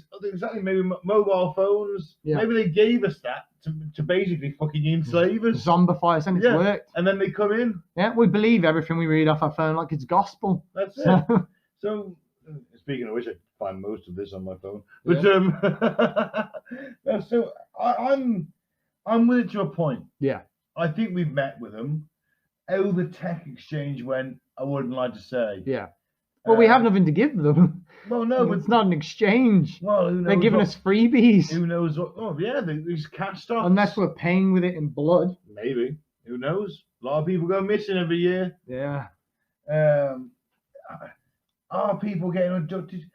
Maybe mobile phones. Yeah. Maybe they gave us that to basically fucking enslave us. Zombify us, and it's worked. And then they come in. Yeah, we believe everything we read off our phone like it's gospel. That's it. So speaking of which, I find most of this on my phone. But yeah. So I'm with it to a point. Yeah. I think we've met with them. How the tech exchange went, I wouldn't like to say. Yeah. Well, we have nothing to give them. Well, no, but it's not an exchange. Well, who knows? They're giving us freebies. Who knows what? Oh, yeah, these cast offs. Unless we're paying with it in blood. Maybe. Who knows? A lot of people go missing every year. Yeah. Are people getting abducted?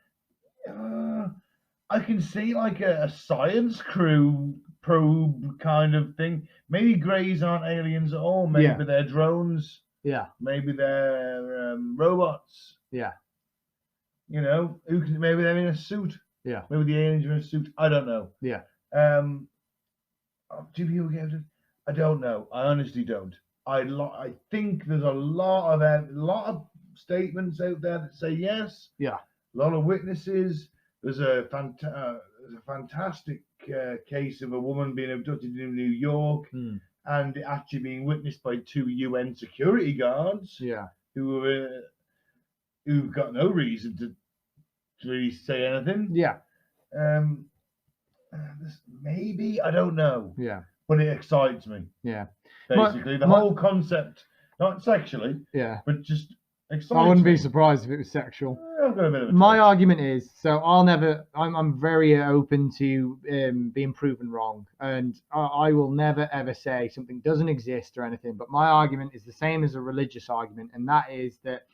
I can see like a science crew probe kind of thing. Maybe Greys aren't aliens at all. Maybe they're drones. Yeah. Maybe they're robots. Yeah. Maybe they're in a suit. Yeah. Maybe the aliens are in a suit. I don't know. Yeah. Do people get abducted? I don't know. I honestly don't. I think there's a lot of statements out there that say yes. Yeah. A lot of witnesses. There's a fantastic case of a woman being abducted in New York and it actually being witnessed by 2 UN security guards. Yeah. Who've got no reason to really say anything. Yeah. Maybe, I don't know. Yeah. But it excites me. Yeah. Basically, the whole concept, not sexually. Yeah. But just excites I wouldn't me. be surprised if it was sexual. I've got a bit of a My argument is, so I'm very open to being proven wrong, and I will never ever say something doesn't exist or anything, but my argument is the same as a religious argument, and that is that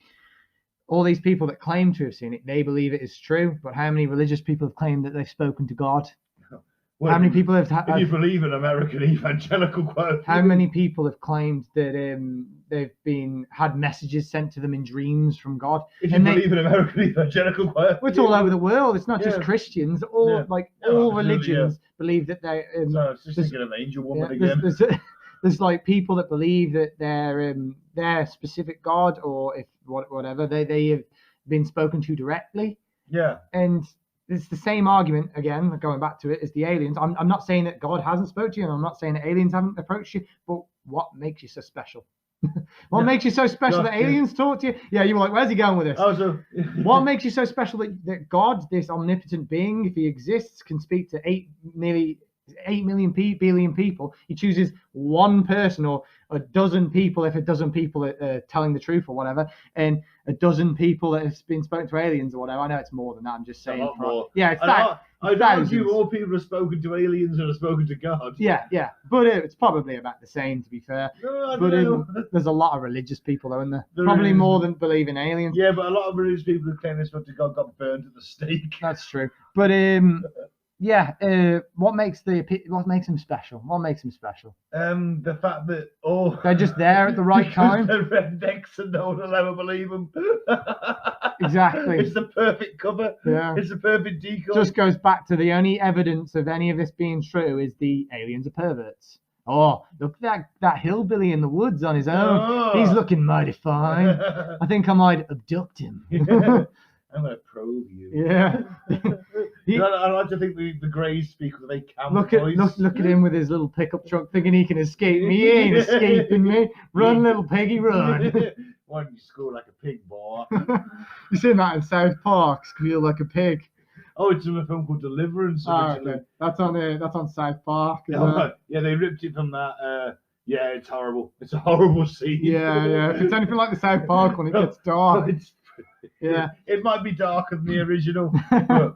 all these people that claim to have seen it, they believe it is true, but how many religious people have claimed that they've spoken to God? Well, how many people have? If you believe in American evangelical quote, how many people have claimed that they've had messages sent to them in dreams from God? If you believe in American evangelical quote, it's all over the world. It's not just Christians. All religions believe that they. So I was just thinking of Angel Woman again. There's like people that believe that their specific God or if whatever they been spoken to directly. Yeah. And it's the same argument again, going back to it, as the aliens. I'm not saying that God hasn't spoke to you, and I'm not saying that aliens haven't approached you, but what makes you so special? What makes you so special that aliens talk to you? Yeah, you were like, where's he going with this? Oh, so What makes you so special that God, this omnipotent being, if he exists, can speak to nearly 8 billion people? He chooses one person or a dozen people, if a dozen people are telling the truth or whatever, and a dozen people that have been spoken to aliens or whatever. I know it's more than that. I'm just saying. a lot more. Yeah, it's that. I'd argue more people have spoken to aliens than have spoken to God. Yeah, but it's probably about the same, to be fair. No, I But don't know. there's a lot of religious people, though, isn't there? There Probably is. more than believe in aliens. Yeah, but a lot of religious people who claim they spoke to God got burned at the stake. That's true. But what makes him special? What makes him special? The fact that They're just there at the right time. They're rednecks and no one will ever believe them. Exactly. It's the perfect cover. Yeah. It's the perfect decoy. Just goes back to the only evidence of any of this being true is the aliens are perverts. Oh, look at that hillbilly in the woods on his own. Oh. He's looking mighty fine. I think I might abduct him. I'm going to probe you. Yeah. I like to think the Greys speak with a camel Look at voice. look at him with his little pickup truck, thinking he can escape me. He ain't escaping me. Run, little piggy, run. Why don't you score like a pig, boy? You seen that in South Park? Squeal like a pig. Oh, it's in a film called Deliverance. Okay. That's on South Park. Yeah, they ripped it from that. Yeah, it's horrible. It's a horrible scene. Yeah. If it's anything like the South Park one, it gets dark. Yeah. It might be darker than the original, but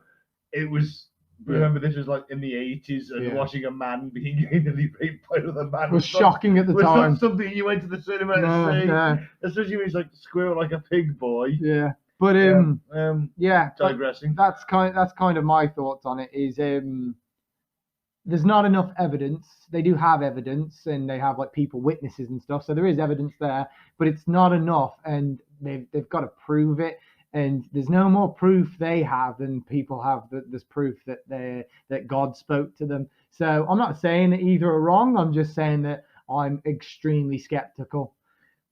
it was. Remember, this was like in the 80s, and watching a man being anally raped by another man was shocking at the time. Was not something you went to the cinema to see. No. Especially when he's like squeal like a pig boy. Yeah. But digressing. That's kind of my thoughts on it. Is there's not enough evidence. They do have evidence, and they have like people, witnesses and stuff. So there is evidence there, but it's not enough, and they've got to prove it. And there's no more proof they have than people have. There's proof that God spoke to them. So I'm not saying that either are wrong. I'm just saying that I'm extremely skeptical.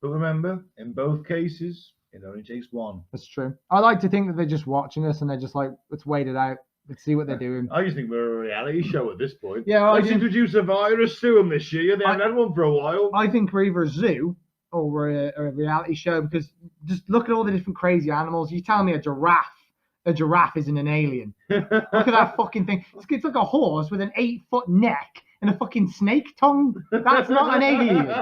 But remember, in both cases, it only takes one. That's true. I like to think that they're just watching us and they're just like, let's wait it out. Let's see what they're doing. I just think we're a reality show at this point. Yeah, let's introduce a virus to them this year. They haven't had one for a while. I think we're either a zoo or we're a reality show, because just look at all the different crazy animals. You tell me a giraffe isn't an alien. Look at that fucking thing. It's like a horse with an 8-foot neck and a fucking snake tongue. That's not an alien.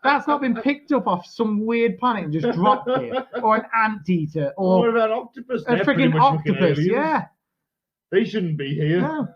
That's not been picked up off some weird planet and just dropped here. Or an anteater. Or what about octopus? A freaking octopus, yeah. They shouldn't be here. No.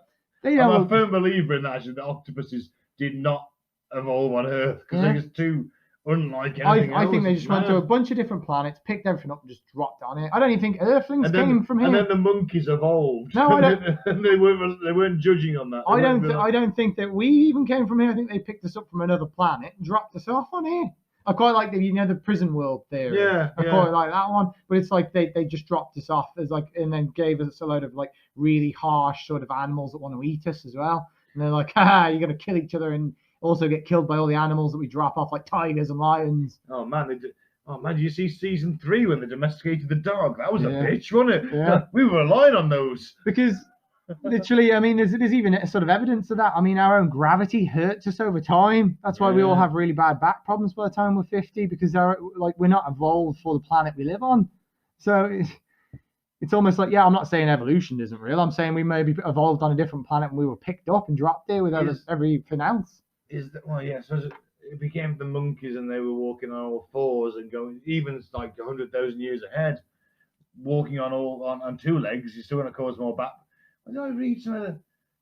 I'm a firm believer in that, actually, that octopuses did not evolve on Earth, because they're just too unlike anything else. I think they just went to a bunch of different planets, picked everything up, and just dropped on it. I don't even think Earthlings came from here. And then the monkeys evolved. No, I don't. And they weren't judging on that. I don't think that we even came from here. I think they picked us up from another planet and dropped us off on here. I quite like the prison world theory. Yeah, I quite like that one. But it's like they just dropped us off as like, and then gave us a load of like really harsh sort of animals that want to eat us as well. And they're like, haha, you're gonna kill each other and also get killed by all the animals that we drop off, like tigers and lions. Oh man, did you see season 3 when they domesticated the dog? That was a bitch, wasn't it? Yeah. We were relying on those. Because literally, I mean, there's even a sort of evidence of that. I mean, our own gravity hurts us over time. That's why we all have really bad back problems by the time we're 50, because we're not evolved for the planet we live on. So it's almost like, I'm not saying evolution isn't real. I'm saying we maybe evolved on a different planet and we were picked up and dropped there with everything else. So it became the monkeys, and they were walking on all fours and going, even like 100,000 years ahead, walking on 2 legs. You're still going to cause more back. I did I read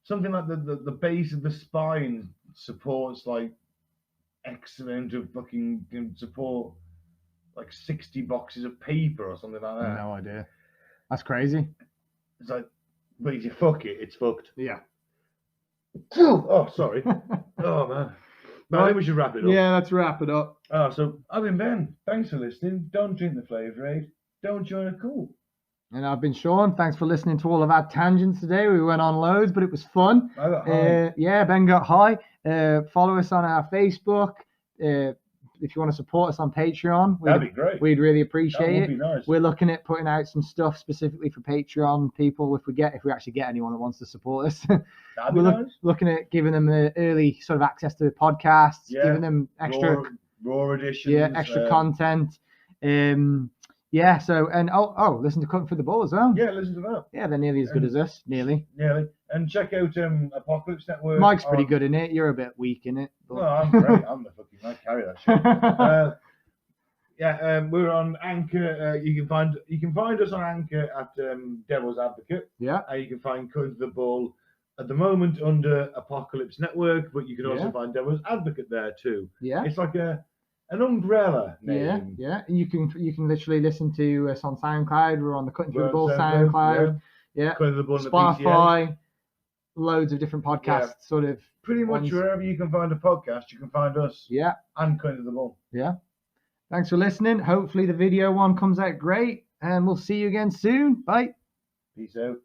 something like the base of the spine supports like X amount of fucking support, like 60 boxes of paper or something like that. No idea. That's crazy. It's like, but if you fuck it, it's fucked. Yeah. Oh, sorry. Oh, man. But I think we should wrap it up. Yeah, let's wrap it up. Oh, so I've been Ben. Thanks for listening. Don't drink the Flavor Aid. Don't join a cult. And I've been Sean. Thanks for listening to all of our tangents today. We went on loads, but it was fun. I got high. Ben got high. Follow us on our Facebook. if you want to support us on Patreon, That'd be great. we'd really That appreciate would it. be nice. We're looking at putting out some stuff specifically for Patreon people. If we actually get anyone that wants to support us, That'd be we're nice. looking at giving them early sort of access to podcasts, Yeah. giving them extra raw editions. extra content. Yeah. So and listen to Cutting Through the Bull as well. Yeah, listen to that. Yeah, they're nearly as good as us. Nearly. And check out Apocalypse Network. Mike's pretty good in it. You're a bit weak in it. But... No, I'm great. I'm the fucking. I carry that shit. We're on Anchor. You can find us on Anchor at Devil's Advocate. Yeah. You can find Cutting Through the Bull at the moment under Apocalypse Network, but you can also find Devil's Advocate there too. Yeah. It's like an umbrella name. Yeah. And you can literally listen to us on SoundCloud. We're on the Cutting Through the Bull SoundCloud. Yeah. Cutting Through the Bull Spotify. Loads of different podcasts, sort of. Pretty much wherever you can find a podcast, you can find us. Yeah. And Cutting Through the Bull. Yeah. Thanks for listening. Hopefully the video one comes out great, and we'll see you again soon. Bye. Peace out.